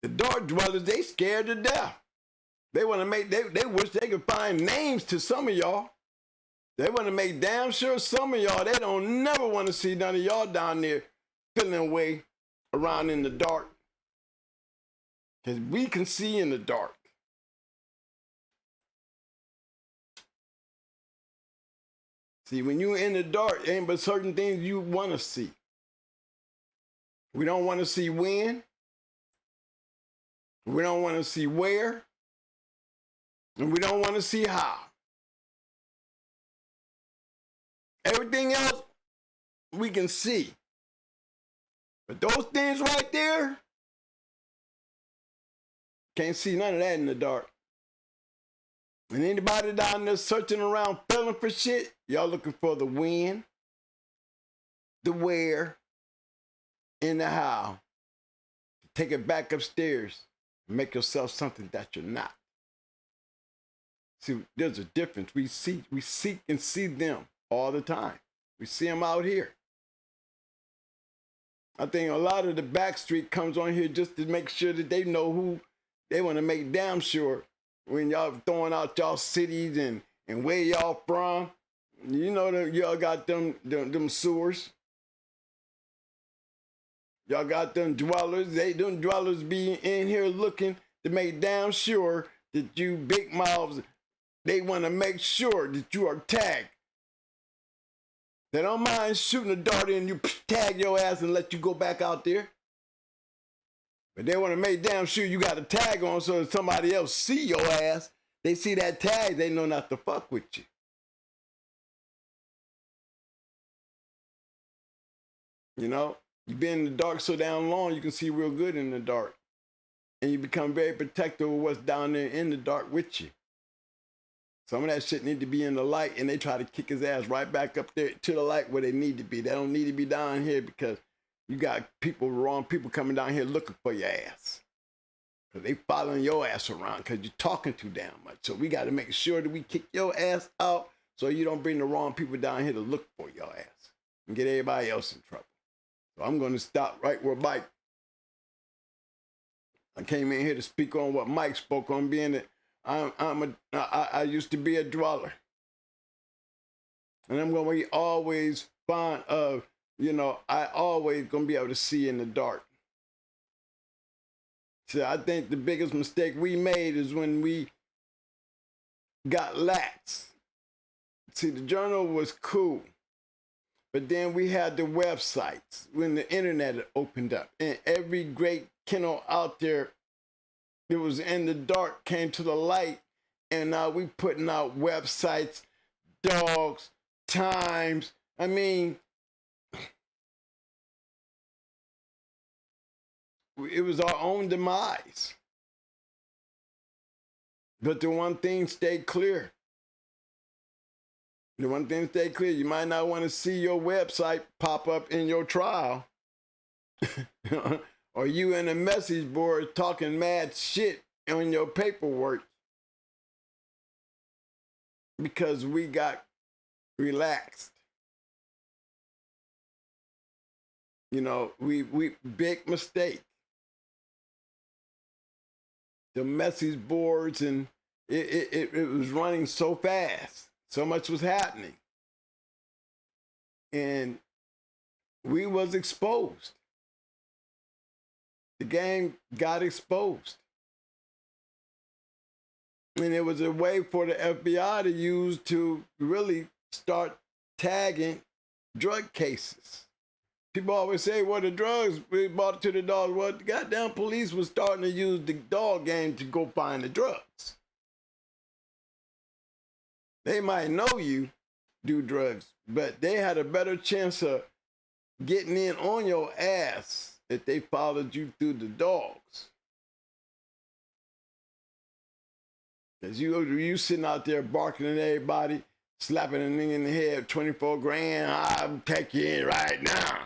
Speaker 2: The dark dwellers, they scared to death. They want to make, they wish they could find names to some of y'all. They want to make damn sure some of y'all, they don't never want to see none of y'all down there feeling away around in the dark. Because we can see in the dark. See, when you're in the dark, ain't but certain things you want to see. We don't want to see when. We don't want to see where. And we don't want to see how. Everything else, we can see. But those things right there, can't see none of that in the dark. And anybody down there searching around, feeling for shit, y'all looking for the when, the where, and the how. Take it back upstairs and make yourself something that you're not. See, there's a difference. We seek and see them all the time. We see them out here. I think a lot of the backstreet comes on here just to make sure that they know who. They want to make damn sure when y'all throwing out y'all cities and where y'all from, you know that y'all got them sewers. Y'all got them dwellers. Them dwellers be in here looking to make damn sure that you big mouths, they want to make sure that you are tagged. They don't mind shooting a dart in you, tag your ass and let you go back out there. But they want to make damn sure you got a tag on so that somebody else see your ass. They see that tag, they know not to fuck with you. You know, you've been in the dark so damn long, you can see real good in the dark. And you become very protective of what's down there in the dark with you. Some of that shit need to be in the light, and they try to kick his ass right back up there to the light where they need to be. They don't need to be down here because you got people, wrong people coming down here looking for your ass. Because they following your ass around because you're talking too damn much. So we got to make sure that we kick your ass out so you don't bring the wrong people down here to look for your ass and get everybody else in trouble. So I'm going to stop right where Mike. I came in here to speak on what Mike spoke on, being that I used to be a dweller. And I'm going to be always fond of, you know, I always going to be able to see in the dark. So I think the biggest mistake we made is when we got lax. See, the journal was cool. But then we had the websites when the internet had opened up, and every great kennel out there that was in the dark came to the light, and now we putting out websites, dogs, times. I mean, it was our own demise. But the one thing stayed clear. The one thing stayed clear, you might not want to see your website pop up in your trial. Or you in a message board talking mad shit on your paperwork. Because we got relaxed. You know, we big mistake. The message boards, and it was running so fast. So much was happening. And we was exposed. The game got exposed. And it was a way for the FBI to use to really start tagging drug cases. People always say, well, the drugs, we bought it to the dogs. Well, the goddamn police was starting to use the dog game to go find the drugs. They might know you do drugs, but they had a better chance of getting in on your ass if they followed you through the dogs. Because you sitting out there barking at everybody, slapping a nigga in the head, 24 grand, I'll take you in right now.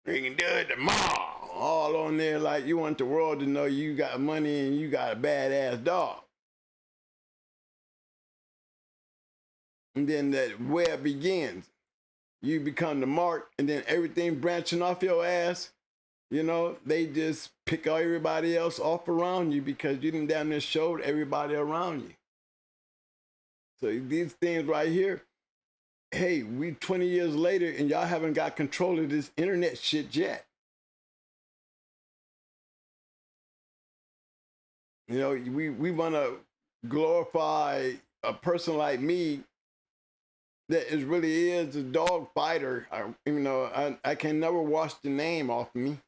Speaker 2: We can do it tomorrow. All on there like you want the world to know you got money and you got a badass dog. And then that web begins. You become the mark, and then everything branching off your ass, you know, they just pick everybody else off around you because you didn't damn near showed everybody around you. So these things right here, hey, we 20 years later and y'all haven't got control of this internet shit yet. You know, we want to glorify a person like me that is really is a dog fighter. I can never wash the name off me.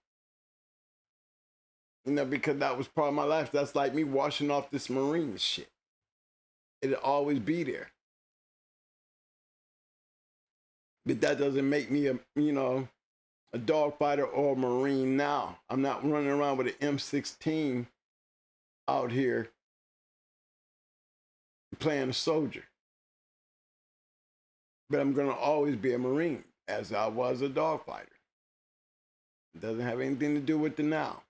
Speaker 2: You know, because that was part of my life. That's like me washing off this Marine shit. It'll always be there. But that doesn't make me a dog fighter or a Marine now. I'm not running around with an M16 out here playing a soldier. But I'm going to always be a Marine, as I was a dog fighter. It doesn't have anything to do with the now.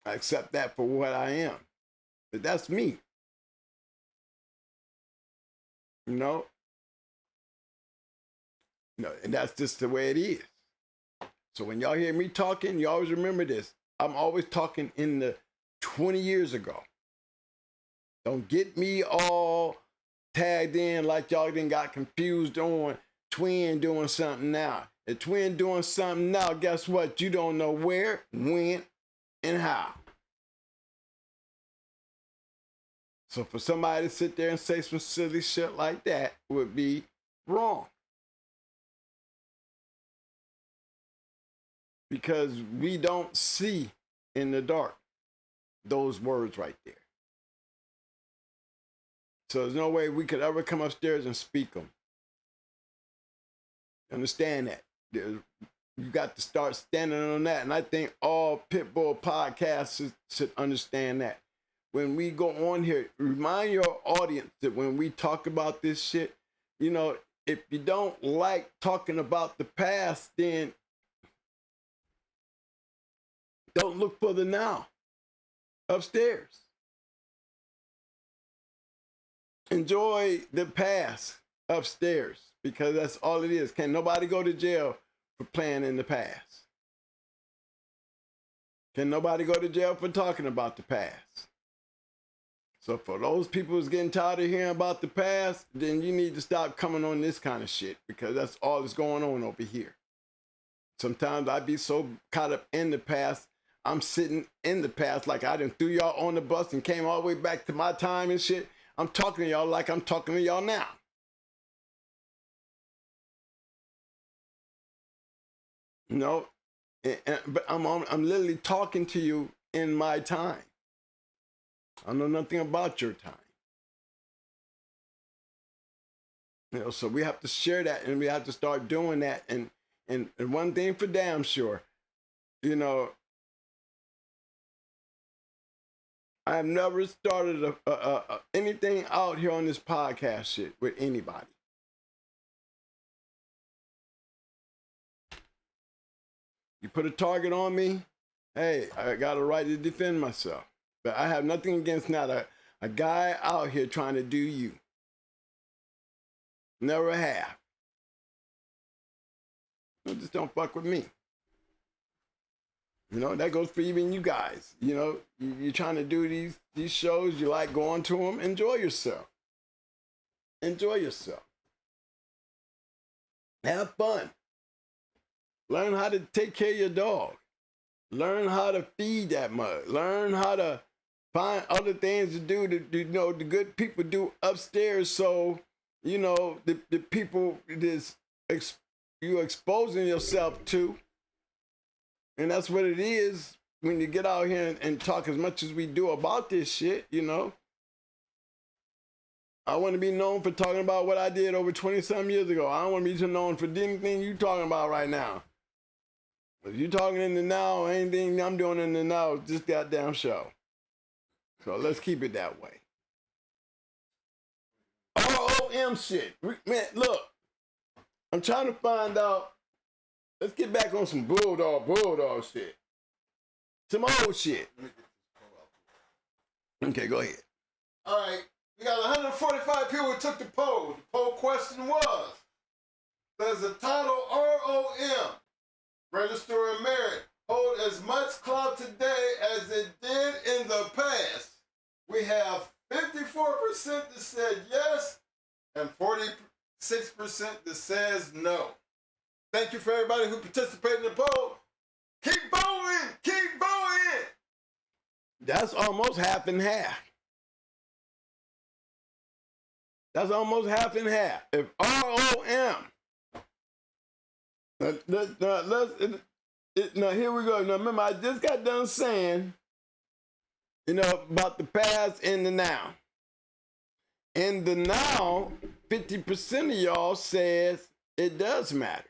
Speaker 2: I accept that for what I am. But that's me. You know? No, and that's just the way it is. So when y'all hear me talking, you always remember this. I'm always talking in the 20 years ago. Don't get me all tagged in like y'all done got confused on Twin doing something now. If Twin doing something now, guess what? You don't know where, when, and how. So for somebody to sit there and say some silly shit like that would be wrong. Because we don't see in the dark those words right there. So there's no way we could ever come upstairs and speak them. Understand that. You got to start standing on that. And I think all Pitbull podcasts should understand that. When we go on here, remind your audience that when we talk about this shit, you know, if you don't like talking about the past, then don't look for the now upstairs. Enjoy the past upstairs because that's all it is. Can nobody go to jail for playing in the past? Can nobody go to jail for talking about the past? So for those people who's getting tired of hearing about the past, then you need to stop coming on this kind of shit because that's all that's going on over here. Sometimes I be so caught up in the past, I'm sitting in the past like I done threw y'all on the bus and came all the way back to my time and shit. I'm talking to y'all like I'm talking to y'all now. You know, but I'm literally talking to you in my time. I know nothing about your time. You know, so we have to share that, and we have to start doing that. And one thing for damn sure, you know, I've never started anything out here on this podcast shit with anybody. You put a target on me, hey, I got a right to defend myself. But I have nothing against not a guy out here trying to do you. Never have. You just don't fuck with me. You know, that goes for even you guys. You know, you're trying to do these shows, you like going to them, enjoy yourself. Enjoy yourself. Have fun. Learn how to take care of your dog. Learn how to feed that mug. Learn how to find other things to do that, you know, the good people do upstairs, so, you know, the people you're exposing yourself to. And that's what it is when you get out here and talk as much as we do about this shit, you know. I want to be known for talking about what I did over 20-some years ago. I don't want to be known for anything you talking about right now. If you talking in the now, anything I'm doing in the now is this goddamn show. So let's keep it that way. ROM shit. Man, look. I'm trying to find out. Let's get back on some bulldog shit. Some old shit. Okay, go ahead.
Speaker 1: All right. We got 145 people who took the poll. The poll question was, does the title ROM, Register of Merit, hold as much clout today as it did in the past? We have 54% that said yes and 46% that says no. Thank you for everybody who participated in the poll. Keep voting! Keep voting!
Speaker 2: That's almost half and half. That's almost half and half. If ROM, now here we go. Now remember, I just got done saying, you know, about the past and the now. In the now, 50% of y'all says it does matter.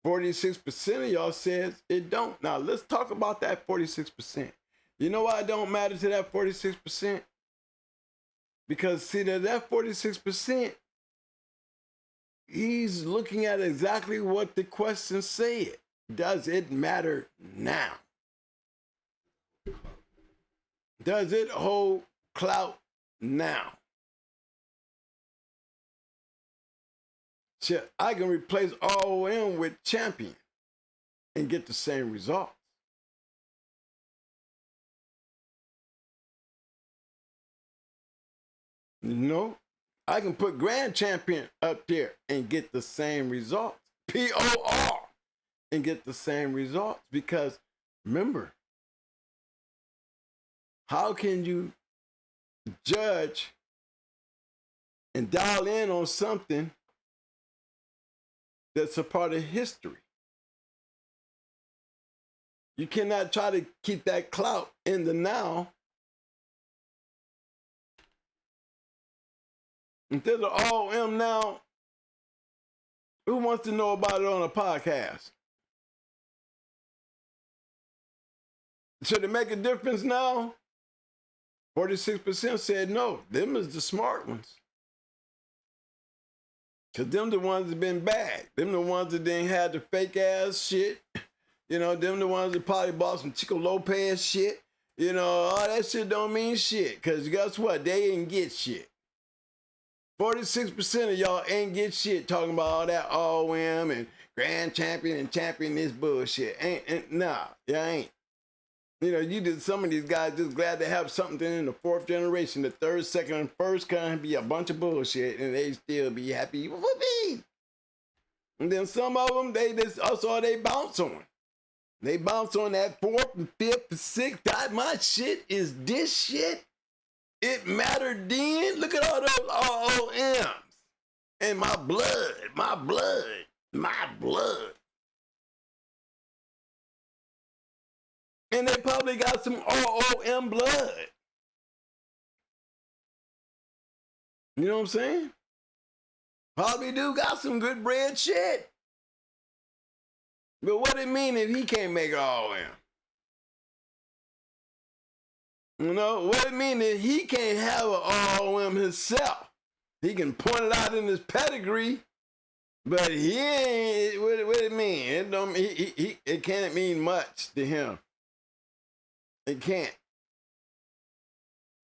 Speaker 2: 46% of y'all says it don't. Now let's talk about that 46%. You know why it don't matter to that 46%? Because see that 46%, he's looking at exactly what the question said. Does it matter now? Does it hold clout now? Shit, I can replace ROM with champion and get the same results. You know, I can put grand champion up there and get the same results. POR and get the same results. Because remember, how can you judge and dial in on something that's a part of history? You cannot try to keep that clout in the now. Instead of ROM now, who wants to know about it on a podcast? Should it make a difference now? 46% said no. Them is the smart ones. Because them the ones that been bad. Them the ones that didn't have the fake ass shit. You know, them the ones that probably bought some Chico Lopez shit. You know, all that shit don't mean shit. Because guess what? They didn't get shit. 46% of y'all ain't get shit talking about all that ROM and grand champion and champion this bullshit. Nah, y'all ain't. You know, you just, some of these guys just glad to have something in the fourth generation. The third, second, and first can be a bunch of bullshit and they still be happy with me. And then some of them, they just, also they bounce on. They bounce on that fourth and fifth and sixth. God, my shit is this shit. It mattered then. Look at all those ROMs. And my blood. My blood. And they probably got some ROM blood. You know what I'm saying? Probably do got some good bread shit. But what it mean if he can't make ROM? You know, what it mean if he can't have an ROM himself? He can point it out in his pedigree, but he ain't, what it mean? It don't, it can't mean much to him. It can't.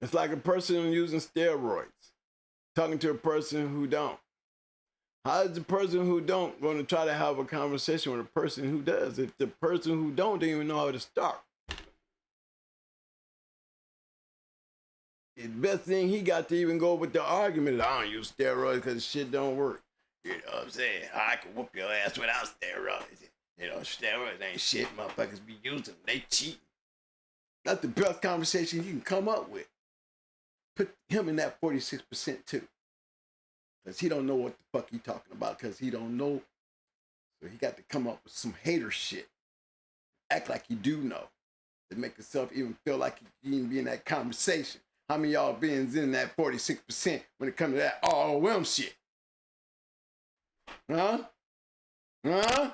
Speaker 2: It's like a person using steroids, talking to a person who don't. How is the person who don't going to try to have a conversation with a person who does if the person who don't even know how to start? The best thing he got to even go with the argument is, I don't use steroids because the shit don't work. You know what I'm saying? I can whoop your ass without steroids. You know, steroids ain't shit. Motherfuckers be using them. They cheating. That's the best conversation he can come up with. Put him in that 46% too. Because he don't know what the fuck he talking about, because he don't know. So he got to come up with some hater shit. Act like he do know. To make himself even feel like he can be in that conversation. How many y'all being in that 46% when it comes to that ROM shit? Huh? Huh?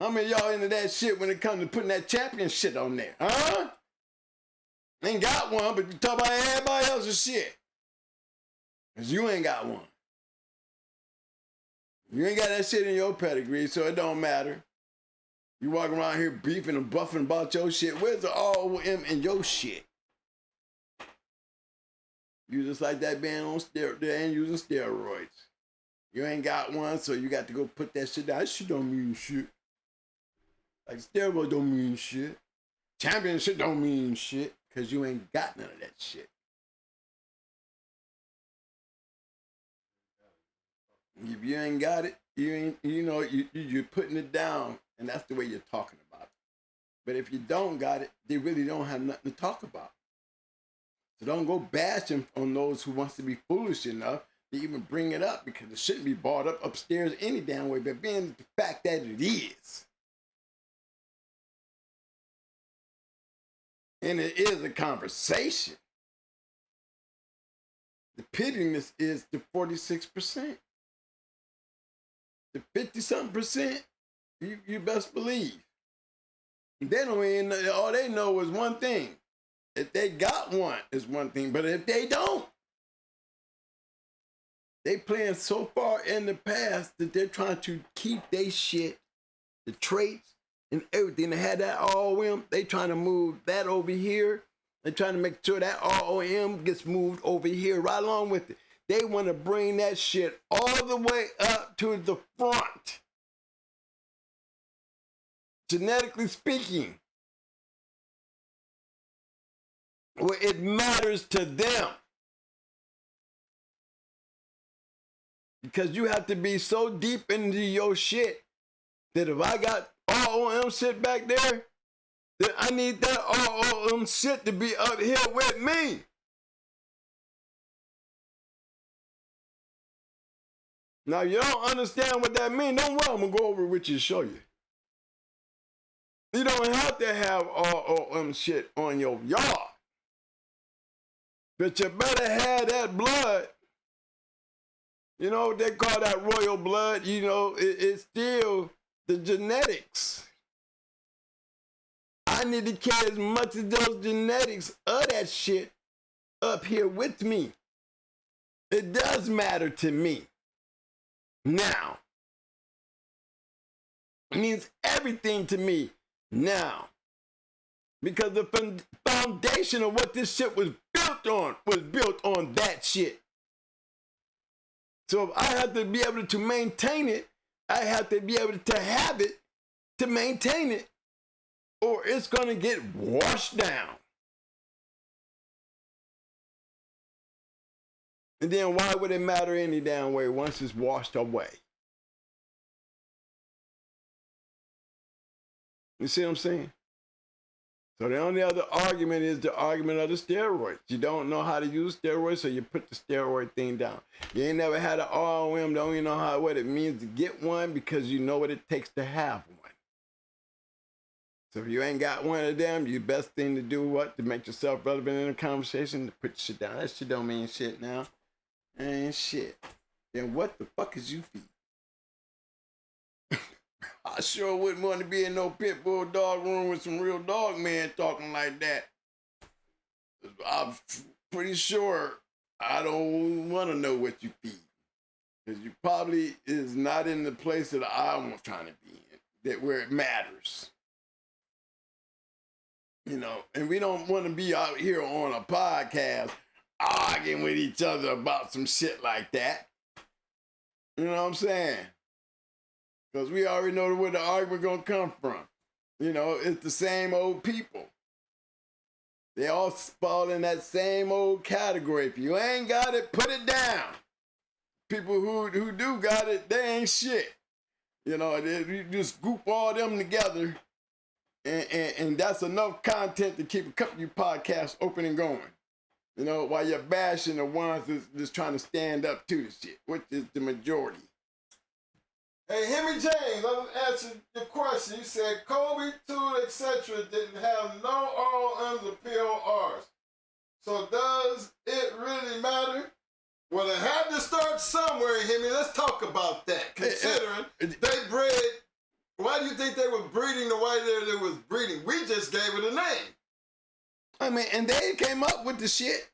Speaker 2: How many y'all into that shit when it comes to putting that champion shit on there? Huh? Ain't got one, but you talk about everybody else's shit. Because you ain't got one. You ain't got that shit in your pedigree, so it don't matter. You walk around here beefing and buffing about your shit. Where's the ROM in your shit? You just like that man on steroids, using steroids. You ain't got one, so you got to go put that shit down. That shit don't mean shit. Like steroids don't mean shit. Championship don't mean shit, because you ain't got none of that shit. If you ain't got it, you're putting it down, and that's the way you're talking about it. But if you don't got it, they really don't have nothing to talk about. So don't go bashing on those who wants to be foolish enough to even bring it up, because it shouldn't be brought up upstairs any damn way, but being the fact that it is. And it is a conversation. The pittiness is the 46%. The 50-something%, you best believe. They don't even know, all they know is one thing. If they got one, is one thing. But if they don't, they playing so far in the past that they're trying to keep their shit, the traits, and everything. They had that ROM, they trying to move that over here. They're trying to make sure that ROM gets moved over here right along with it. They want to bring that shit all the way up to the front. Genetically speaking, where it matters to them. Because you have to be so deep into your shit that if I got ROM shit back there, then I need that ROM shit to be up here with me. Now, you don't understand what that means. Don't worry, I'm going to go over it with you to show you. You don't have to have ROM shit on your yard. But you better have that blood. You know what they call that royal blood? You know, it's still the genetics. I need to carry as much of those genetics of that shit up here with me. It does matter to me. Now. It means everything to me now. Because the foundation of what this shit was built on that shit. So if I have to be able to maintain it, I have to be able to have it to maintain it, or it's going to get washed down. And then why would it matter any damn way once it's washed away? You see what I'm saying? So the only other argument is the argument of the steroids. You don't know how to use steroids, so you put the steroid thing down. You ain't never had an ROM, don't even know what it means to get one because you know what it takes to have one. So if you ain't got one of them, your best thing to do what? To make yourself relevant in a conversation, to put your shit down. That shit don't mean shit now. Ain't shit. Then what the fuck is you feed? I sure wouldn't want to be in no pit bull dog room with some real dog men talking like that. I'm pretty sure I don't want to know what you feed. Because you probably is not in the place that I'm trying to be in, that where it matters. You know, and we don't want to be out here on a podcast arguing with each other about some shit like that. You know what I'm saying? Because we already know where the argument gonna come from. You know, it's the same old people. They all fall in that same old category. If you ain't got it, put it down. People who do got it, they ain't shit. You know, you just group all them together, and that's enough content to keep a couple of you podcasts open and going. You know, while you're bashing the ones that's just trying to stand up to the shit, which is the majority.
Speaker 1: Hey, Henry James, let me answer your question. You said Kobe, Tool, etc. didn't have no ROMs or PORs. So does it really matter? Well, it had to start somewhere, Henry. Let's talk about that. Considering they bred, why do you think they were breeding the way they was breeding? We just gave it a name.
Speaker 2: I mean, and they came up with the shit.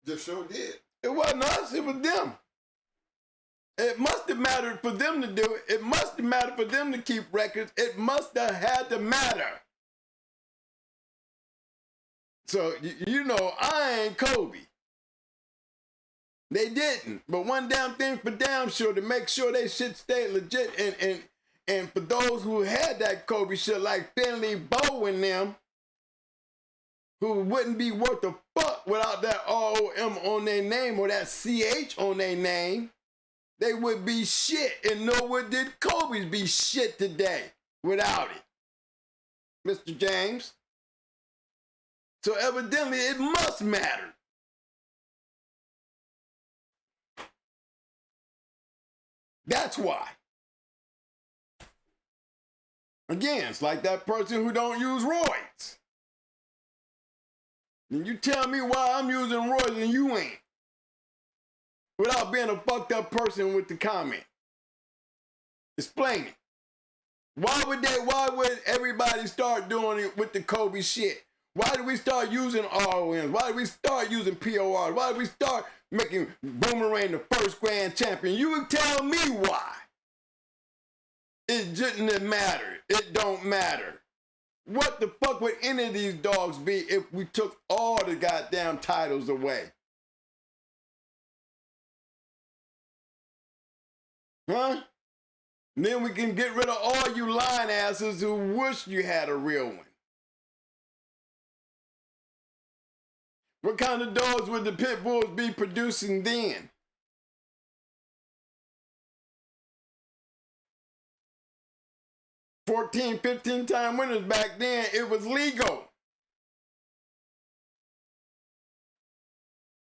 Speaker 1: Just sure did.
Speaker 2: It wasn't us, it was them. It must have mattered for them to do it. It must have mattered for them to keep records. It must have had to matter. So, you know, I ain't Kobe. They didn't. But one damn thing for damn sure, to make sure they shit stayed legit. And for those who had that Kobe shit, like Finley, Bow and them, who wouldn't be worth a fuck without that ROM on their name or that CH on their name, they would be shit. And nowhere did Kobe's be shit today without it, Mr. James. So evidently it must matter. That's why. Again, it's like that person who don't use roids. And you tell me why I'm using roids and you ain't. Without being a fucked up person with the comment. Explain it. Why would everybody start doing it with the Kobe shit? Why did we start using ROMs? Why did we start using PORs? Why did we start making Boomerang the first grand champion? You would tell me why. It didn't matter. It don't matter. What the fuck would any of these dogs be if we took all the goddamn titles away? Huh? And then we can get rid of all you lying asses who wish you had a real one. What kind of dogs would the pit bulls be producing then? $14, 15-time winners back then, it was legal.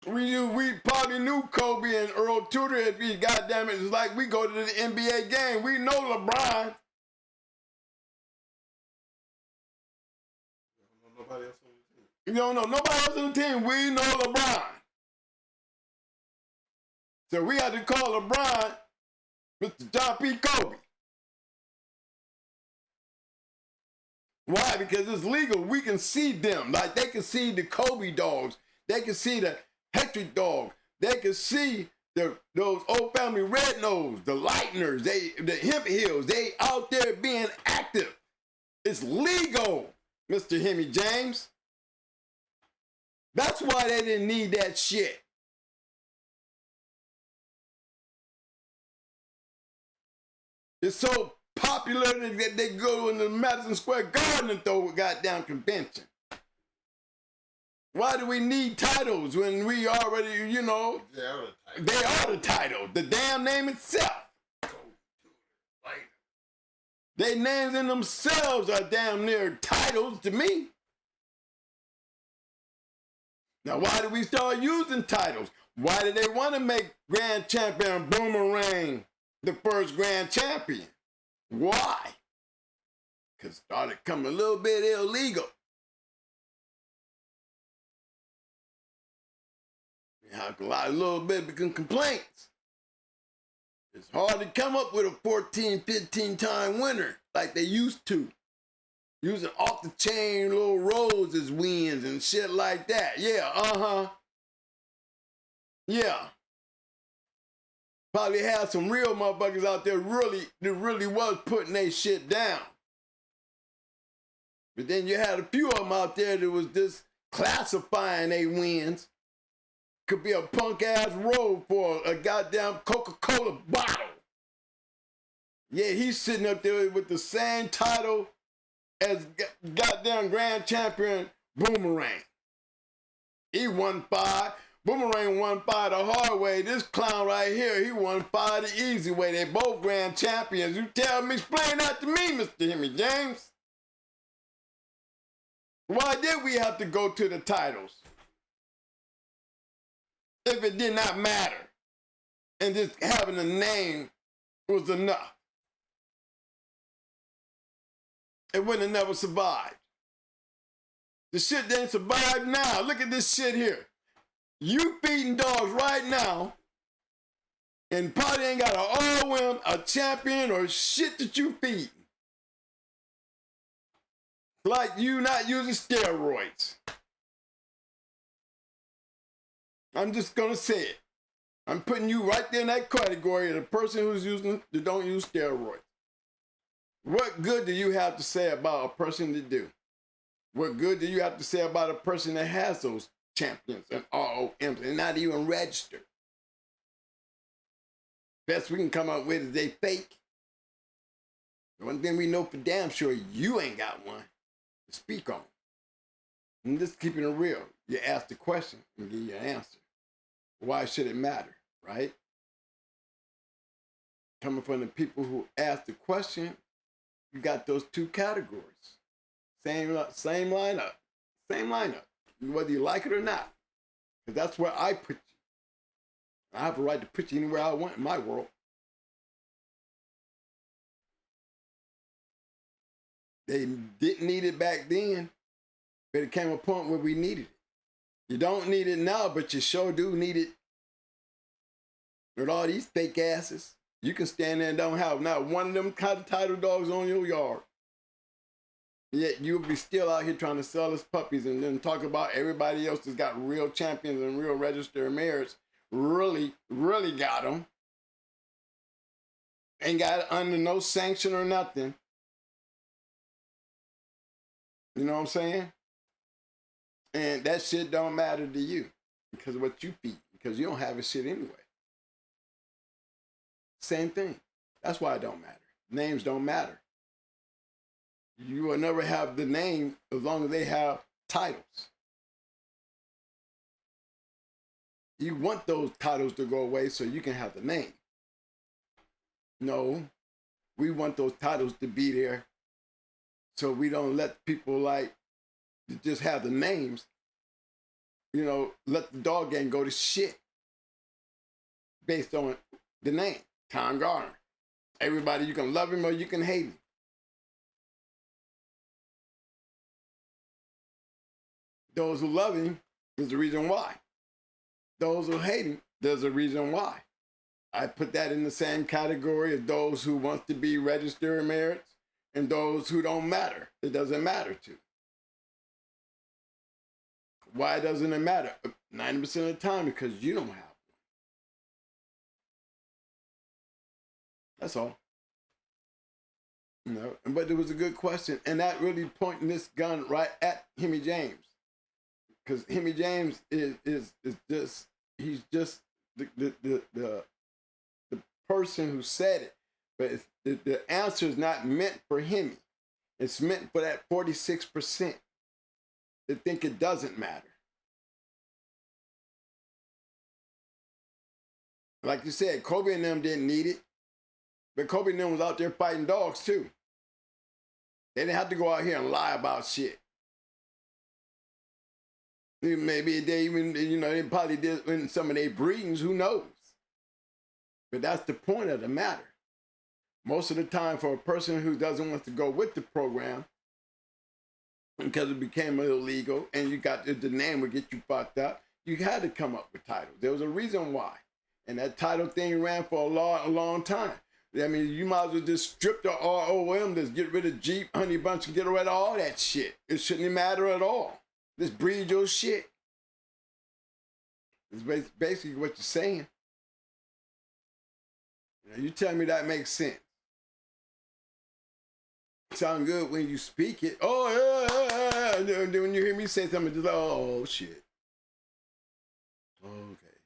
Speaker 2: We probably knew Kobe and Earl Tudor if he goddamn it. It's like we go to the NBA game. We know LeBron.
Speaker 1: Nobody else on the team.
Speaker 2: You don't know nobody else on the team. We know LeBron. So we had to call LeBron Mr. John P. Kobe. Why? Because it's legal. We can see them. Like they can see the Kobe dogs. They can see the Hatred dog. They can see those old family red nose, the Lightners, the Hemp Hills. They out there being active. It's legal, Mr. Hemi James. That's why they didn't need that shit. It's so popular that they go in the Madison Square Garden and throw a goddamn convention. Why do we need titles when we already, you know, they are the title, the damn name itself. They names in themselves are damn near titles to me. Now, why did we start using titles? Why did they want to make Grand Champion Boomerang the first Grand Champion? Why? Because it started coming a little bit illegal. You have a little bit of complaints. It's hard to come up with a 14, 15-time winner like they used to. Using off-the-chain little rolls as wins and shit like that. Yeah, Yeah. Probably had some real motherfuckers out there that really was putting their shit down. But then you had a few of them out there that was just classifying their wins. Could be a punk-ass roll for a goddamn Coca-Cola bottle. Yeah, he's sitting up there with the same title as goddamn Grand Champion Boomerang. He won 5. Boomerang won 5 the hard way. This clown right here, he won 5 the easy way. They both Grand Champions. You tell me, explain that to me, Mr. Hemi James. Why did we have to go to the titles? If it did not matter, and just having a name was enough, it wouldn't have never survived. The shit didn't survive now. Look at this shit here. You feeding dogs right now, and probably ain't got an ROM, a champion, or shit that you feeding. Like you not using steroids. I'm just gonna say it. I'm putting you right there in that category of the person who's that don't use steroids. What good do you have to say about a person that do? What good do you have to say about a person that has those champions and ROMs and not even registered? Best we can come up with is they fake. The one thing we know for damn sure, you ain't got one to speak on. And just keeping it real, you ask the question and give you an answer. Why should it matter, right? Coming from the people who ask the question, you got those two categories. Same lineup. Whether you like it or not. Because that's where I put you. I have a right to put you anywhere I want in my world. They didn't need it back then, but it came a point where we needed it. You don't need it now, but you sure do need it. With all these fake asses, you can stand there and don't have not one of them kind of title dogs on your yard. Yet you'll be still out here trying to sell us puppies and then talk about everybody else that's got real champions and real registered mares. Really got them. Ain't got it under no sanction or nothing. You know what I'm saying? And that shit don't matter to you because of what you feed, because you don't have a shit anyway. Same thing. That's why it don't matter. Names don't matter. You will never have the name as long as they have titles. You want those titles to go away so you can have the name. No, we want those titles to be there so we don't let people like just have the names, you know, let the dog game go to shit based on the name, Tom Garner. Everybody, you can love him or you can hate him. Those who love him, there's a reason why. Those who hate him, there's a reason why. I put that in the same category as those who want to be registered merits and those who don't matter. It doesn't matter to. Why doesn't it matter? 90% of the time, because you don't have one. That's all. You know, but it was a good question, and that really pointing this gun right at Hemi James. Because Hemi James is just, he's just the person who said it. But the answer is not meant for Hemi. It's meant for that 46% that think it doesn't matter. Like you said, Kobe and them didn't need it. But Kobe and them was out there fighting dogs too. They didn't have to go out here and lie about shit. Maybe they even, they probably did in some of their breedings, who knows? But that's the point of the matter. Most of the time, for a person who doesn't want to go with the program, because it became illegal and you got the name would get you fucked up, you had to come up with titles. There was a reason why. And that title thing ran for a long time. I mean, you might as well just strip the ROM, just get rid of Jeep, Honey Bunch, and get rid of all that shit. It shouldn't matter at all. Just breed your shit. It's basically what you're saying. You tell me that makes sense. Sound good when you speak it. Oh, yeah. And then when you hear me say something, just like, oh, shit. Okay.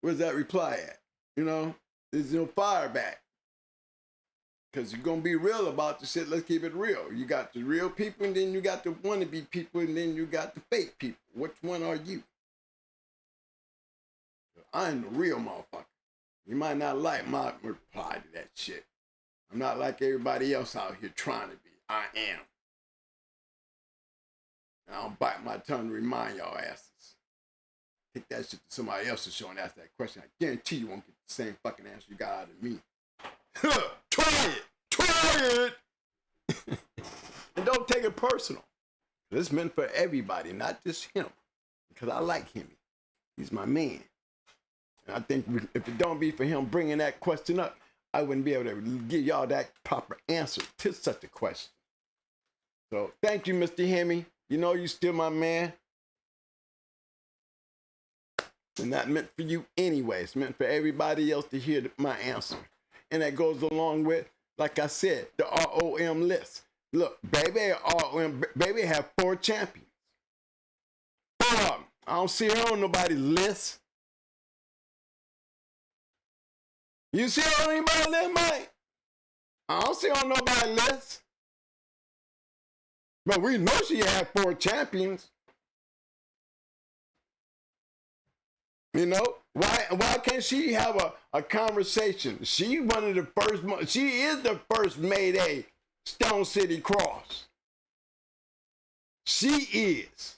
Speaker 2: Where's that reply at? There's no fire back. Because you're going to be real about the shit. Let's keep it real. You got the real people, and then you got the wannabe people, and then you got the fake people. Which one are you? I'm the real motherfucker. You might not like my reply to that shit. I'm not like everybody else out here trying to be. I am. And I'll bite my tongue to remind y'all asses. Take that shit to somebody else's show and ask that question. I guarantee you won't get the same fucking answer you got out of me. Try it! And don't take it personal. It's meant for everybody, not just him. Because I like him. He's my man. And I think if it don't be for him bringing that question up, I wouldn't be able to give y'all that proper answer to such a question. So thank you, Mr. Hemi. You still my man. And that meant for you anyway. It's meant for everybody else to hear my answer. And that goes along with, like I said, the ROM list. Look, baby have 4 champions. 4 of them. I don't see her on nobody's list. You see her on anybody's list, Mike? I don't see her on nobody's list. But we know she had 4 champions. Why can't she have a conversation? She one of the first. She is the first Mayday Stone City Cross. She is.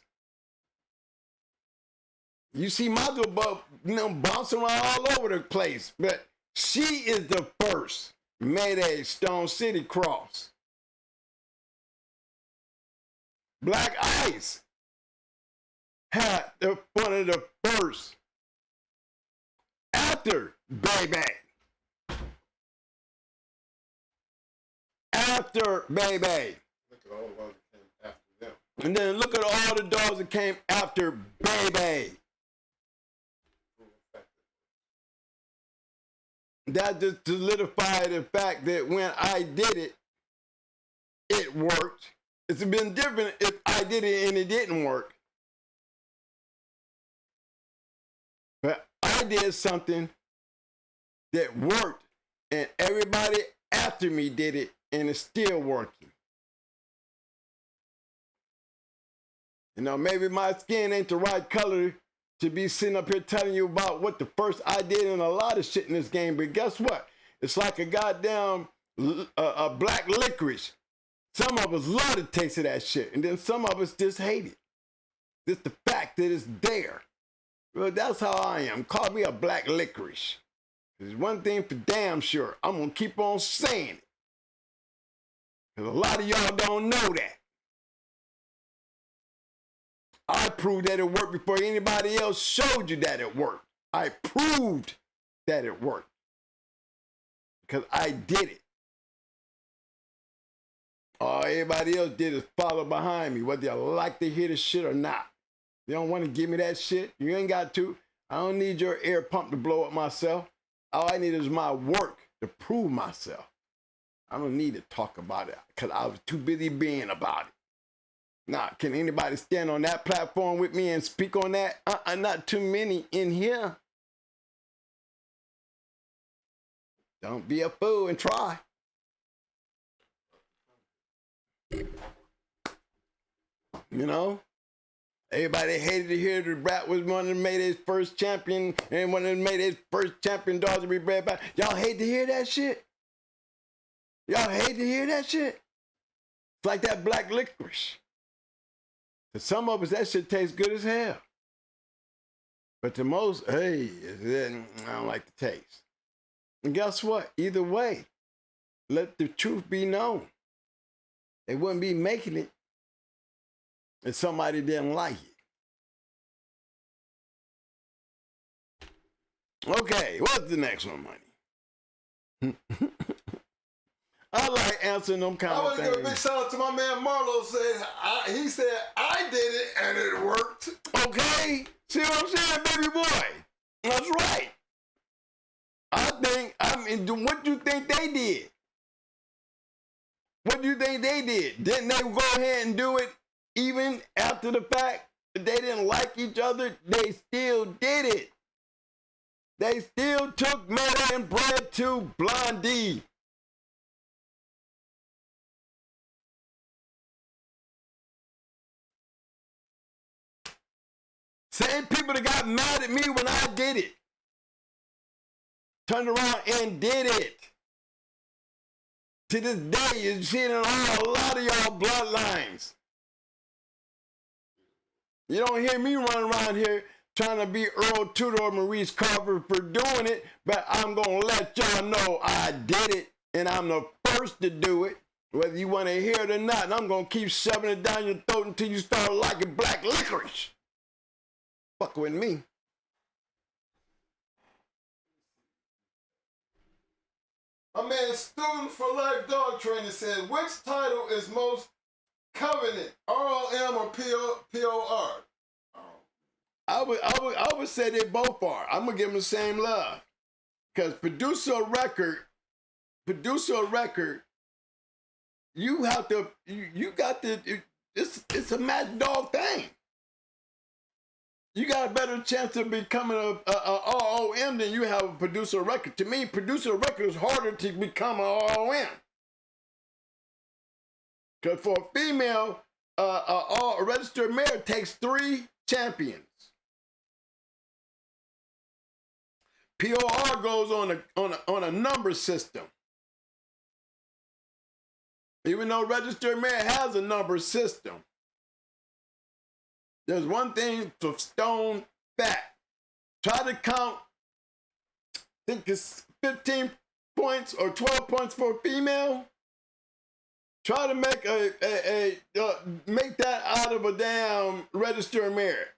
Speaker 2: You see my little bouncing around all over the place, but she is the first Mayday Stone City Cross. Black Ice had one of the first after Baby. After Baby.
Speaker 1: Look at all the ones that came after them.
Speaker 2: And then look at all the dogs that came after Baby. That just solidified the fact that when I did it, it worked. It's been different if I did it and it didn't work. But I did something that worked, and everybody after me did it, and it's still working. Maybe my skin ain't the right color to be sitting up here telling you about what the first I did in a lot of shit in this game, but guess what? It's like a goddamn a black licorice. Some of us love the taste of that shit, and then some of us just hate it. Just the fact that it's there. Well, that's how I am. Call me a black licorice. There's one thing for damn sure. I'm going to keep on saying it. Because a lot of y'all don't know that. I proved that it worked before anybody else showed you that it worked. I proved that it worked. Because I did it. All everybody else did is follow behind me, whether you like to hear the shit or not. You don't want to give me that shit? You ain't got to. I don't need your air pump to blow up myself. All I need is my work to prove myself. I don't need to talk about it because I was too busy being about it. Now, can anybody stand on that platform with me and speak on that? Not too many in here. Don't be a fool and try. Everybody hated to hear the Brat was one of the Mayday's first champion and one of the Mayday's first champion dogs to be bred by. Y'all hate to hear that shit? Y'all hate to hear that shit? It's like that black licorice. To some of us, that shit tastes good as hell. But to most, hey, I don't like the taste. And guess what? Either way, let the truth be known. They wouldn't be making it if somebody didn't like it. Okay, what's the next one, Money? I like answering them kind of things.
Speaker 1: I want to give a big shout out to my man Marlo. He said, I did it and it worked.
Speaker 2: Okay, see what I'm saying, baby boy? That's right. What do you think they did? What do you think they did? Didn't they go ahead and do it even after the fact that they didn't like each other? They still did it. They still took Meta and bred to Blondie. Same people that got mad at me when I did it turned around and did it. To this day, you see it in a lot of y'all bloodlines. You don't hear me running around here trying to be Earl Tudor or Maurice Carver for doing it, but I'm going to let y'all know I did it, and I'm the first to do it, whether you want to hear it or not, and I'm going to keep shoving it down your throat until you start liking black licorice. Fuck with me.
Speaker 1: My man, Student for Life Dog Trainer said, which title is most coveted, ROM or POR?
Speaker 2: I would say they both are. I'm gonna give them the same love, because producer a record, you have to, you got to. It's a mad dog thing. You got a better chance of becoming a ROM than you have a producer record. To me, producer record is harder to become a ROM. Because for a female, a registered male takes 3 champions. POR goes on a number system. Even though registered male has a number system. There's one thing for stone fact. Try to count, I think it's 15 points or 12 points for a female. Try to make make that out of a damn registered merit.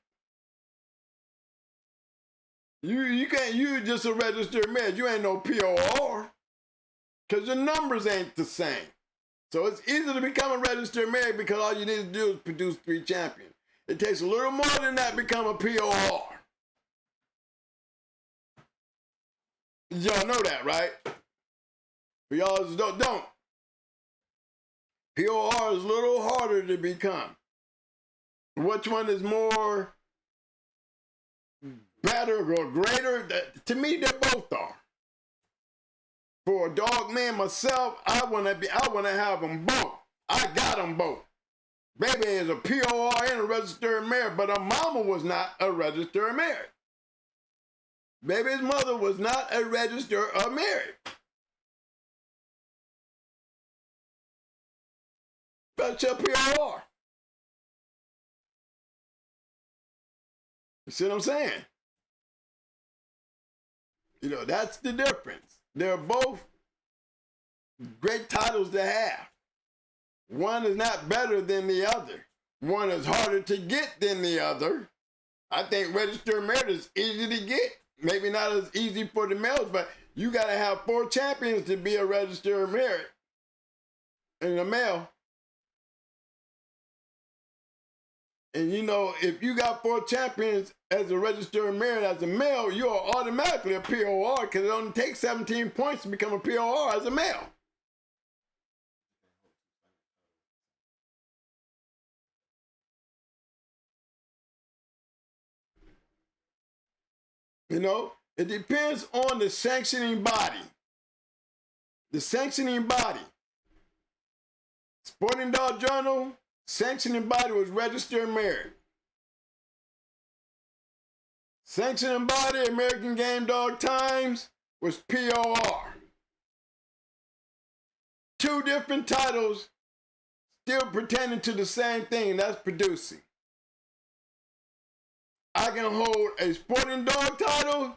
Speaker 2: You can't use just a registered merit. You ain't no POR, because your numbers ain't the same. So it's easy to become a registered merit because all you need to do is produce 3 champions. It takes a little more than that to become a POR. Y'all know that, right? But y'all don't. POR is a little harder to become. Which one is more better or greater? To me, they both are. For a dog man myself, I wanna have them both. I got them both. Baby is a POR and a registered merit, but her mama was not a registered merit. Baby's mother was not a registered merit. But your POR. You see what I'm saying? You know, that's the difference. They're both great titles to have. One is not better than the other. One is harder to get than the other. I think registered merit is easy to get. Maybe not as easy for the males, but you got to have 4 champions to be a registered merit in a male. And you know, if you got 4 champions as a registered merit as a male, you're automatically a POR, because it only takes 17 points to become a POR as a male. You know, it depends on the sanctioning body. The sanctioning body. Sporting Dog Journal, sanctioning body was registered merit. Sanctioning body, American Game Dog Times, was POR. 2 different titles still pertaining to the same thing, and that's producing. I can hold a sporting dog title,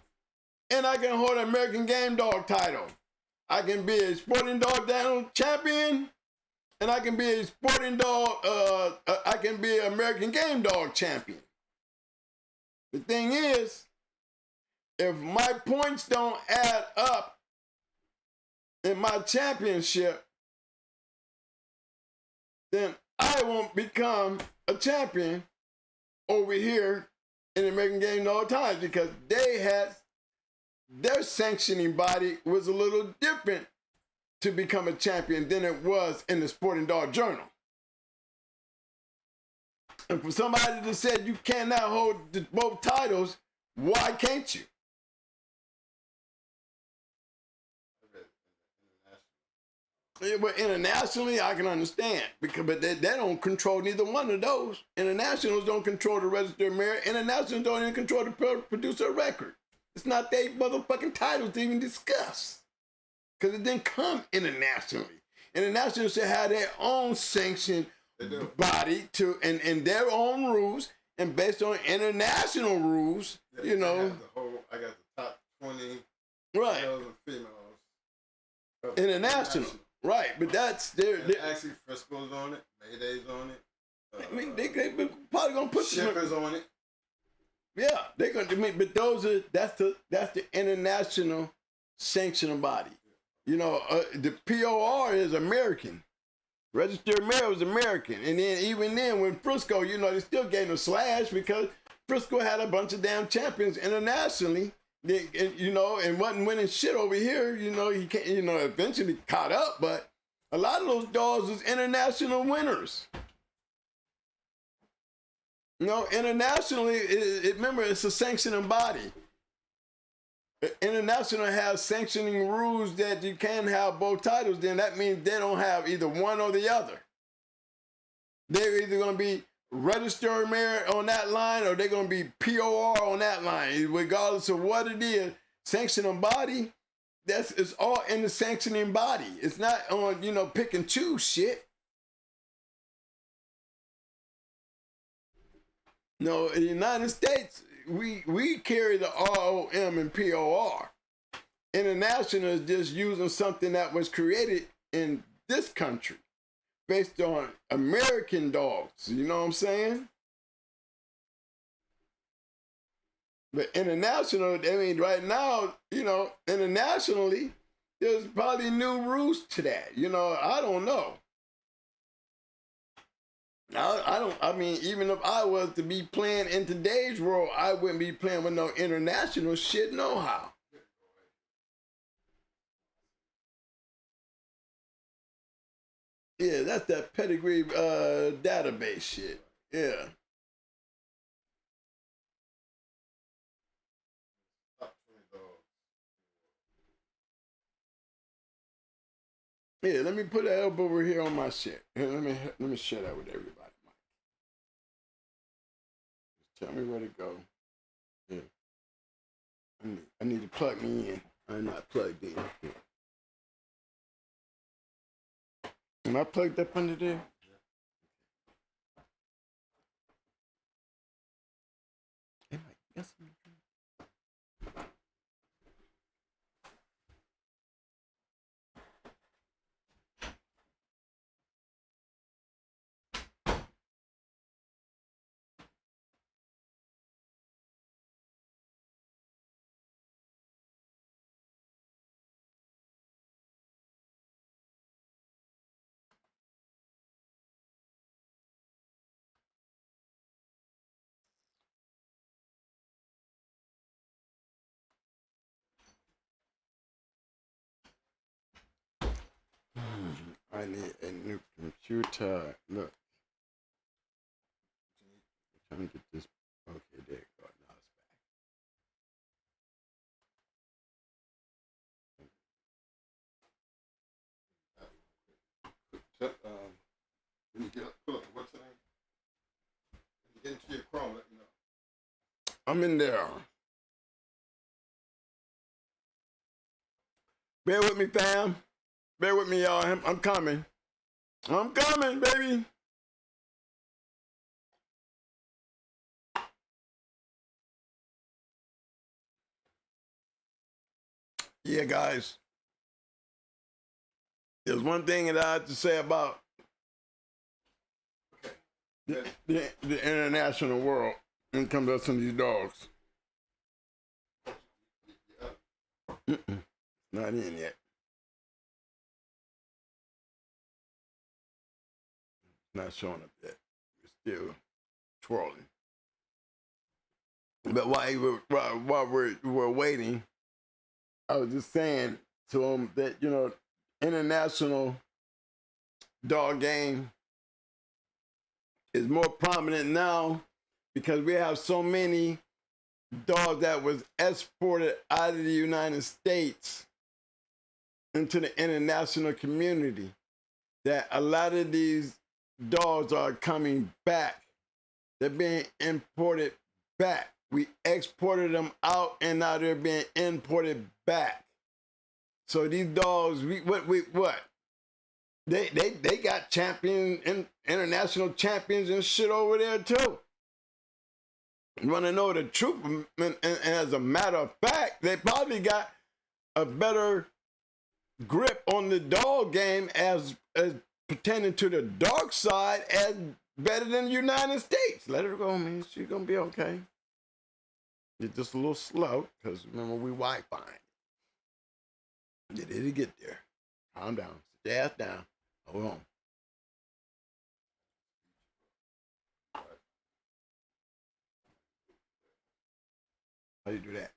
Speaker 2: and I can hold an American game dog title. I can be a sporting dog champion, and I can be a sporting dog, I can be an American game dog champion. The thing is, if my points don't add up in my championship, then I won't become a champion over here in the American Game Dog Times, because they had, their sanctioning body was a little different to become a champion than it was in the Sporting Dog Journal. And for somebody to say you cannot hold both titles, why can't you? Yeah, but internationally, I can understand, but they don't control neither one of those. Internationals don't control the register of merit. Internationals don't even control the producer record. It's not their motherfucking titles to even discuss, because it didn't come internationally. Internationals should have their own sanctioned body to and their own rules, and based on international rules, yeah, you know.
Speaker 1: I got the top 20
Speaker 2: right.
Speaker 1: males and females.
Speaker 2: International. Right, but that's they're
Speaker 1: actually Frisco's on it, Mayday's on it.
Speaker 2: I mean, they probably gonna put
Speaker 1: Shippers on it.
Speaker 2: Yeah, they're gonna. I mean, but that's the international sanctioning body. You know, the POR is American. Registered Mayor was American, and then even then, when Frisco, you know, they still gave him a slash because Frisco had a bunch of damn champions internationally. You know, and wasn't winning shit over here. You know, he can't. You know, eventually caught up, but a lot of those dogs was international winners. You know, internationally, remember, it's a sanctioning body. International has sanctioning rules that you can't have both titles. Then that means they don't have either one or the other. They're either going to be registered merit on that line, or they're going to be POR on that line. Regardless of what it is, sanctioning body, it's all in the sanctioning body. It's not on, you know, pick and choose shit. No, in the United States, we carry the ROM and POR. International is just using something that was created in this country based on American dogs. You know what I'm saying? But international, I mean, right now, you know, internationally, there's probably new rules to that. You know, I don't know. I mean, even if I was to be playing in today's world, I wouldn't be playing with no international shit, no how. Yeah, that's that pedigree database shit. Yeah. Yeah, let me put that up over here on my shit. Here, let me share that with everybody. Just tell me where to go. Yeah. I need to plug me in. I'm not plugged in. Yeah. Am I plugged up under there? Am I? Yes. I need a new computer. Look. I'm trying to get this. Okay, there you go. Now it's back.
Speaker 1: When you pull up the what's the name? When you get into your Chrome, let me know.
Speaker 2: I'm in there. Bear with me, fam. Bear with me, y'all. I'm coming. I'm coming, baby. Yeah, guys. There's one thing that I have to say about the international world when it comes to some of these dogs. Not in yet. Not showing up yet. It's still twirling. But while we're waiting, I was just saying to him that, you know, international dog game is more prominent now because we have so many dogs that was exported out of the United States into the international community, that a lot of these dogs are coming back. They're being imported back. We exported them out and now they're being imported back. So these dogs, what? They got international champions and shit over there too. You want to know the truth? And as a matter of fact, they probably got a better grip on the dog game as pertaining to the dog side as better than the United States. Let her go, man. She's gonna be okay. You're just a little slow because remember we Wi-Fi. Did it get there? Calm down. Sit your ass down. Hold on. How you do that?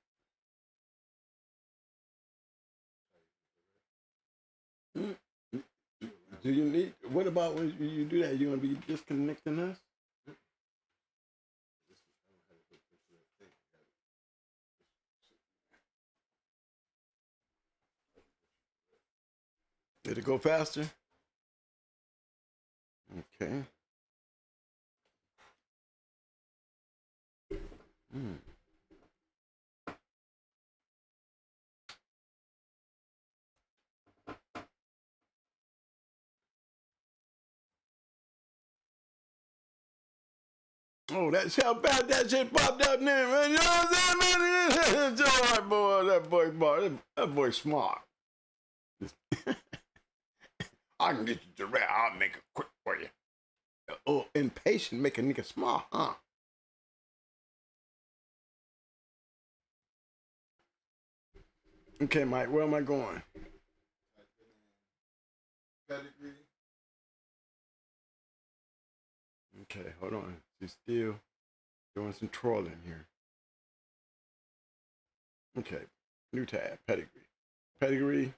Speaker 2: Do you need? What about when you do that? You gonna be disconnecting us? Did it go faster? Okay. Oh, that's how bad that shit popped up there, man. You know what I'm saying, man? That boy smart. I can get you direct. I'll make it quick for you. Oh, impatient make a nigga smart, huh? Okay, Mike, where am I going?
Speaker 1: Pedigree.
Speaker 2: Okay, hold on. She's still doing some trolling here. Okay, new tab, pedigree. Pedigree.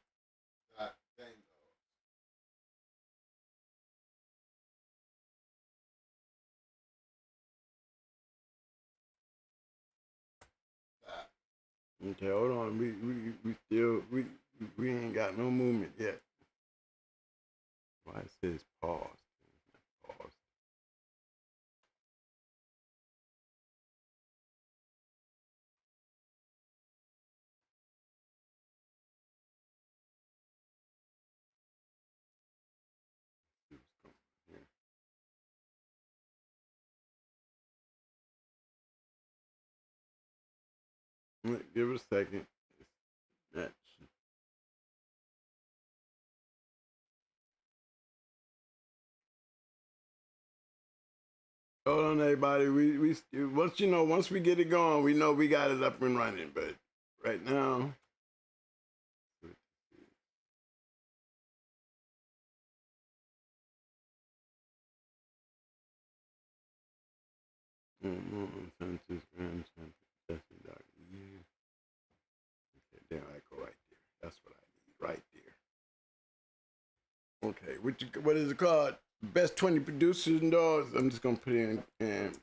Speaker 2: Okay, hold on. We ain't got no movement yet. Why it says pause? Pause. Give it a second. That hold on, everybody. We once we get it going, we know we got it up and running. But right now, there I go right there. That's what I need right there. Okay, what is it called? Best 20 producers and dogs. I'm just gonna put in and.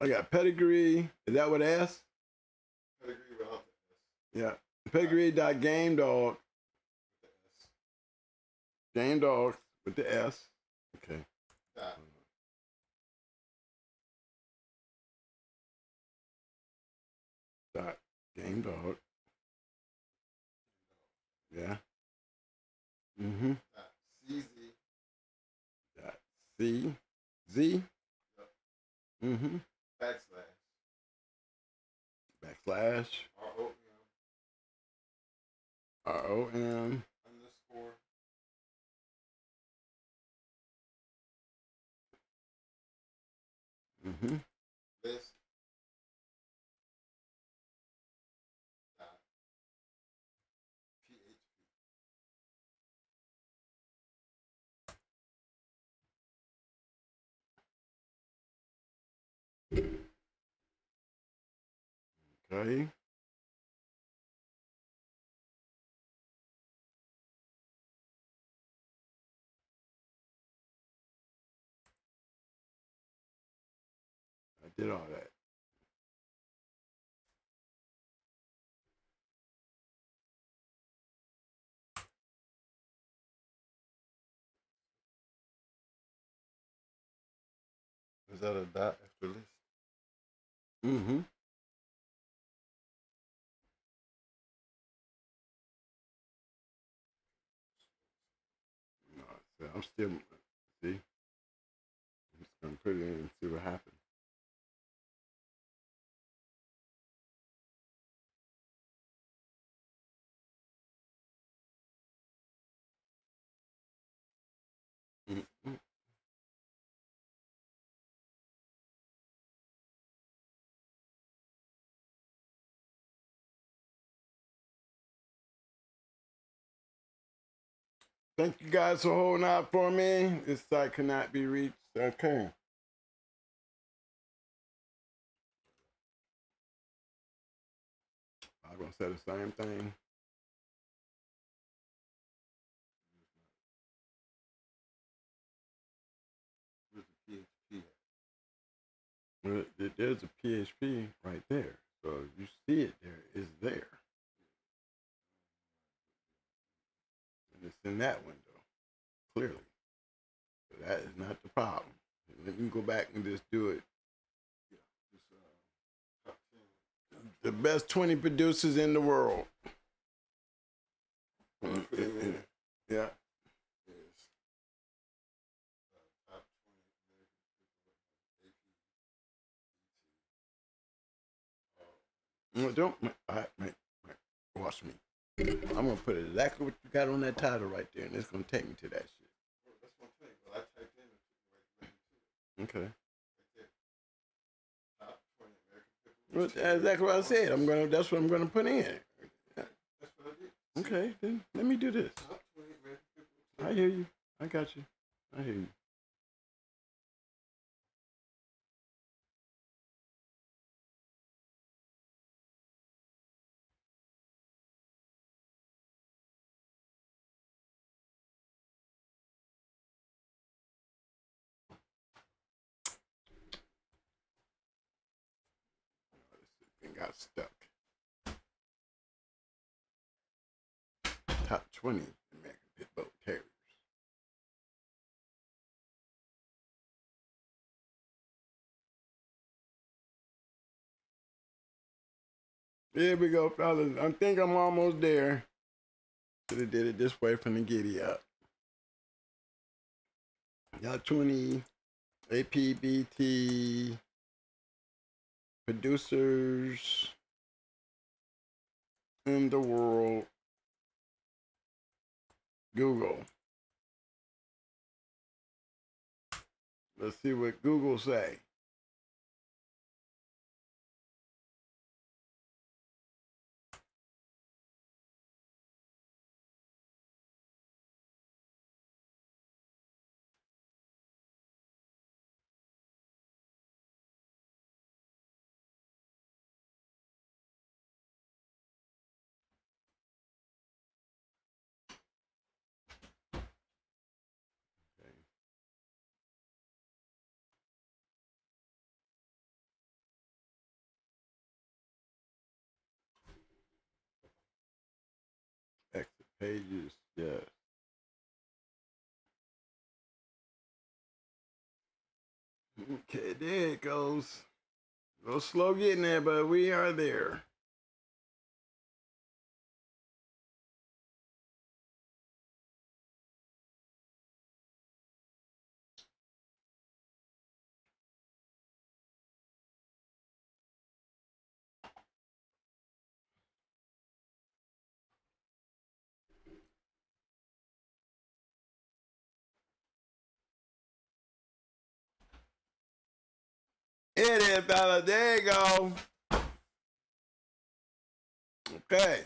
Speaker 2: I got pedigree. Is that what S?
Speaker 1: Pedigree without the S.
Speaker 2: Yeah. Pedigree.game dog. Game dog with the S. Okay. Dot game dog. Yeah. Mm-hmm.
Speaker 1: CZ.
Speaker 2: Dot CZ. Z.
Speaker 1: Yep.
Speaker 2: Mm-hmm.
Speaker 1: Backslash.
Speaker 2: Backslash. ROM.
Speaker 1: Underscore.
Speaker 2: Mm-hmm.
Speaker 1: List. Dot. PHP.
Speaker 2: Okay. I did all that.
Speaker 1: Is that a dot after list?
Speaker 2: Mm-hmm. No, so I'm still, see? I'm just going to put it in and see what happens. Mm-hmm. Thank you guys for holding out for me. This site cannot be reached. Okay. I'm going to say the same thing.
Speaker 1: Where's the PHP at?
Speaker 2: Well, there's a PHP right there. So if you see it there, it's there. And it's in that window, clearly. So that is not the problem. Let me go back and just do it.
Speaker 1: Yeah. Just top 10.
Speaker 2: The best 20 producers in the world.
Speaker 1: Put it in.
Speaker 2: Yeah.
Speaker 1: Is top 20
Speaker 2: No, don't. All right. Watch me. I'm going to put exactly what you got on that title right there, and it's going to take me to that shit.
Speaker 1: That's one thing. Well, I typed in it.
Speaker 2: Okay.
Speaker 1: Right there. Top 20 American people.
Speaker 2: Well, that's exactly what I said. That's what I'm going to put in.
Speaker 1: That's what I did.
Speaker 2: Okay, then let me do this.
Speaker 1: Top 20 American people.
Speaker 2: I hear you. I got you. I hear you. And got stuck. Top 20 American Pit Bull Terriers. Here we go, fellas. I think I'm almost there. Should have did it this way from the giddy up. Y'all 20 APBT producers in the world. Google. Let's see what Google say. Exit pages, yes. Okay, there it goes. A little slow getting there, but we are there. It is, fella. There you go. Okay.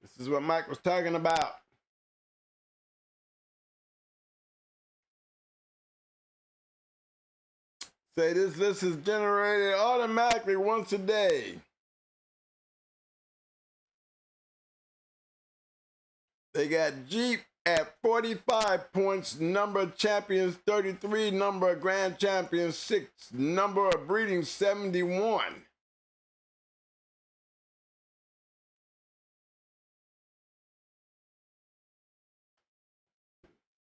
Speaker 2: This is what Mike was talking about. Say this list is generated automatically once a day. They got Jeep at 45 points, number of champions 33, number of grand champions 6, number of breedings 71.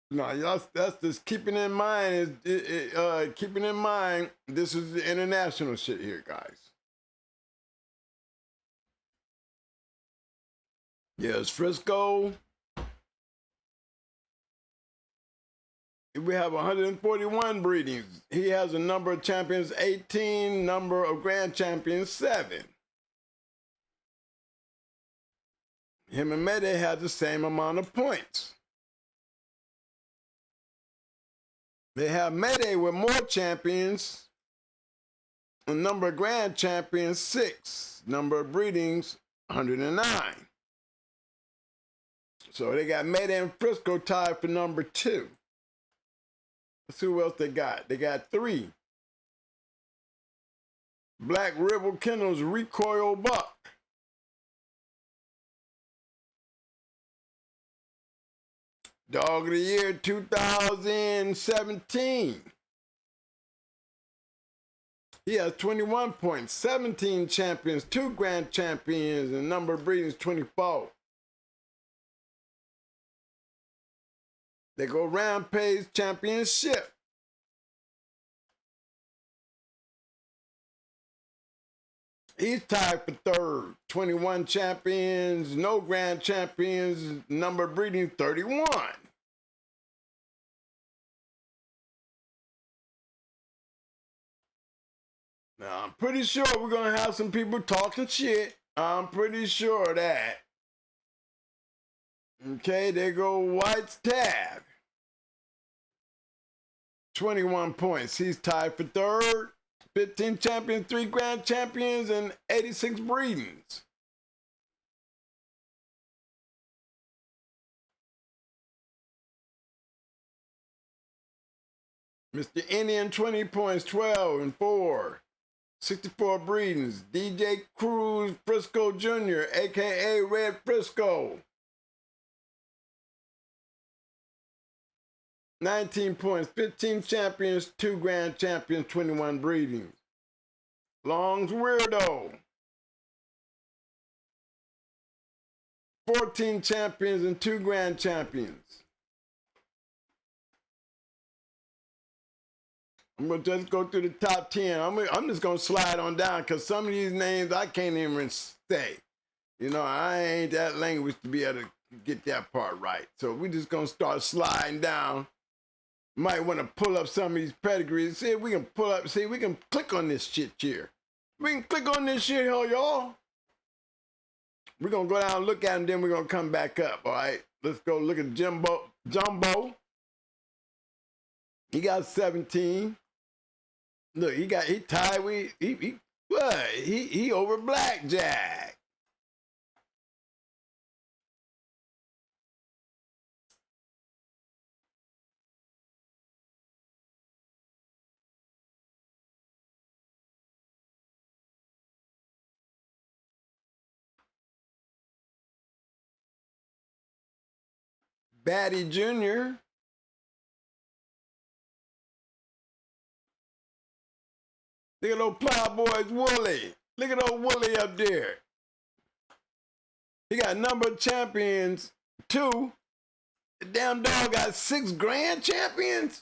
Speaker 2: No, that's just keeping in mind. Keeping in mind, this is the international shit here, guys. Yes, Frisco. We have 141 breedings. He has a number of champions 18, number of grand champions 7. Him and Mayday have the same amount of points. They have Mayday with more champions, a number of grand champions 6, number of breedings 109. So they got Mayday and Frisco tied for number 2. Let's see who else they got. They got 3. Black River Kennels Recoil Buck. Dog of the Year 2017. He has 21 points, 17 champions, 2 grand champions, and number of breedings 24. They go Rampage Championship. He's tied for 3rd. 21 champions, no grand champions, number of breeding 31. Now, I'm pretty sure we're going to have some people talking shit. I'm pretty sure of that. Okay, there go White's Tab. 21 points. He's tied for 3rd. 15 champions, 3 grand champions, and 86 breedings. Mr. Indian, 20 points, 12 and 4. 64 breedings. DJ Cruz Frisco Jr., a.k.a. Red Frisco. 19 points, 15 champions, 2 grand champions, 21 breedings. Long's Weirdo. 14 champions and 2 grand champions. I'm going to just go through the top 10. I'm just going to slide on down because some of these names I can't even say. You know, I ain't that language to be able to get that part right. So we're just going to start sliding down. Might want to pull up some of these pedigrees. See if we can pull up, see, we can click on this shit here. We can click on this shit here, y'all. We're going to go down and look at them, then we're going to come back up, all right? Let's go look at Jumbo. He got 17. Look, he tied with, he over Blackjack. Batty Jr. Look at those Plowboys Wooly. Look at old Wooly up there. He got number of champions 2. The damn dog got 6 grand champions.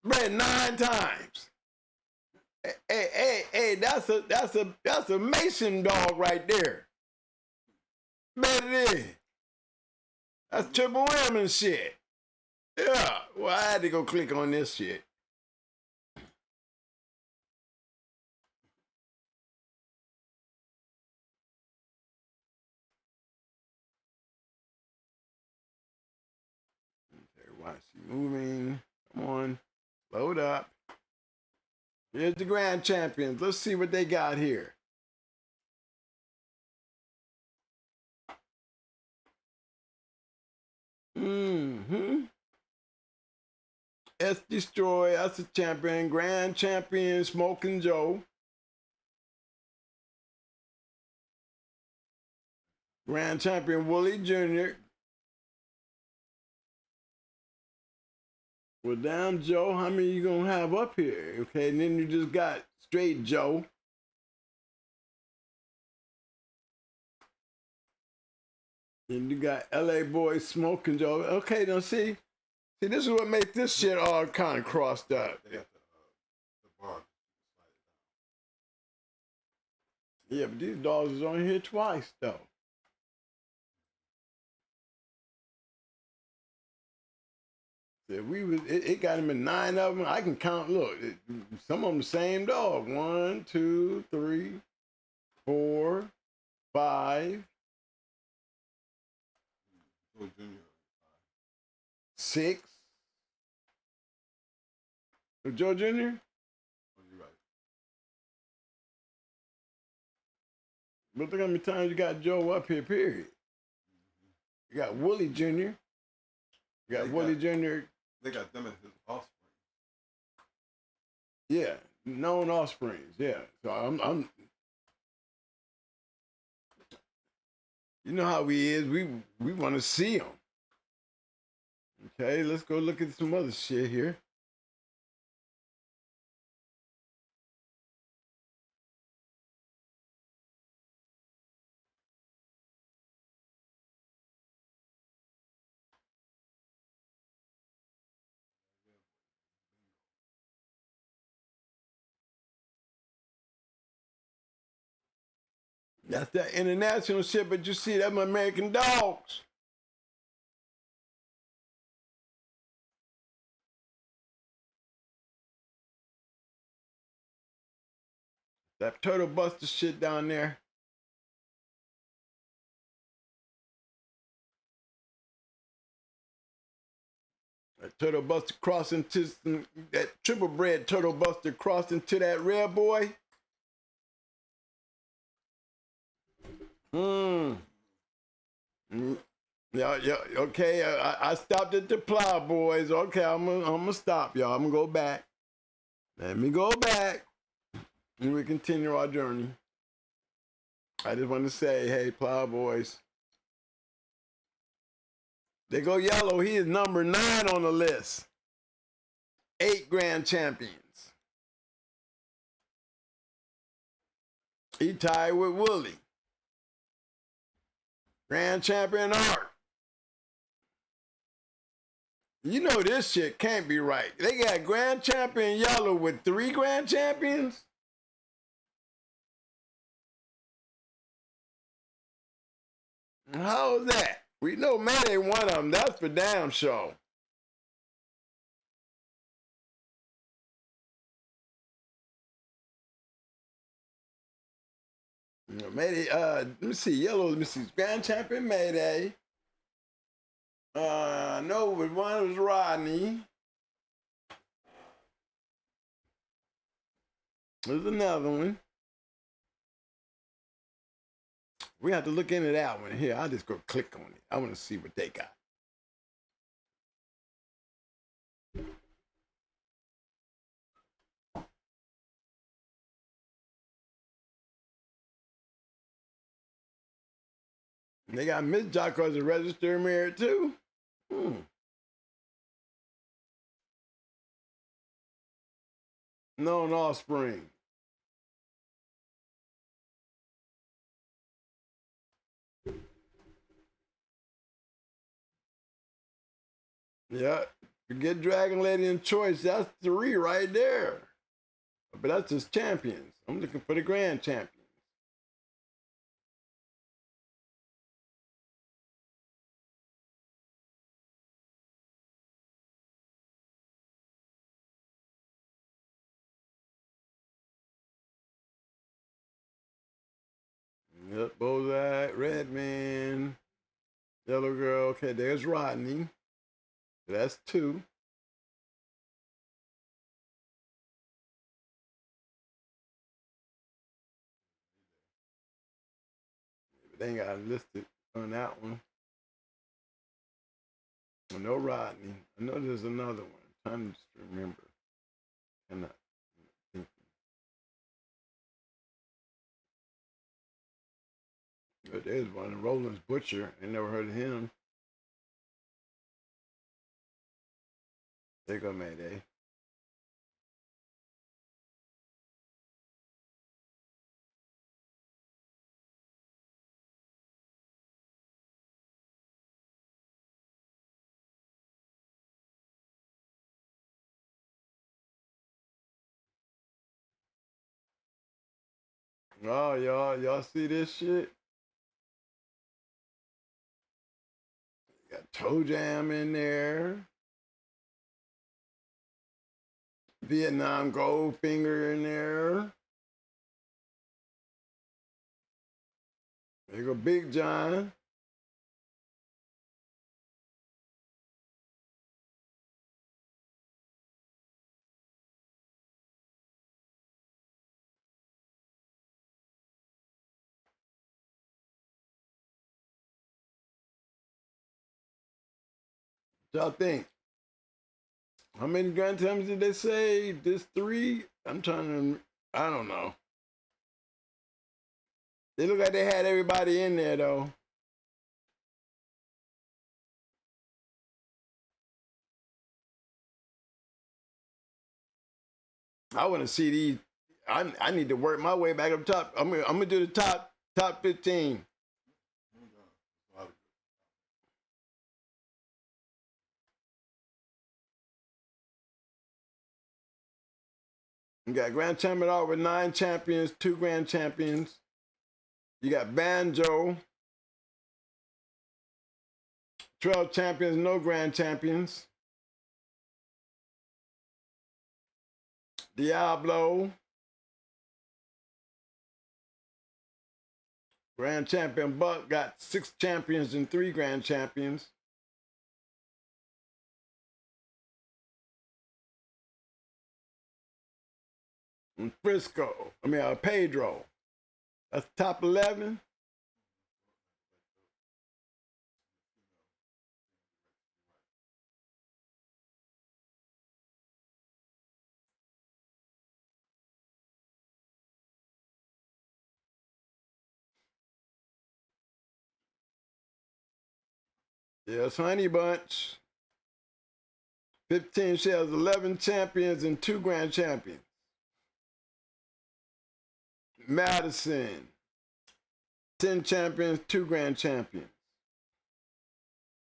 Speaker 2: Bred 9 times. Hey, that's a Mason dog right there. Bet it is. That's Triple M and shit. Yeah, well, I had to go click on this shit. Okay, watch you moving. Come on, load up. Here's the grand champions. Let's see what they got here. S Destroy, that's the champion. Grand champion, Smoking Joe. Grand champion, Wooly Jr. Well, damn, Joe, how many you gonna have up here? Okay, and then you just got straight Joe. Then you got LA Boy, Smoking Joe. Okay, now see, this is what makes this shit all kind of crossed up.
Speaker 1: They got the bar.
Speaker 2: Yeah, but these dogs is on here twice, though. Yeah, it got him in 9 of them. I can count, look, some of them the same dog. 1, 2, 3, 4, 5, 6. Joe Jr.?
Speaker 1: Oh, you're right.
Speaker 2: But look how many times you got Joe up here, period. You got Wooly Jr. You got Wooly Jr.
Speaker 1: They got them as his offspring.
Speaker 2: Yeah, known offsprings. Yeah, so I'm. You know how he is. We want to see him. Okay, let's go look at some other shit here. That's that international shit, but you see them American dogs. That Turtle Buster shit down there. That Turtle Buster crossing to that triple bred Turtle Buster crossing to that red boy. Yeah, okay. I stopped at the Plow Boys. Okay, I'm gonna stop, y'all. I'm gonna go back. Let me go back, and we continue our journey. I just want to say, hey, Plow Boys. They go yellow. He is number 9 on the list. 8 grand champions. He tied with Wooly. Grand champion Art. You know this shit can't be right. They got grand champion yellow with 3 grand champions? How is that? We know man ain't one of them. That's for damn sure. You know, Mayday, let me see, yellow, let me see, grand champion Mayday. No, but one was Rodney. There's another one. We have to look into that one here. I'll just go click on it. I want to see what they got. And they got Miss Jocko as a registered mare too. Known offspring. Yeah, forget Dragon Lady and Choice. That's 3 right there. But that's just champions. I'm looking for the grand champions. Yep, Bozak, Redman, Yellow Girl. Okay, there's Rodney. That's 2. They got listed on that one. No Rodney. I know there's another one. I'm trying to just remember. And but there's one, Roland's Butcher. I never heard of him. There go Mayday. Oh, y'all see this shit? Got Toe Jam in there. Vietnam Goldfinger in there. There go Big John. Y'all think? How many grand champions did they say? This 3? I'm trying to, I don't know. They look like they had everybody in there though. I want to see these. I need to work my way back up top. I'm gonna do the top 15. You got Grand Champion all with 9 champions, 2 Grand Champions. You got Banjo, 12 champions, no Grand Champions. Diablo, Grand Champion Buck got 6 champions and 3 Grand Champions. And Frisco, Pedro. That's top 11. Yes, Honey Bunch. 15 shells, 11 champions and 2 Grand Champions. Madison, 10 champions, 2 Grand Champions.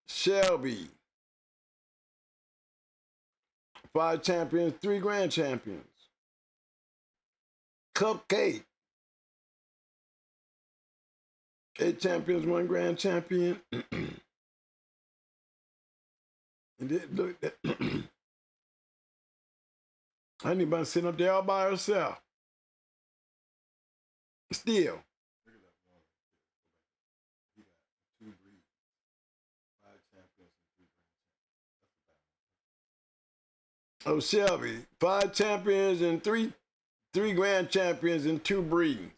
Speaker 2: Shelby, 5 champions, 3 Grand Champions. Cupcake, 8 champions, 1 Grand Champion. And it looked at Honey Bun sitting up there all by herself. Still. Oh, Shelby, 5 champions and 3 Grand Champions and 2 breedings.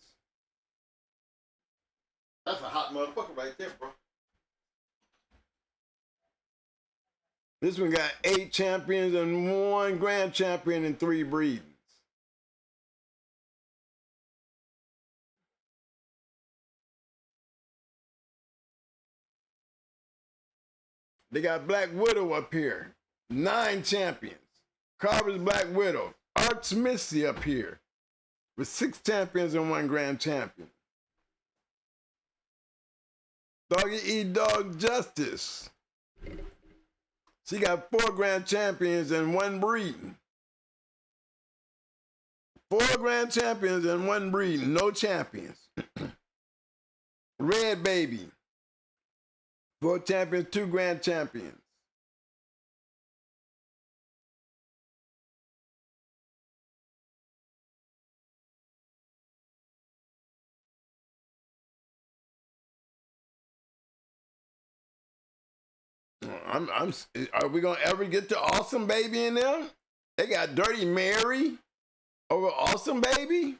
Speaker 1: That's a hot motherfucker right there, bro.
Speaker 2: This one got 8 champions and 1 Grand Champion and 3 breedings. They got Black Widow up here, 9 champions. Carver's Black Widow. Arch Missy up here with 6 champions and 1 Grand Champion. Doggy Eat Dog Justice. She got 4 Grand Champions and 1 breeding. 4 Grand Champions and 1 breeding, no champions. Red Baby. 4 champions, 2 Grand Champions. Are we gonna ever get to Awesome Baby in them? They got Dirty Mary over Awesome Baby.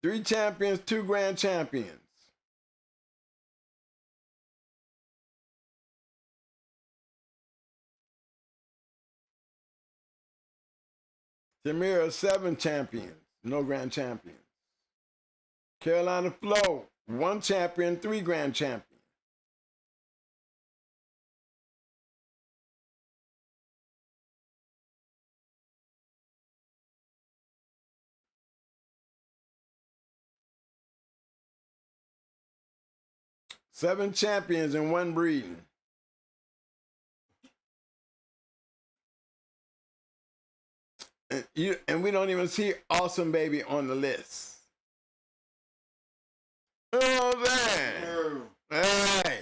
Speaker 2: 3 champions, 2 grand champions. Tamira, 7 champions, no grand champions. Carolina Flo, 1 champion, 3 grand champions. Seven champions and 1 breeding. And we don't even see Awesome Baby on the list. Oh, man. Hey.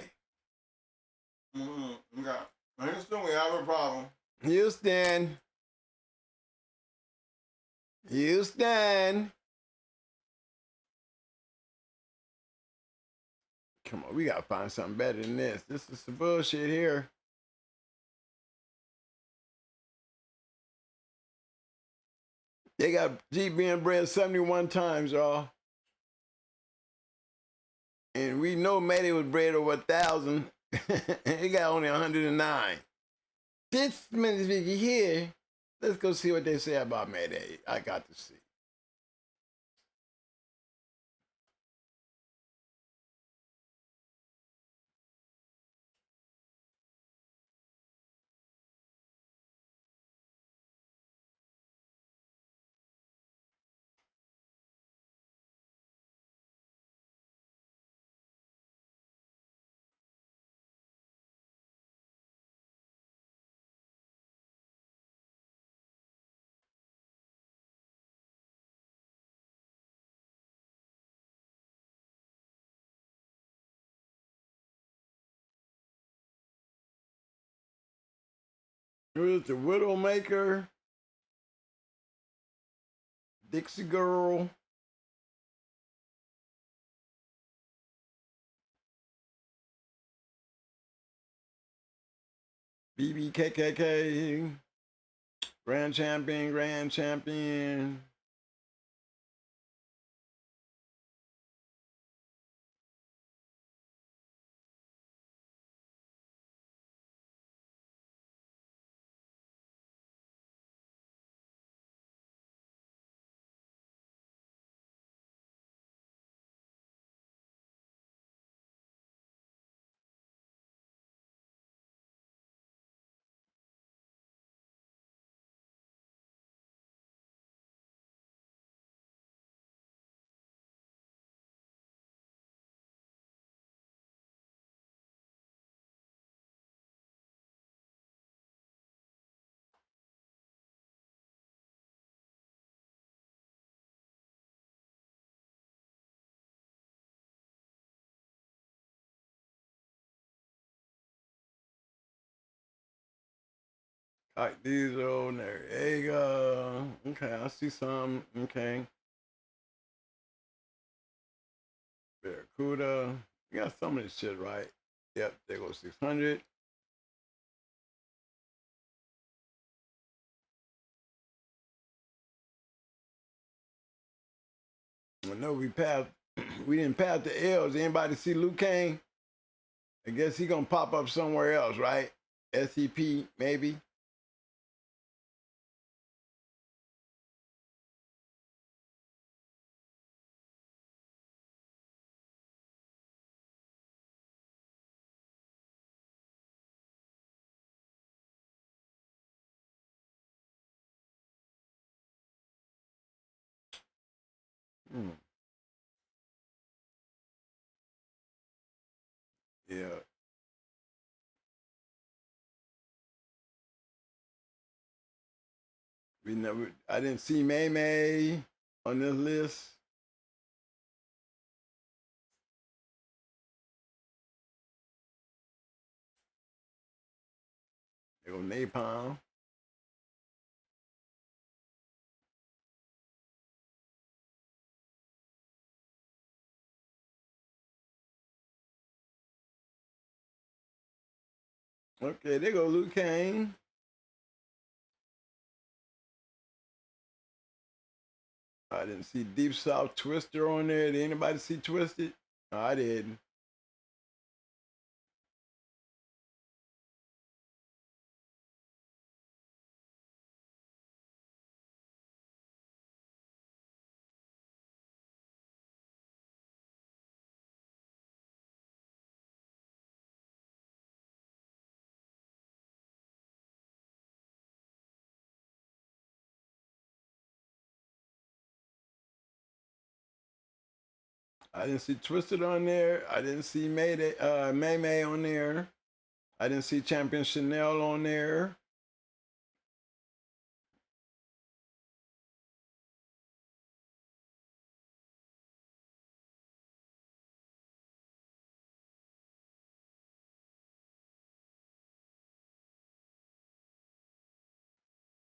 Speaker 1: Houston, we have a problem.
Speaker 2: Houston. Come on, we gotta find something better than this. This is some bullshit here. They got Jeep being bred 71 times, y'all. And we know Maddie was bred over 1,000. He got only 109. This minute here, let's go see what they say about Maddie. I got to see. Here's the Widowmaker, Dixie Girl, BBKKK, Grand Champion. Like these old there you go. Okay, I see some. Okay. Barracuda. You got some of this shit right. Yep, there goes 600. I know we passed. We didn't pass the L's. Anybody see Luke Kane? I guess he gonna pop up somewhere else, right? SCP maybe. Yeah. We never. I didn't see May May on this list. There go Napalm. Okay, there go Luke Kane. I didn't see Deep South Twister on there. Did anybody see Twisted? No, I didn't. I didn't see Twisted on there. I didn't see May May on there. I didn't see Champion Chanel on there.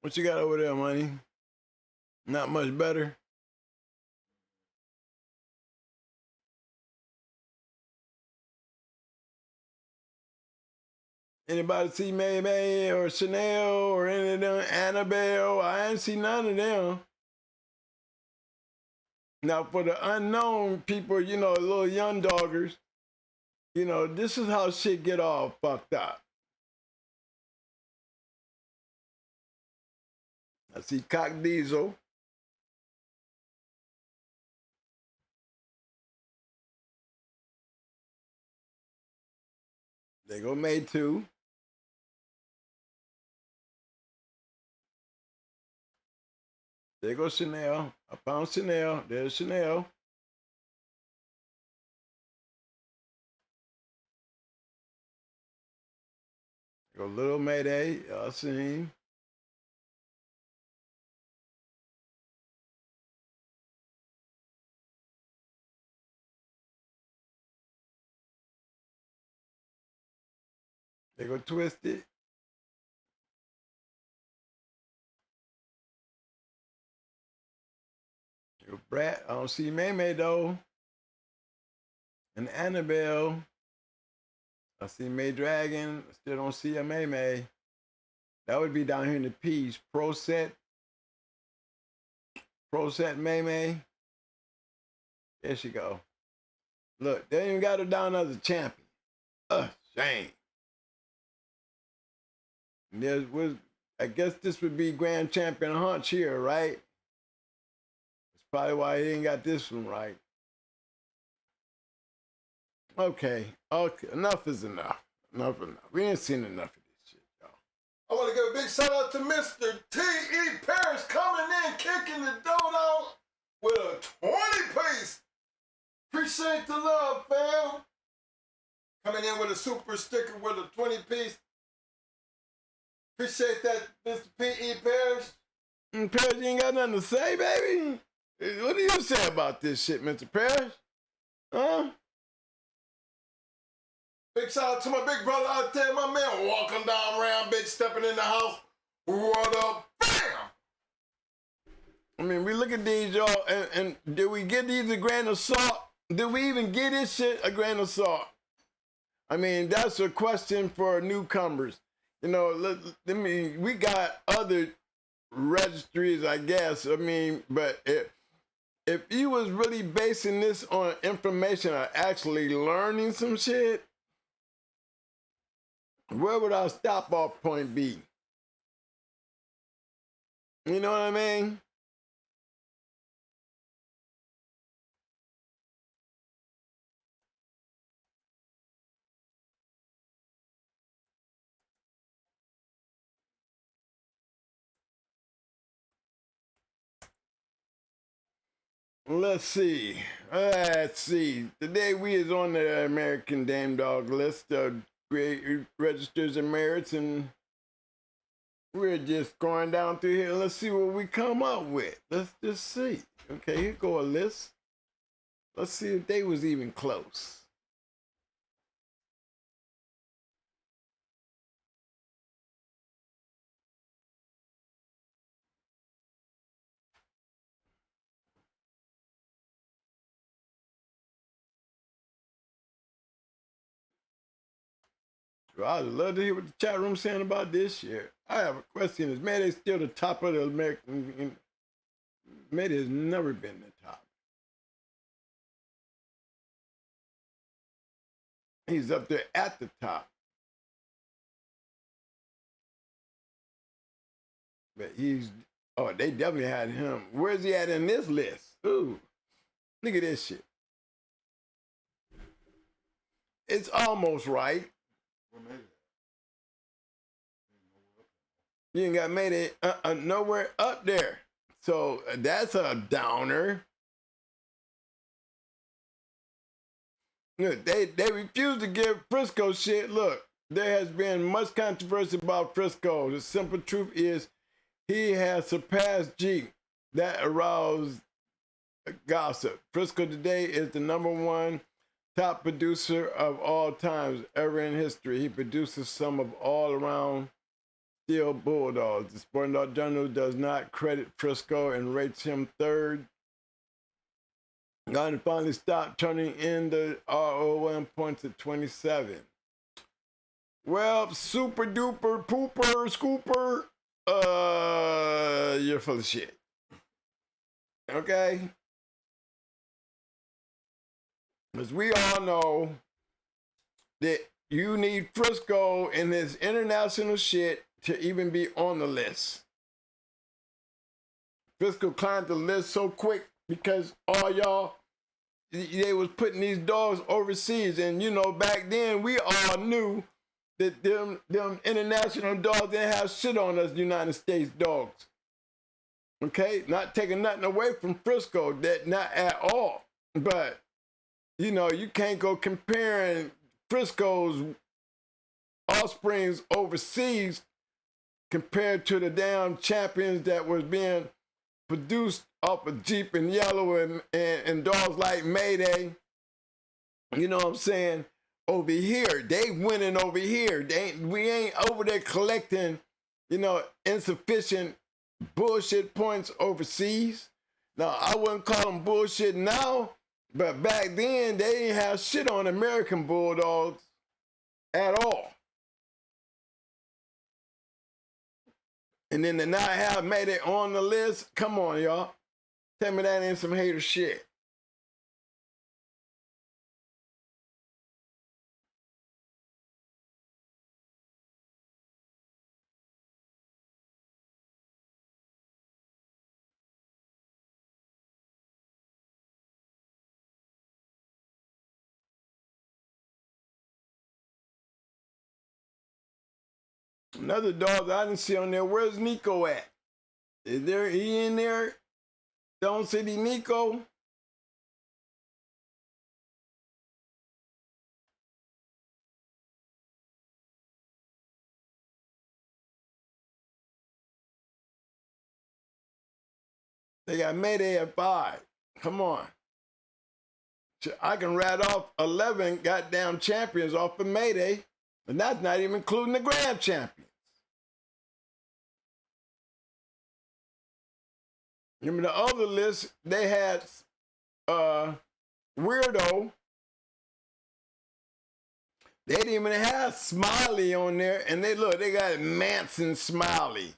Speaker 2: What you got over there, money? Not much better. Anybody see May May or Chanel or any of them? Annabelle? I ain't see none of them. Now, for the unknown people, you know, little young doggers, you know, this is how shit get all fucked up. I see Cock Diesel. They go May 2. There go Chanel. I found Chanel. There's Chanel. There go Little Mayday. Y'all seen. They go Twisted. There go Brat. I don't see May May though. And Annabelle. I see May Dragon. Still don't see a May May. That would be down here in the P's. Pro set May May. There she go. Look, they even got her down as a champion. Shame. I guess this would be Grand Champion Hunch here, right? That's probably why he ain't got this one right. Okay, enough is enough. Enough. We ain't seen enough of this shit, y'all.
Speaker 1: I want to give a big shout out to Mr. T.E. Parrish coming in, kicking the dough with a 20-piece. Appreciate the love, fam. Coming in with a super sticker with a 20-piece. Appreciate that, Mr. P.E. Parrish.
Speaker 2: Parrish, you ain't got nothing to say, baby? What do you say about this shit, Mr. Parrish? Huh?
Speaker 1: Big shout out to my big brother out there, my man, walking down around, big stepping in the house. What up? Bam!
Speaker 2: I mean, we look at these, y'all, and did we get these a grain of salt? Did we even get this shit a grain of salt? I mean, that's a question for newcomers. You know, we got other registries, I guess. I mean, but if you was really basing this on information or actually learning some shit, where would our stop-off point be? You know what I mean? Let's see. Today we is on the American Damn Dog list of great registers and merits, and we're just going down through here. Let's see what we come up with. Let's just see. Okay, here go a list. Let's see if they was even close. Well, I'd love to hear what the chat room saying about this year. I have a question. Is Mayday still the top of the American Mayday has never been the top. He's up there at the top. But he's, oh, they definitely had him. Where's he at in this list? Ooh, look at this shit. It's almost right. You ain't got Mayday nowhere up there. So that's a downer. Look, they refuse to give Frisco shit. Look, there has been much controversy about Frisco. The simple truth is he has surpassed G. That aroused gossip. Frisco today is the #1 top producer of all times ever in history. He produces some of all around steel bulldogs. The Sporting Dog Journal does not credit Frisco and rates him 3rd. God finally stopped turning in the ROM points at 27. Well, super duper pooper scooper, you're full of shit. Okay? Because we all know that you need Frisco and his international shit to even be on the list. Frisco climbed the list so quick because all y'all, they was putting these dogs overseas. And, you know, back then, we all knew that them international dogs didn't have shit on us United States dogs. Okay? Not taking nothing away from Frisco, that not at all. But, you know, you can't go comparing Frisco's offsprings overseas compared to the damn champions that was being produced off of Jeep and Yellow and dogs like Mayday. You know what I'm saying? Over here, they winning over here. We ain't over there collecting, you know, insufficient bullshit points overseas. Now, I wouldn't call them bullshit now, but back then, they didn't have shit on American Bulldogs at all. And then to not have made it on the list, come on, y'all. Tell me that ain't some hater shit. Another dog that I didn't see on there, where's Nico at? Is there, he in there? Don't see the Nico? They got Mayday at 5. Come on. I can rattle off 11 goddamn champions off of Mayday, and that's not even including the grand champions. Remember the other list, they had Weirdo. They didn't even have Smiley on there, and they got Manson Smiley.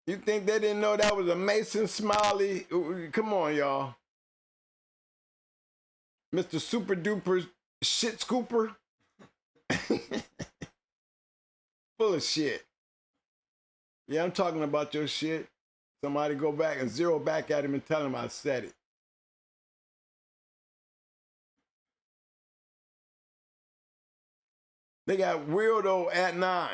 Speaker 2: You think they didn't know that was a Mason Smiley? Come on, y'all. Mr. Super Duper Shit Scooper. Full of shit. Yeah, I'm talking about your shit. Somebody go back and zero back at him and tell him I said it. They got Weirdo at 9.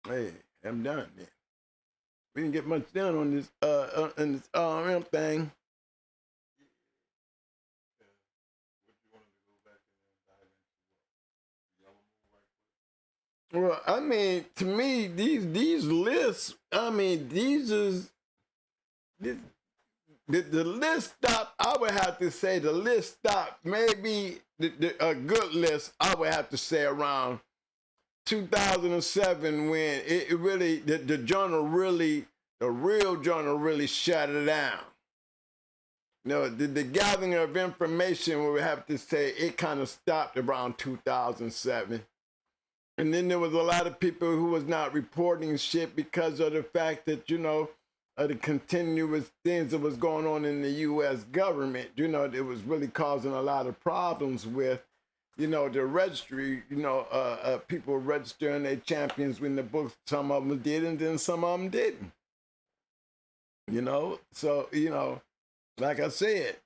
Speaker 2: Hey, I'm done then. We didn't get much done on this RM thing. Well, I mean, to me, these lists, I mean, the list stop, I would have to say the list stop, maybe a good list, I would have to say around 2007 when it really, the journal really, the real journal really shut it down. No, the gathering of information, we would have to say, it kind of stopped around 2007. And then there was a lot of people who was not reporting shit because of the fact that, you know, of the continuous things that was going on in the U.S. government. You know, it was really causing a lot of problems with, you know, the registry, you know, people registering their champions when the books, some of them did and then some of them didn't. You know, so, you know, like I said,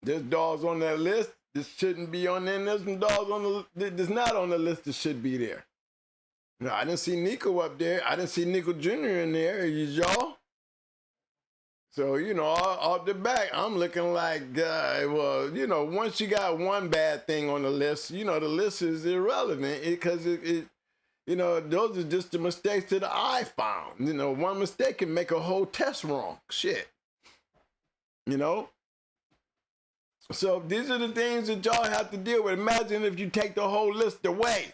Speaker 2: there's dogs on that list that shouldn't be on there, and there's some dogs on the that's not on the list that should be there. No, I didn't see Nico up there. I didn't see Nico Jr. in there, y'all. So, you know, off the back, I'm looking like, well, you know, once you got one bad thing on the list, you know, the list is irrelevant because it you know, those are just the mistakes that I found. You know, one mistake can make a whole test wrong. Shit. You know? So these are the things that y'all have to deal with. Imagine if you take the whole list away.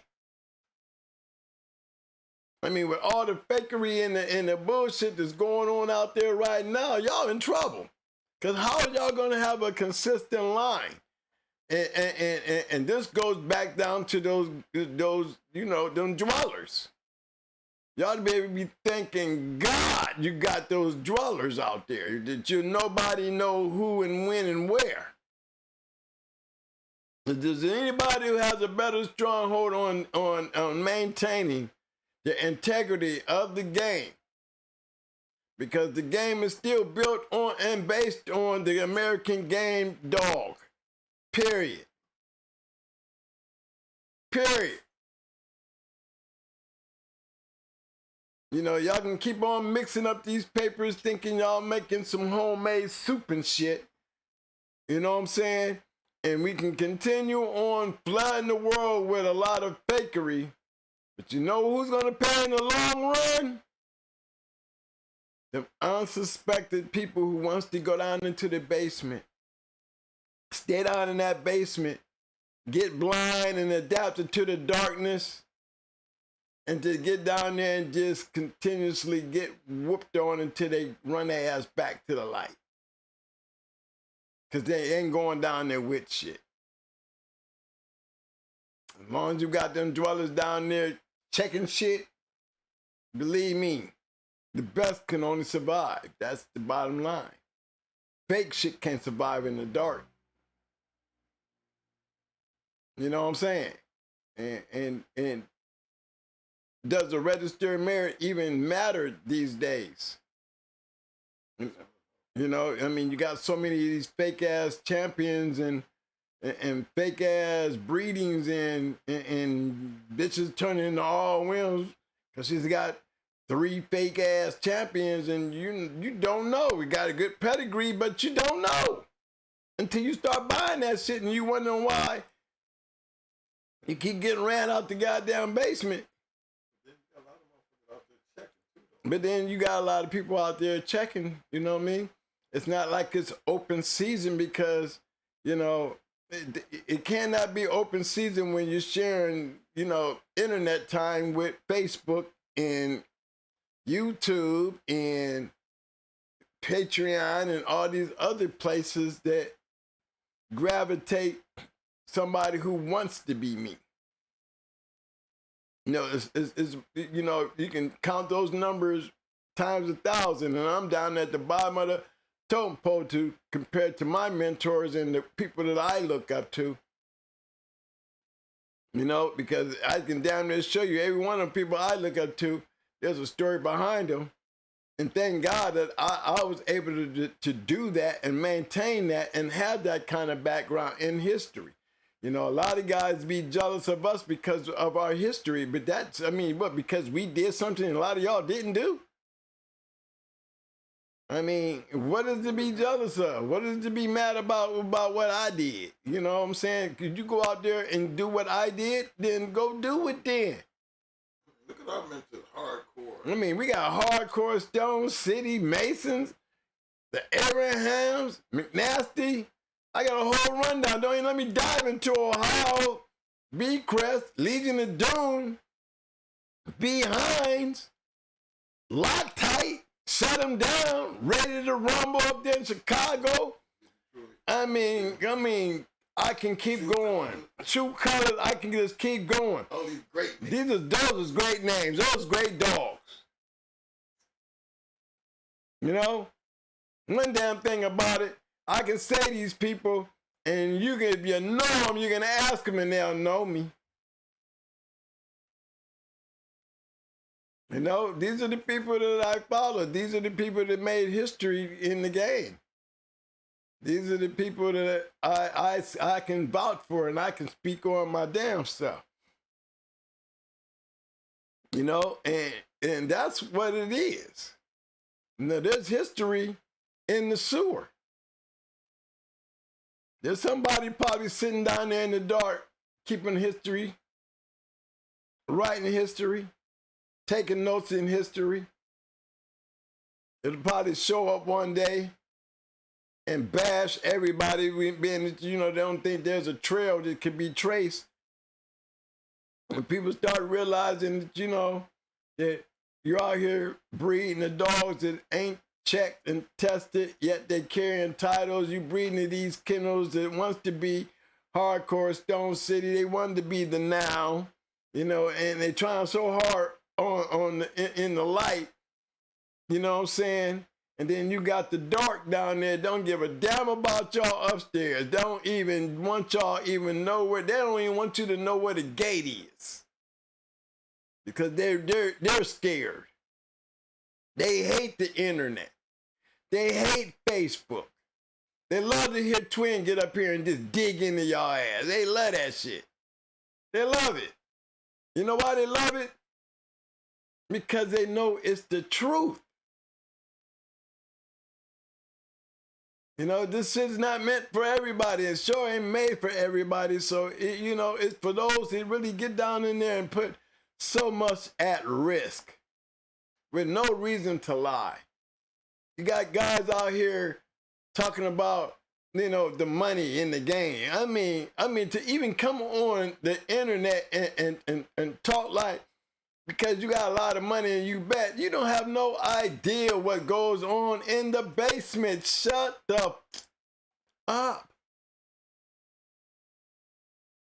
Speaker 2: I mean, with all the fakery and the bullshit that's going on out there right now, y'all in trouble. Because how are y'all going to have a consistent line? And this goes back down to those you know, them dwellers. Y'all be able to be thanking God you got those dwellers out there that nobody know who and when and where. Does anybody who has a better stronghold on maintaining the integrity of the game? Because the game is still built on and based on the American game dog. Period. Period. You know, y'all can keep on mixing up these papers thinking y'all making some homemade soup and shit. You know what I'm saying? And we can continue on flooding the world with a lot of fakery. But you know who's going to pay in the long run? The unsuspected people who wants to go down into the basement. Stay down in that basement, get blind and adapted to the darkness, and to get down there and just continuously get whooped on until they run their ass back to the light. Because they ain't going down there with shit. As long as you got them dwellers down there checking shit, believe me, the best can only survive. That's the bottom line. Fake shit can't survive in the dark. You know what I'm saying? And does the registered merit even matter these days? You know, I mean, you got so many of these fake ass champions and fake ass breedings and bitches turning into all wins because she's got 3 fake ass champions and you don't know. We got a good pedigree, but you don't know until you start buying that shit and you wondering why you keep getting ran out the goddamn basement. But then you got a lot of people out there checking, you know what I mean? It's not like it's open season because, you know, it cannot be open season when you're sharing, you know, internet time with Facebook and YouTube and Patreon and all these other places that gravitate somebody who wants to be me. You know, it's you know, you can count those numbers times 1,000, and I'm down at the bottom of the totem pole compared to my mentors and the people that I look up to. You know, because I can damn near show you every one of the people I look up to, there's a story behind them. And thank God that I was able to do that and maintain that and have that kind of background in history. You know, a lot of guys be jealous of us because of our history, but that's, I mean, what, because we did something a lot of y'all didn't do? I mean, what is to be jealous of? What is to be mad about what I did? You know what I'm saying? Could you go out there and do what I did? Then go do it then.
Speaker 1: Look at our mental hardcore.
Speaker 2: I mean, we got hardcore Stone City, Masons, the Abrahams, McNasty. I got a whole rundown. Don't even let me dive into Ohio, B-Crest, Legion of Doom, B-Hinds, Loctite, Shut 'em them down, ready to rumble up there in Chicago. I mean, I can keep going. True Colors, I can just keep going.
Speaker 1: All these great names.
Speaker 2: Those are great names. Those great dogs. You know, one damn thing about it, I can say these people, and you can, if you know them, you can ask them, and they'll know me. You know, these are the people that I follow. These are the people that made history in the game. These are the people that I can vouch for, and I can speak on my damn self. You know, and that's what it is. Now, there's history in the sewer. There's somebody probably sitting down there in the dark, keeping history, writing history, taking notes in history. It'll probably show up one day and bash everybody, being, you know, they don't think there's a trail that can be traced. When people start realizing that, you know, that you're out here breeding the dogs that ain't checked and tested, yet they carrying titles. You breeding these kennels that wants to be hardcore Stone City. They want to be the now, you know, and they trying so hard in the light, you know what I'm saying? And then you got the dark down there, don't give a damn about y'all upstairs. Don't even want y'all even know where, they don't even want you to know where the gate is. Because they're scared. They hate the internet. They hate Facebook. They love to hear Twin get up here and just dig into y'all ass. They love that shit. They love it. You know why they love it? Because they know it's the truth. You know, this shit's not meant for everybody. It sure ain't made for everybody. So, you know, it's for those that really get down in there and put so much at risk with no reason to lie. You got guys out here talking about, you know, the money in the game. I mean, to even come on the internet and talk like, because you got a lot of money and you bet, you don't have no idea what goes on in the basement. Shut the up.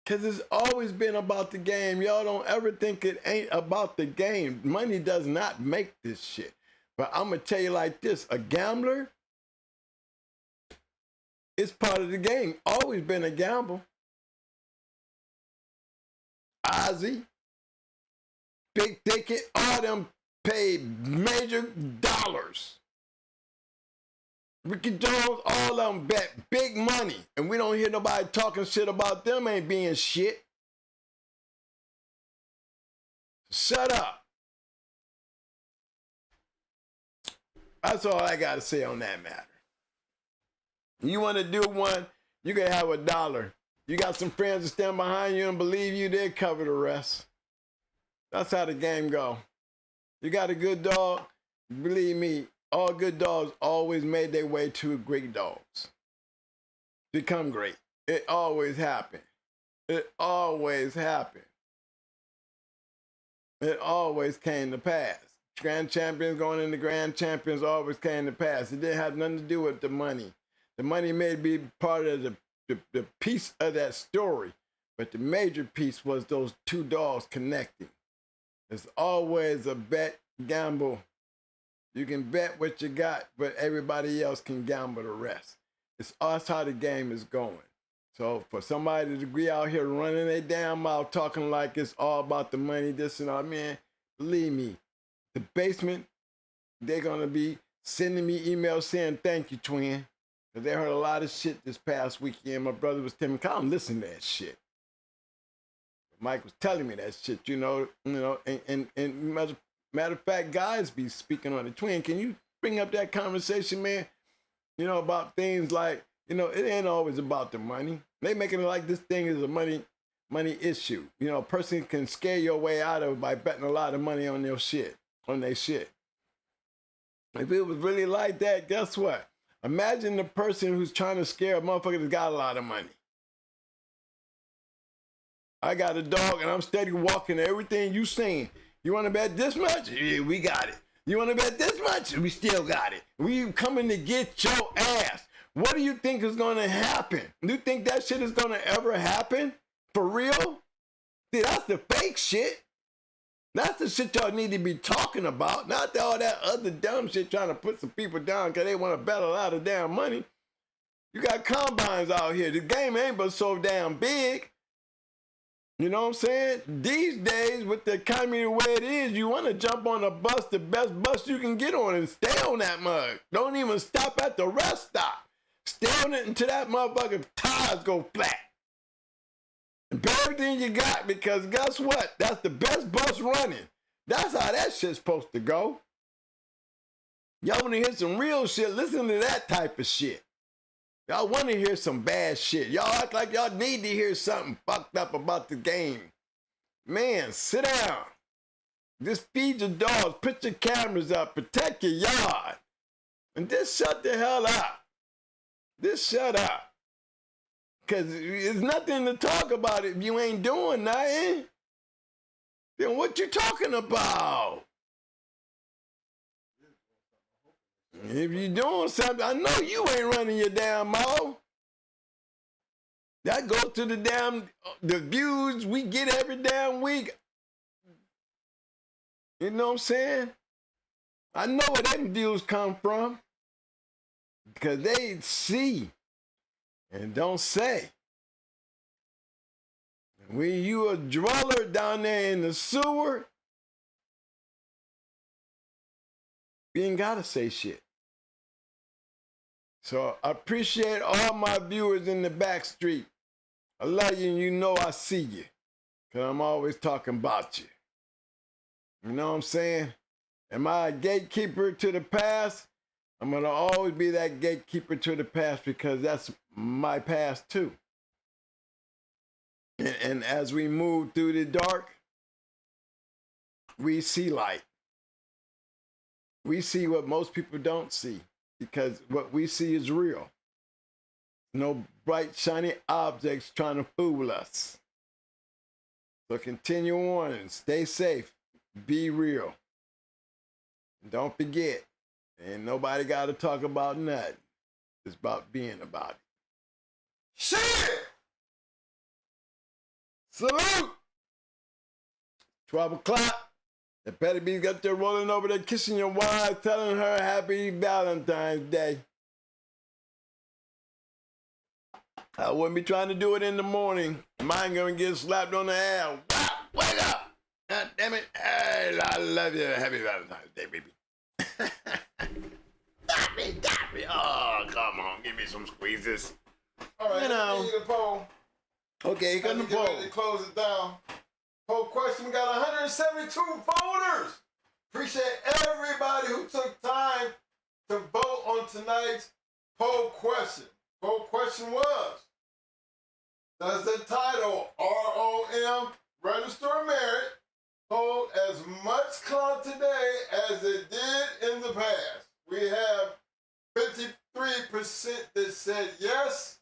Speaker 2: Because it's always been about the game. Y'all don't ever think it ain't about the game. Money does not make this shit. But I'm going to tell you like this. A gambler is part of the game. Always been a gamble. Ozzy, Big Ticket, all them paid major dollars. Ricky Jones, all of them bet big money. And we don't hear nobody talking shit about them ain't being shit. Shut up. That's all I got to say on that matter. You want to do one, you can have $1. You got some friends that stand behind you and believe you, they'll cover the rest. That's how the game go. You got a good dog, believe me, all good dogs always made their way to great dogs. Become great. It always happened. It always happened. It always came to pass. Grand champions going into grand champions always came to pass. It didn't have nothing to do with the money. The money may be part of the piece of that story, but the major piece was those two dogs connecting. It's always a bet, gamble. You can bet what you got, but everybody else can gamble the rest. It's us how the game is going. So for somebody to be out here running their damn mouth, talking like it's all about the money, this and all, man, believe me, the basement, they're going to be sending me emails saying, thank you, twin. Because they heard a lot of shit this past weekend. My brother was telling me, come listen to that shit. Mike was telling me that shit, you know, and matter of fact, guys be speaking on the twin. Can you bring up that conversation, man? You know, about things like, you know, it ain't always about the money. They making it like this thing is a money issue. You know, a person can scare your way out of it by betting a lot of money on their shit, If it was really like that, guess what? Imagine the person who's trying to scare a motherfucker that's got a lot of money. I got a dog and I'm steady walking everything you saying. You want to bet this much? Yeah, we got it. You want to bet this much? We still got it. We coming to get your ass. What do you think is going to happen? Do you think that shit is going to ever happen? For real? See, that's the fake shit. That's the shit y'all need to be talking about. Not all that other dumb shit trying to put some people down because they want to bet a lot of damn money. You got combines out here. The game ain't but so damn big. You know what I'm saying? These days, with the economy the way it is, you want to jump on a bus, the best bus you can get on, and stay on that mug. Don't even stop at the rest stop. Stay on it until that motherfucking tires go flat. And pay everything you got, because guess what? That's the best bus running. That's how that shit's supposed to go. Y'all want to hear some real shit? Listen to that type of shit. Y'all want to hear some bad shit. Y'all act like y'all need to hear something fucked up about the game. Man, sit down. Just feed your dogs. Put your cameras up. Protect your yard. And just shut the hell up. Just shut up. Because there's nothing to talk about if you ain't doing nothing. Then what you talking about? If you doing something, I know you ain't running your damn mouth. That goes to the views we get every damn week. You know what I'm saying? I know where them views come from. Because they see and don't say. When you a dweller down there in the sewer, you ain't gotta say shit. So I appreciate all my viewers in the back street. I love you and you know I see you. Because I'm always talking about you. You know what I'm saying? Am I a gatekeeper to the past? I'm going to always be that gatekeeper to the past because that's my past too. And as we move through the dark, we see light. We see what most people don't see because what we see is real. No bright, shiny objects trying to fool us. So continue on and stay safe. Be real. And don't forget, ain't nobody got to talk about nothing. It's about being about it. Shit! Salute! 12 o'clock. The Petty B's got there rolling over there, kissing your wife, telling her happy Valentine's Day. I wouldn't be trying to do it in the morning. Mine gonna get slapped on the ass. Wow, wake up! God damn it. Hey, I love you. Happy Valentine's Day, baby. Got me. Oh, come on. Give me some squeezes.
Speaker 1: All right,
Speaker 2: you know.
Speaker 1: the poll.
Speaker 2: Okay, you got the poll.
Speaker 1: Ready to close it down. Poll question, we got 172 voters. Appreciate everybody who took time to vote on tonight's poll question. Poll question was, does the title ROM, Register of Merit, hold as much clout today as it did in the past? We have 53% that said yes,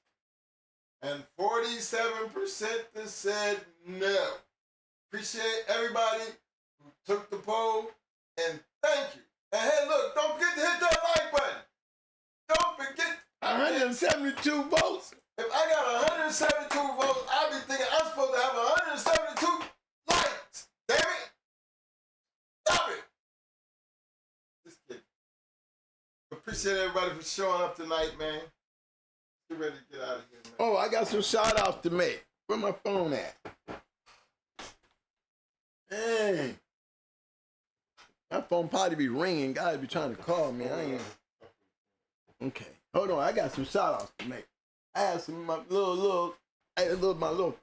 Speaker 1: and 47% that said no. Appreciate everybody who took the poll, and thank you. And hey, look, don't forget to hit that like button. Don't forget.
Speaker 2: 172 votes.
Speaker 1: If I got 172 votes, I'll be thinking I'm supposed to have 172 likes. Damn it. Stop it. Just kidding. Appreciate everybody for showing up tonight, man. Get ready to get out of here, man.
Speaker 2: Oh, I got some shout outs to make. Where my phone at? Hey. My phone probably be ringing. Guys be trying to call me. I ain't. Okay. Hold on. I got some shout outs to make. I had some my little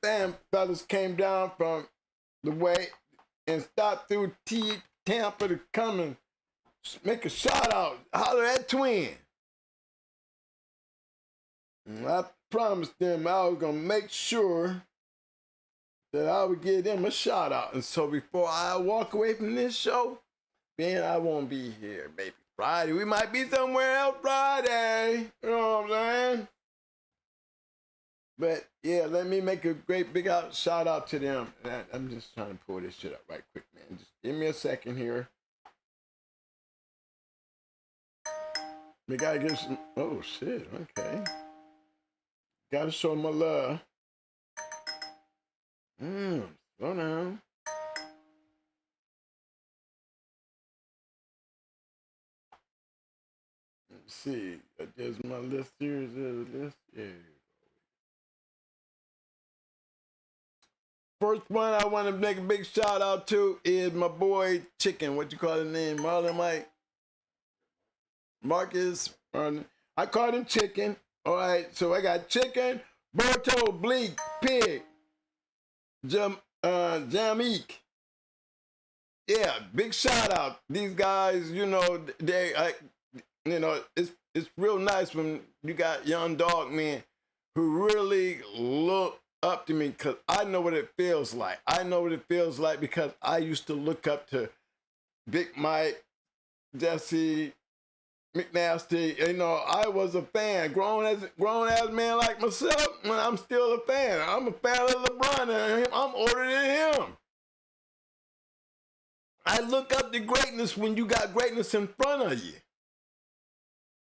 Speaker 2: fam fellas came down from the way and stopped through Tampa to come and make a shout out. Holler at Twin. And I promised them I was gonna make sure that I would give them a shout out. And so before I walk away from this show, man, I won't be here, baby. Friday, we might be somewhere else Friday. You know what I'm saying? But yeah, let me make a great big shout out to them. I'm just trying to pull this shit up right quick, man. Just give me a second here. We gotta get some. Oh shit. Okay. Gotta show my love. Slow down. Let's see. There's my list here. Is there a list? Yeah. First one I want to make a big shout out to is my boy Chicken. What you call his name? Marlon Mike. Marcus. I called him Chicken. All right. So I got Chicken, Berto, Bleak, Pig, Jamik. Yeah, big shout out. These guys, you know, it's real nice when you got young dog men who really look up to me, because I know what it feels like. I know what it feels like because I used to look up to Big Mike, Jesse, McNasty. You know, I was a fan. Grown as man like myself, I'm still a fan. I'm a fan of LeBron and I'm older than him. I look up to greatness when you got greatness in front of you.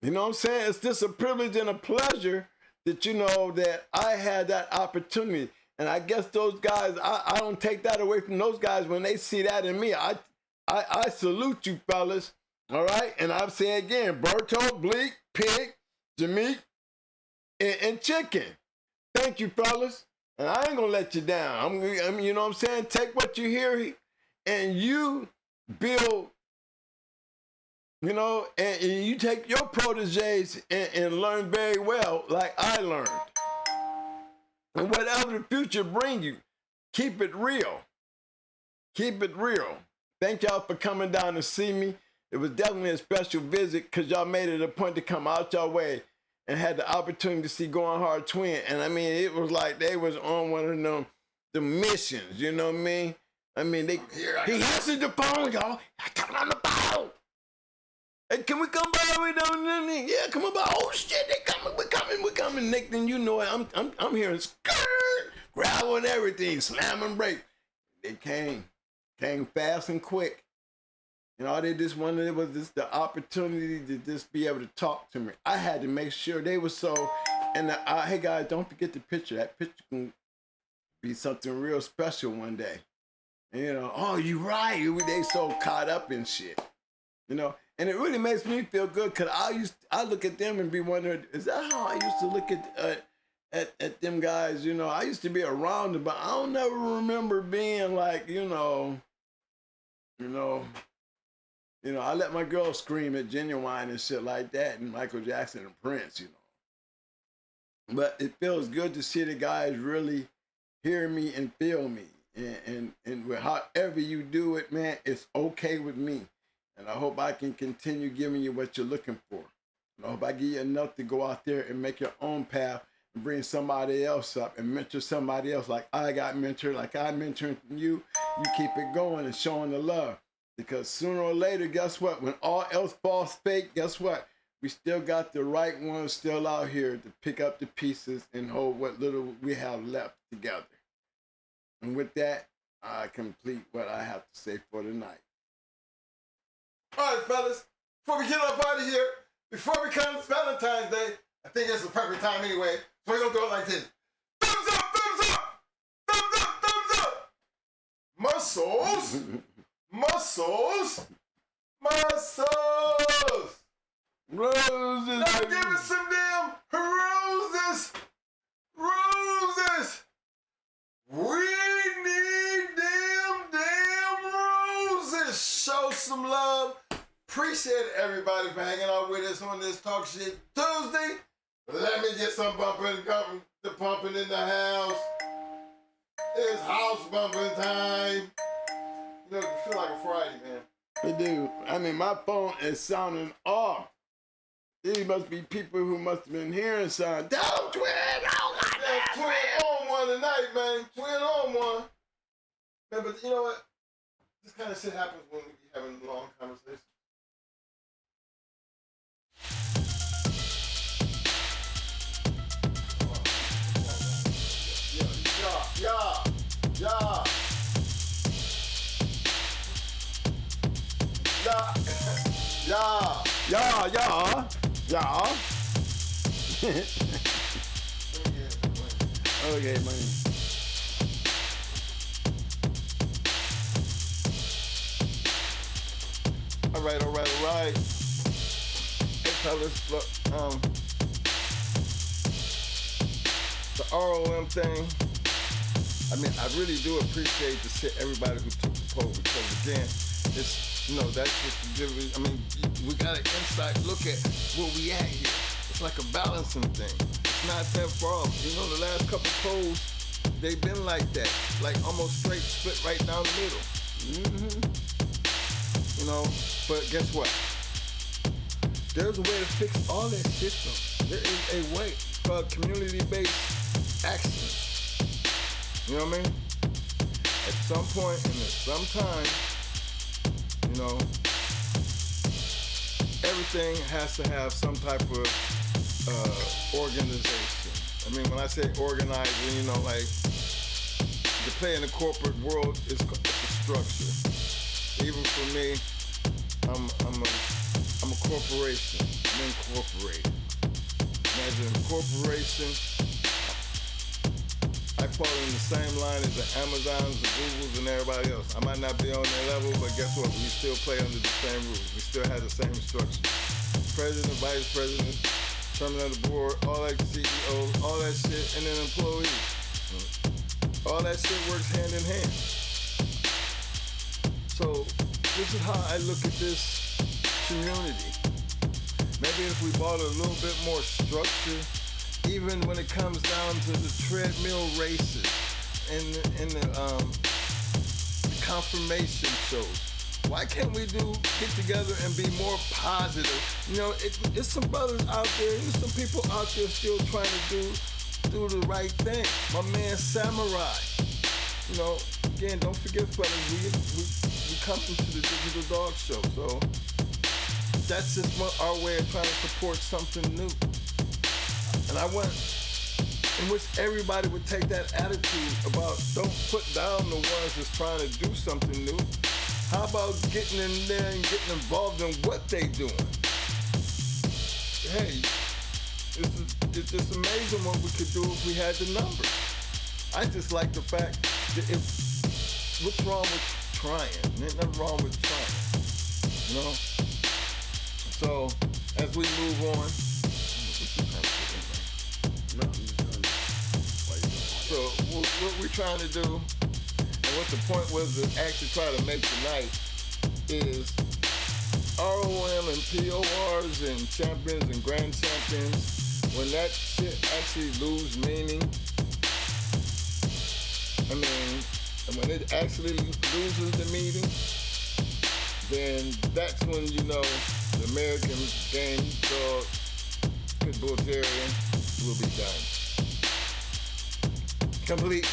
Speaker 2: You know what I'm saying? It's just a privilege and a pleasure that, you know, that I had that opportunity. And I guess those guys, I don't take that away from those guys when they see that in me. I salute you, fellas. All right? And I'll say again, Berto, Bleak, Pig, Jameek, and Chicken. Thank you, fellas. And I ain't going to let you down. I'm, you know what I'm saying? Take what you hear and you build, you know, and you take your proteges and learn very well like I learned. And whatever the future bring you, keep it real. Keep it real. Thank y'all for coming down to see me. It was definitely a special visit because y'all made it a point to come out your way and had the opportunity to see Going Hard Twin. And I mean, it was like they was on one of them, the missions, you know what I mean? I mean, he answered the phone, y'all. I come on the phone. Hey, can we come by? Yeah, come on by. Oh shit, they coming. We're coming. Next thing you know it, I'm hearing skirt, gravel and everything, slam and break. They came fast and quick. And all they just wanted was just the opportunity to just be able to talk to me. I had to make sure they were so. And hey guys, don't forget the picture. That picture can be something real special one day. You know, oh, you right. They so caught up in shit, you know. And it really makes me feel good because I look at them and be wondering, is that how I used to look at them guys? You know, I used to be around them, but I don't never remember being like, you know, I let my girl scream at Genuine and shit like that, and Michael Jackson and Prince, you know. But it feels good to see the guys really hear me and feel me. And however you do it, man, it's okay with me. And I hope I can continue giving you what you're looking for. And I hope I give you enough to go out there and make your own path and bring somebody else up and mentor somebody else like I got mentored, like I mentored you. You keep it going and showing the love. Because sooner or later, guess what? When all else falls fake, guess what? We still got the right ones still out here to pick up the pieces and hold what little we have left together. And with that, I complete what I have to say for tonight.
Speaker 1: All right, fellas, before we get up out of here, before we come to Valentine's Day, I think it's the perfect time anyway, so we're going to do it like this. Thumbs up, thumbs up, thumbs up, thumbs up. Muscles, muscles, muscles.
Speaker 2: Roses.
Speaker 1: Now give us some damn roses, roses. We need damn roses. Show some love. Appreciate everybody for hanging out with us on this Talk Shit Tuesday. Let me get some pumping in the house. It's house bumping time. You know, it feel like a Friday, man.
Speaker 2: It do. I mean, my phone is sounding off. These must be people who must have been hearing something. Don't twin! Oh, goddamn!
Speaker 1: Twin on one tonight, man. Twin on one. Man, but you know what? This kind of shit happens when we be having long conversations. Yeah.
Speaker 2: Yeah. Okay, man.
Speaker 1: All right. Hey, fellas, look, the ROM thing. I mean, I really do appreciate everybody who took the poll because again, it's that's just I mean, we got an inside look at where we at here. It's like a balancing thing. It's not that far off. The last couple polls, they've been like that, like almost straight split right down the middle. But guess what? There's a way to fix all that shit though. There is a way. It's called community-based action. You know what I mean? At some point and at some time, everything has to have some type of organization. I mean, when I say organizing, like the play in the corporate world is a structure. Even for me, I'm a corporation. I'm incorporated. Imagine a corporation. I fall in the same line as the Amazons, the Googles, and everybody else. I might not be on their level, but guess what? We still play under the same rules. We still have the same structure. President, vice president, chairman of the board, all that CEOs, all that shit, and then employees. All that shit works hand in hand. So this is how I look at this community. Maybe if we brought a little bit more structure, even when it comes down to the treadmill races and the confirmation shows. Why can't we get together and be more positive? It's some brothers out there, there's some people out there still trying to do the right thing. My man Samurai. Again, don't forget, fellas, we come into the Digital Dog Show, so that's just our way of trying to support something new. And I want in which everybody would take that attitude about don't put down the ones that's trying to do something new. How about getting in there and getting involved in what they doing? Hey, it's just amazing what we could do if we had the numbers. I just like the fact that what's wrong with trying? There's nothing wrong with trying, So, as we move on, so what we're trying to do, and what the point was to actually try to make tonight, is ROM and PORs and champions and grand champions, when that shit actually lose meaning, and when it actually loses the meaning, then that's when the American game dog, Pitbull Terrier will be done. Completely.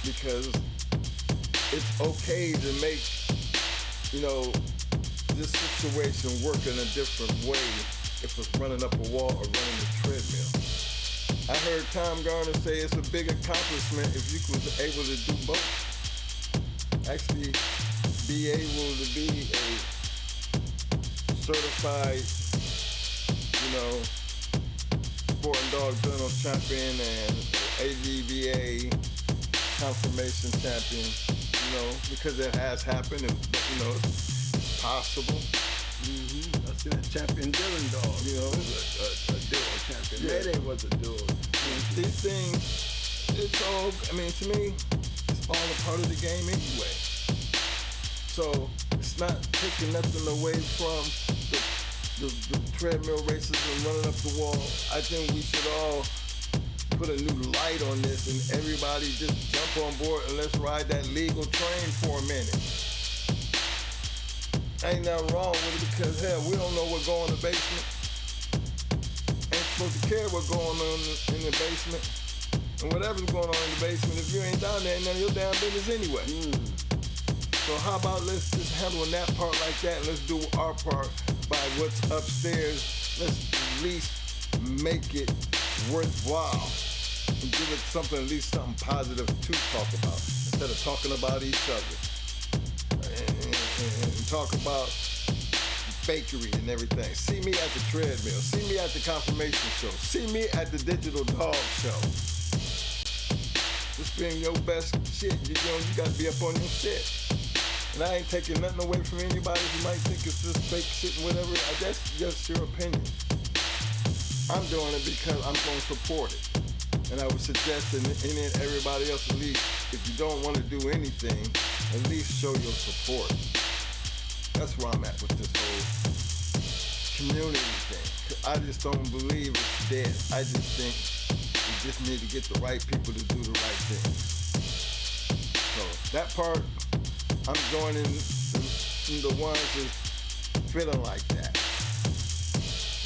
Speaker 1: Because it's okay to make, this situation work in a different way if it's running up a wall or running a treadmill. I heard Tom Garner say it's a big accomplishment if you was able to do both. Actually, be able to be a certified, Sport and Dog Journal champion and ADVA confirmation champion, because it has happened, it's possible.
Speaker 2: I seen that champion Dylan dog, a dual champion.
Speaker 1: Yeah.
Speaker 2: Mayday was a dual.
Speaker 1: These things, it's all, to me, it's all a part of the game anyway. So it's not taking nothing away from the treadmill races and running up the wall. I think we should all put a new light on this and everybody just jump on board and let's ride that legal train for a minute. Ain't nothing wrong with it because, hell, we don't know what going on in the basement. Ain't supposed to care what's going on in the basement. And whatever's going on in the basement, if you ain't down there, ain't none of your damn business anyway. So how about let's just handle that part like that and let's do our part by what's upstairs. Let's at least make it worthwhile and give it something, at least something positive to talk about instead of talking about each other and talk about fakery and everything. See me at the treadmill. See me at the confirmation show. See me at the digital dog show. Just being your best shit. You got to be up on your shit. And I ain't taking nothing away from anybody who might think it's just fake shit and whatever. That's just your opinion. I'm doing it because I'm going to support it. And I would suggest that any and everybody else, at least, if you don't want to do anything, at least show your support. That's where I'm at with this whole community thing. I just don't believe it's dead. I just think we just need to get the right people to do the right thing. So that part, I'm joining the ones that's feeling like that.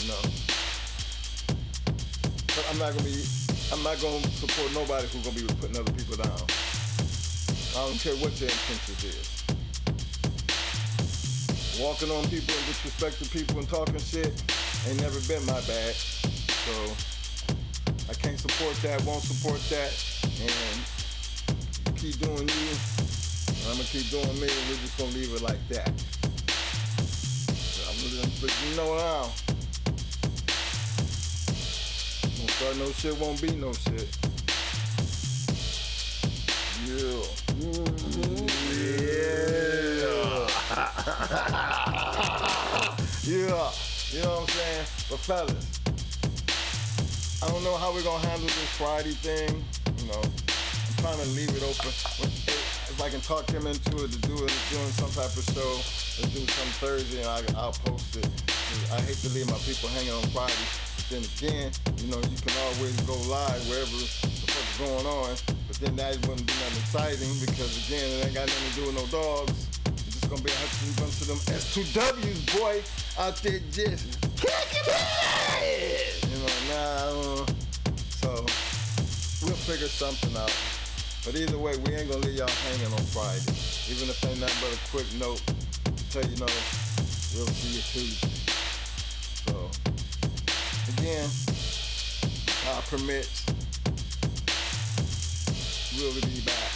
Speaker 1: You know. But I'm not gonna support nobody who's gonna be putting other people down. I don't care what your intentions is. Walking on people and disrespecting people and talking shit ain't never been my bag. So I can't support that, won't support that, and keep doing you. I'm gonna keep doing me, and we're just gonna leave it like that. But you know now, won't start no shit, won't be no shit. Yeah. Yeah. You know what I'm saying? But fellas, I don't know how we're gonna handle this Friday thing. You know, I'm trying to leave it open. If I can talk him into it, doing some type of show, let's do some Thursday and I'll post it. I hate to leave my people hanging on Friday. But then again, you know, you can always go live wherever the fuck's going on. But then that wouldn't be nothing exciting because again, it ain't got nothing to do with no dogs. It's just gonna be a bunch of them S2Ws, boy, out there just kicking it. You know, so we'll figure something out. But either way, we ain't gonna leave y'all hanging on Friday. Even if ain't nothing but a quick note to tell you, no, we'll see you Tuesday. So, again, God permits, we'll be back.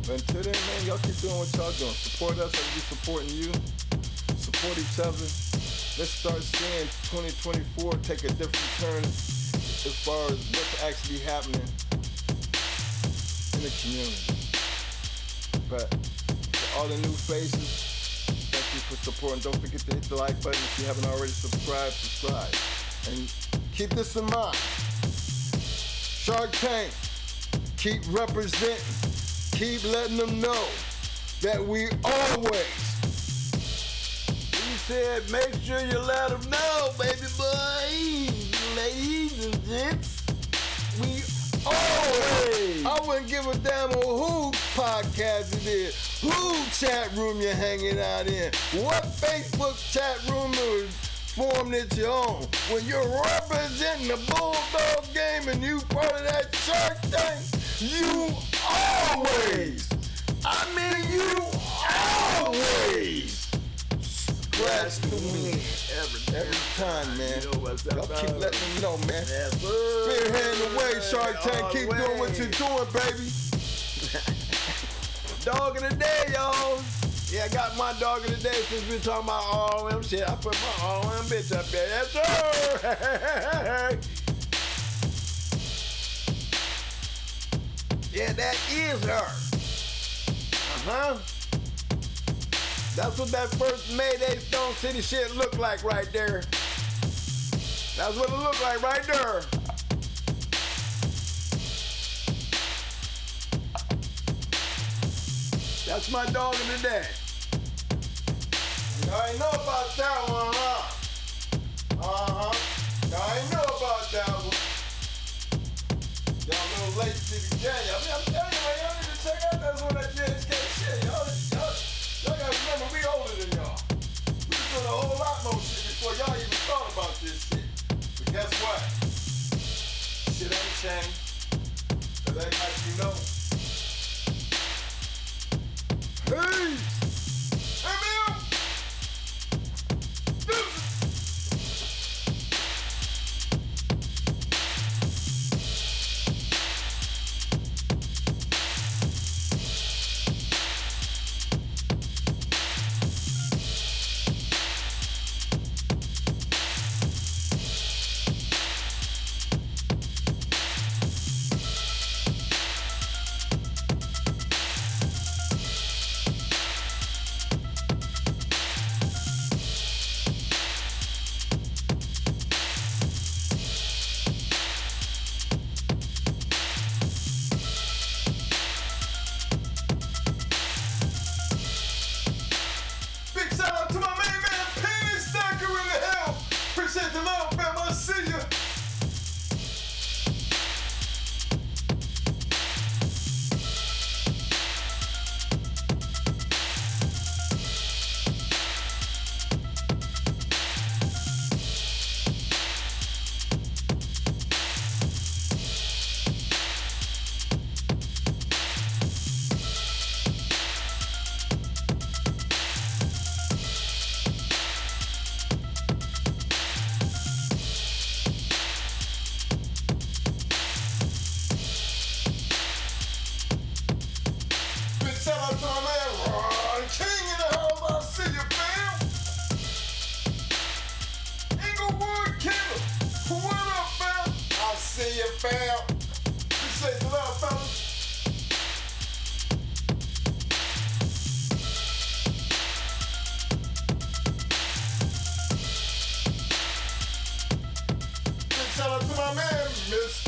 Speaker 1: But until then, man, y'all keep doing what y'all doing. Support us as we supporting you. Support each other. Let's start seeing 2024 take a different turn as far as what's actually happening in the community. But for all the new faces, thank you for supporting. Don't forget to hit the like button if you haven't already subscribed. And keep this in mind. Shark Tank, keep representing. Keep letting them know that we always. He said, make sure you let them know, baby boy. Ladies and gents, we always. I wouldn't give a damn on who podcast it is, who chat room you're hanging out in, what Facebook chat room or form that you're on. When you're representing the Bulldog game and you part of that Shark Tank, you always, I mean you always scratch the win every time, man. Y'all keep letting them know, man. Spearheading the way, Shark Tank. Keep doing what you're doing, baby. Dog of the day, y'all. Yeah, I got my dog of the day since we talking about ROM shit. I put my ROM bitch up there. Yes, sir. Yeah, that is her. That's what that first Mayday Stone City shit looked like right there. That's what it looked like right there. That's my dog of the day. Y'all ain't know about that one, huh? Y'all ain't know about that one. Y'all a little late to the game. I mean, I'm telling you, man, y'all need to check out that one that GH.CH shit. Y'all gotta remember, we older than y'all. We was doing a whole lot more shit before y'all even thought about this shit. But guess what? Shit ain't changed. That ain't like you know. Peace!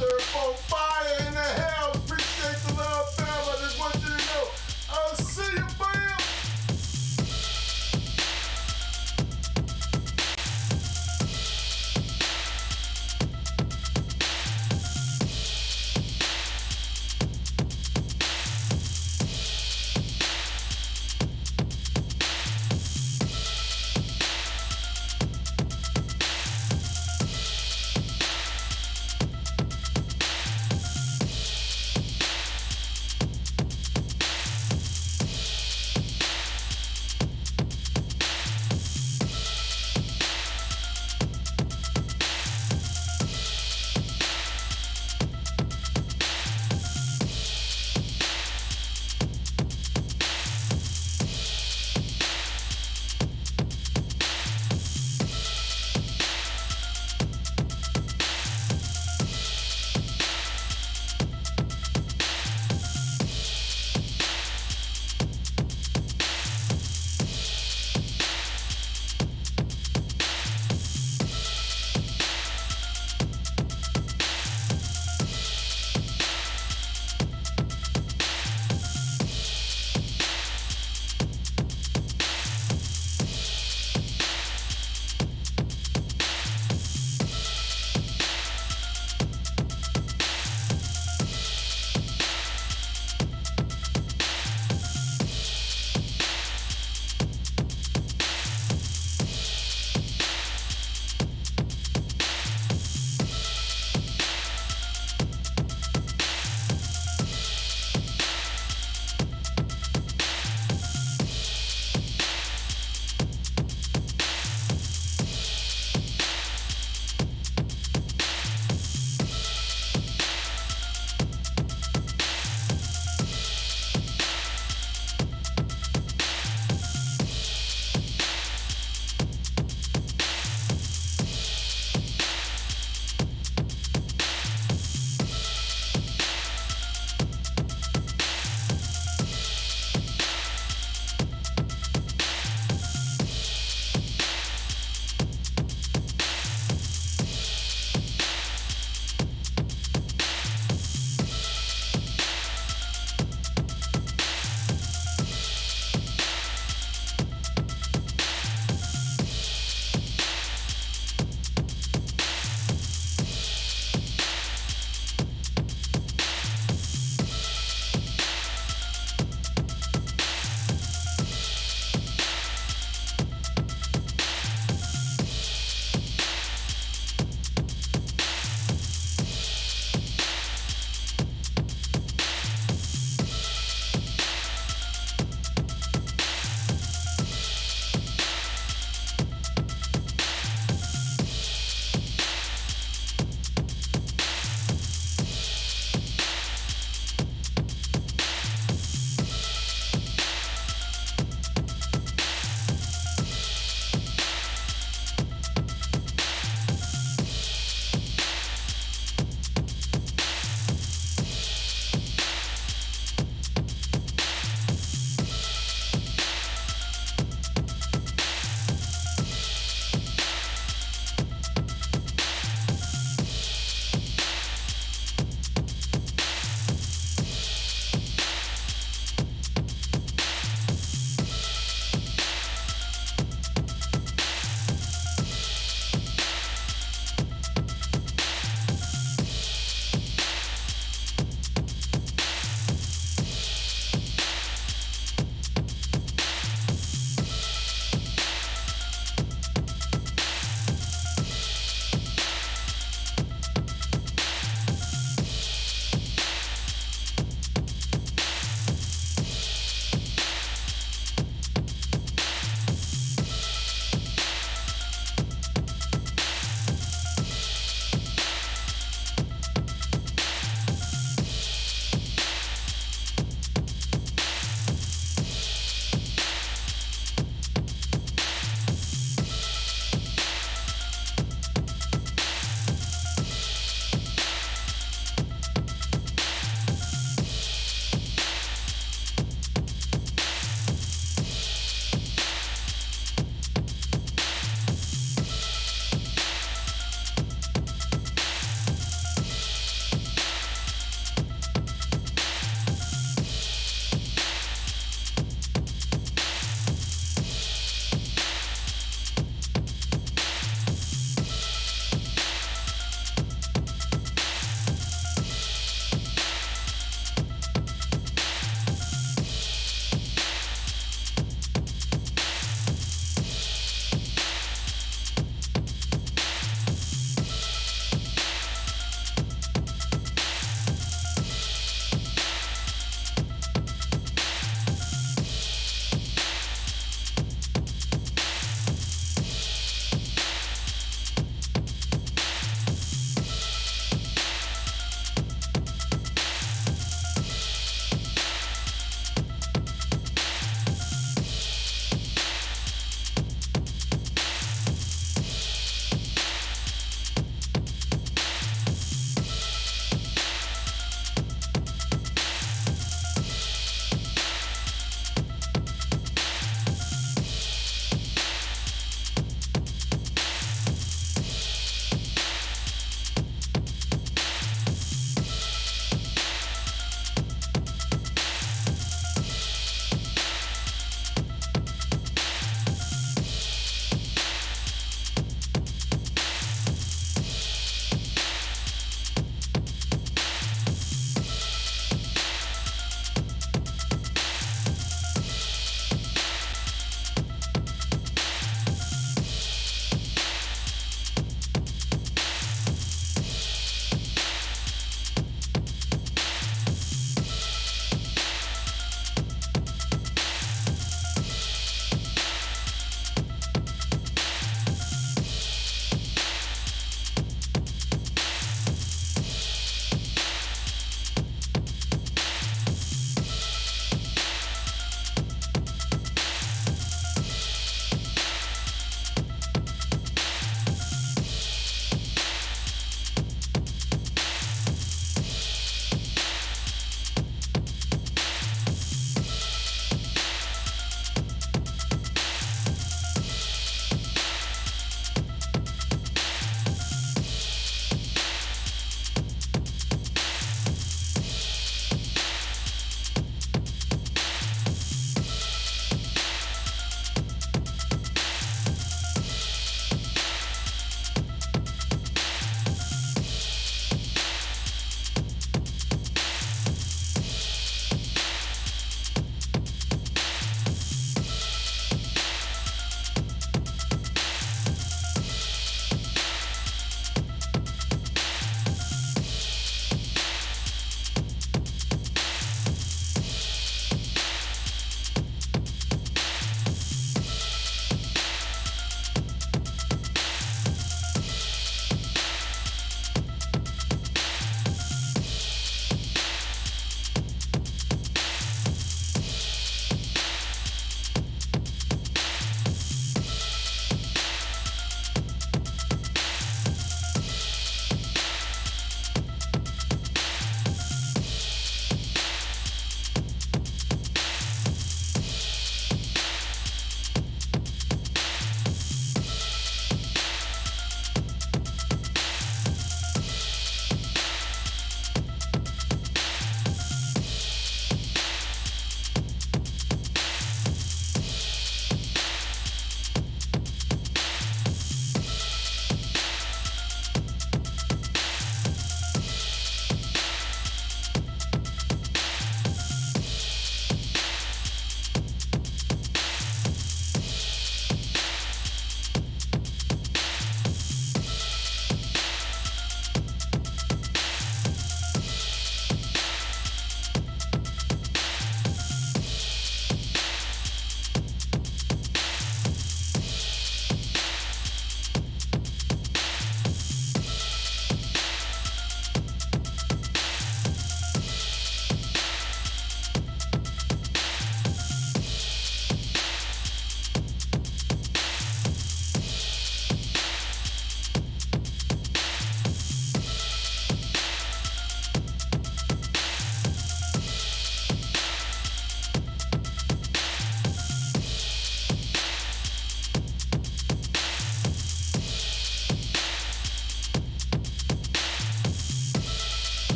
Speaker 1: sir, folks.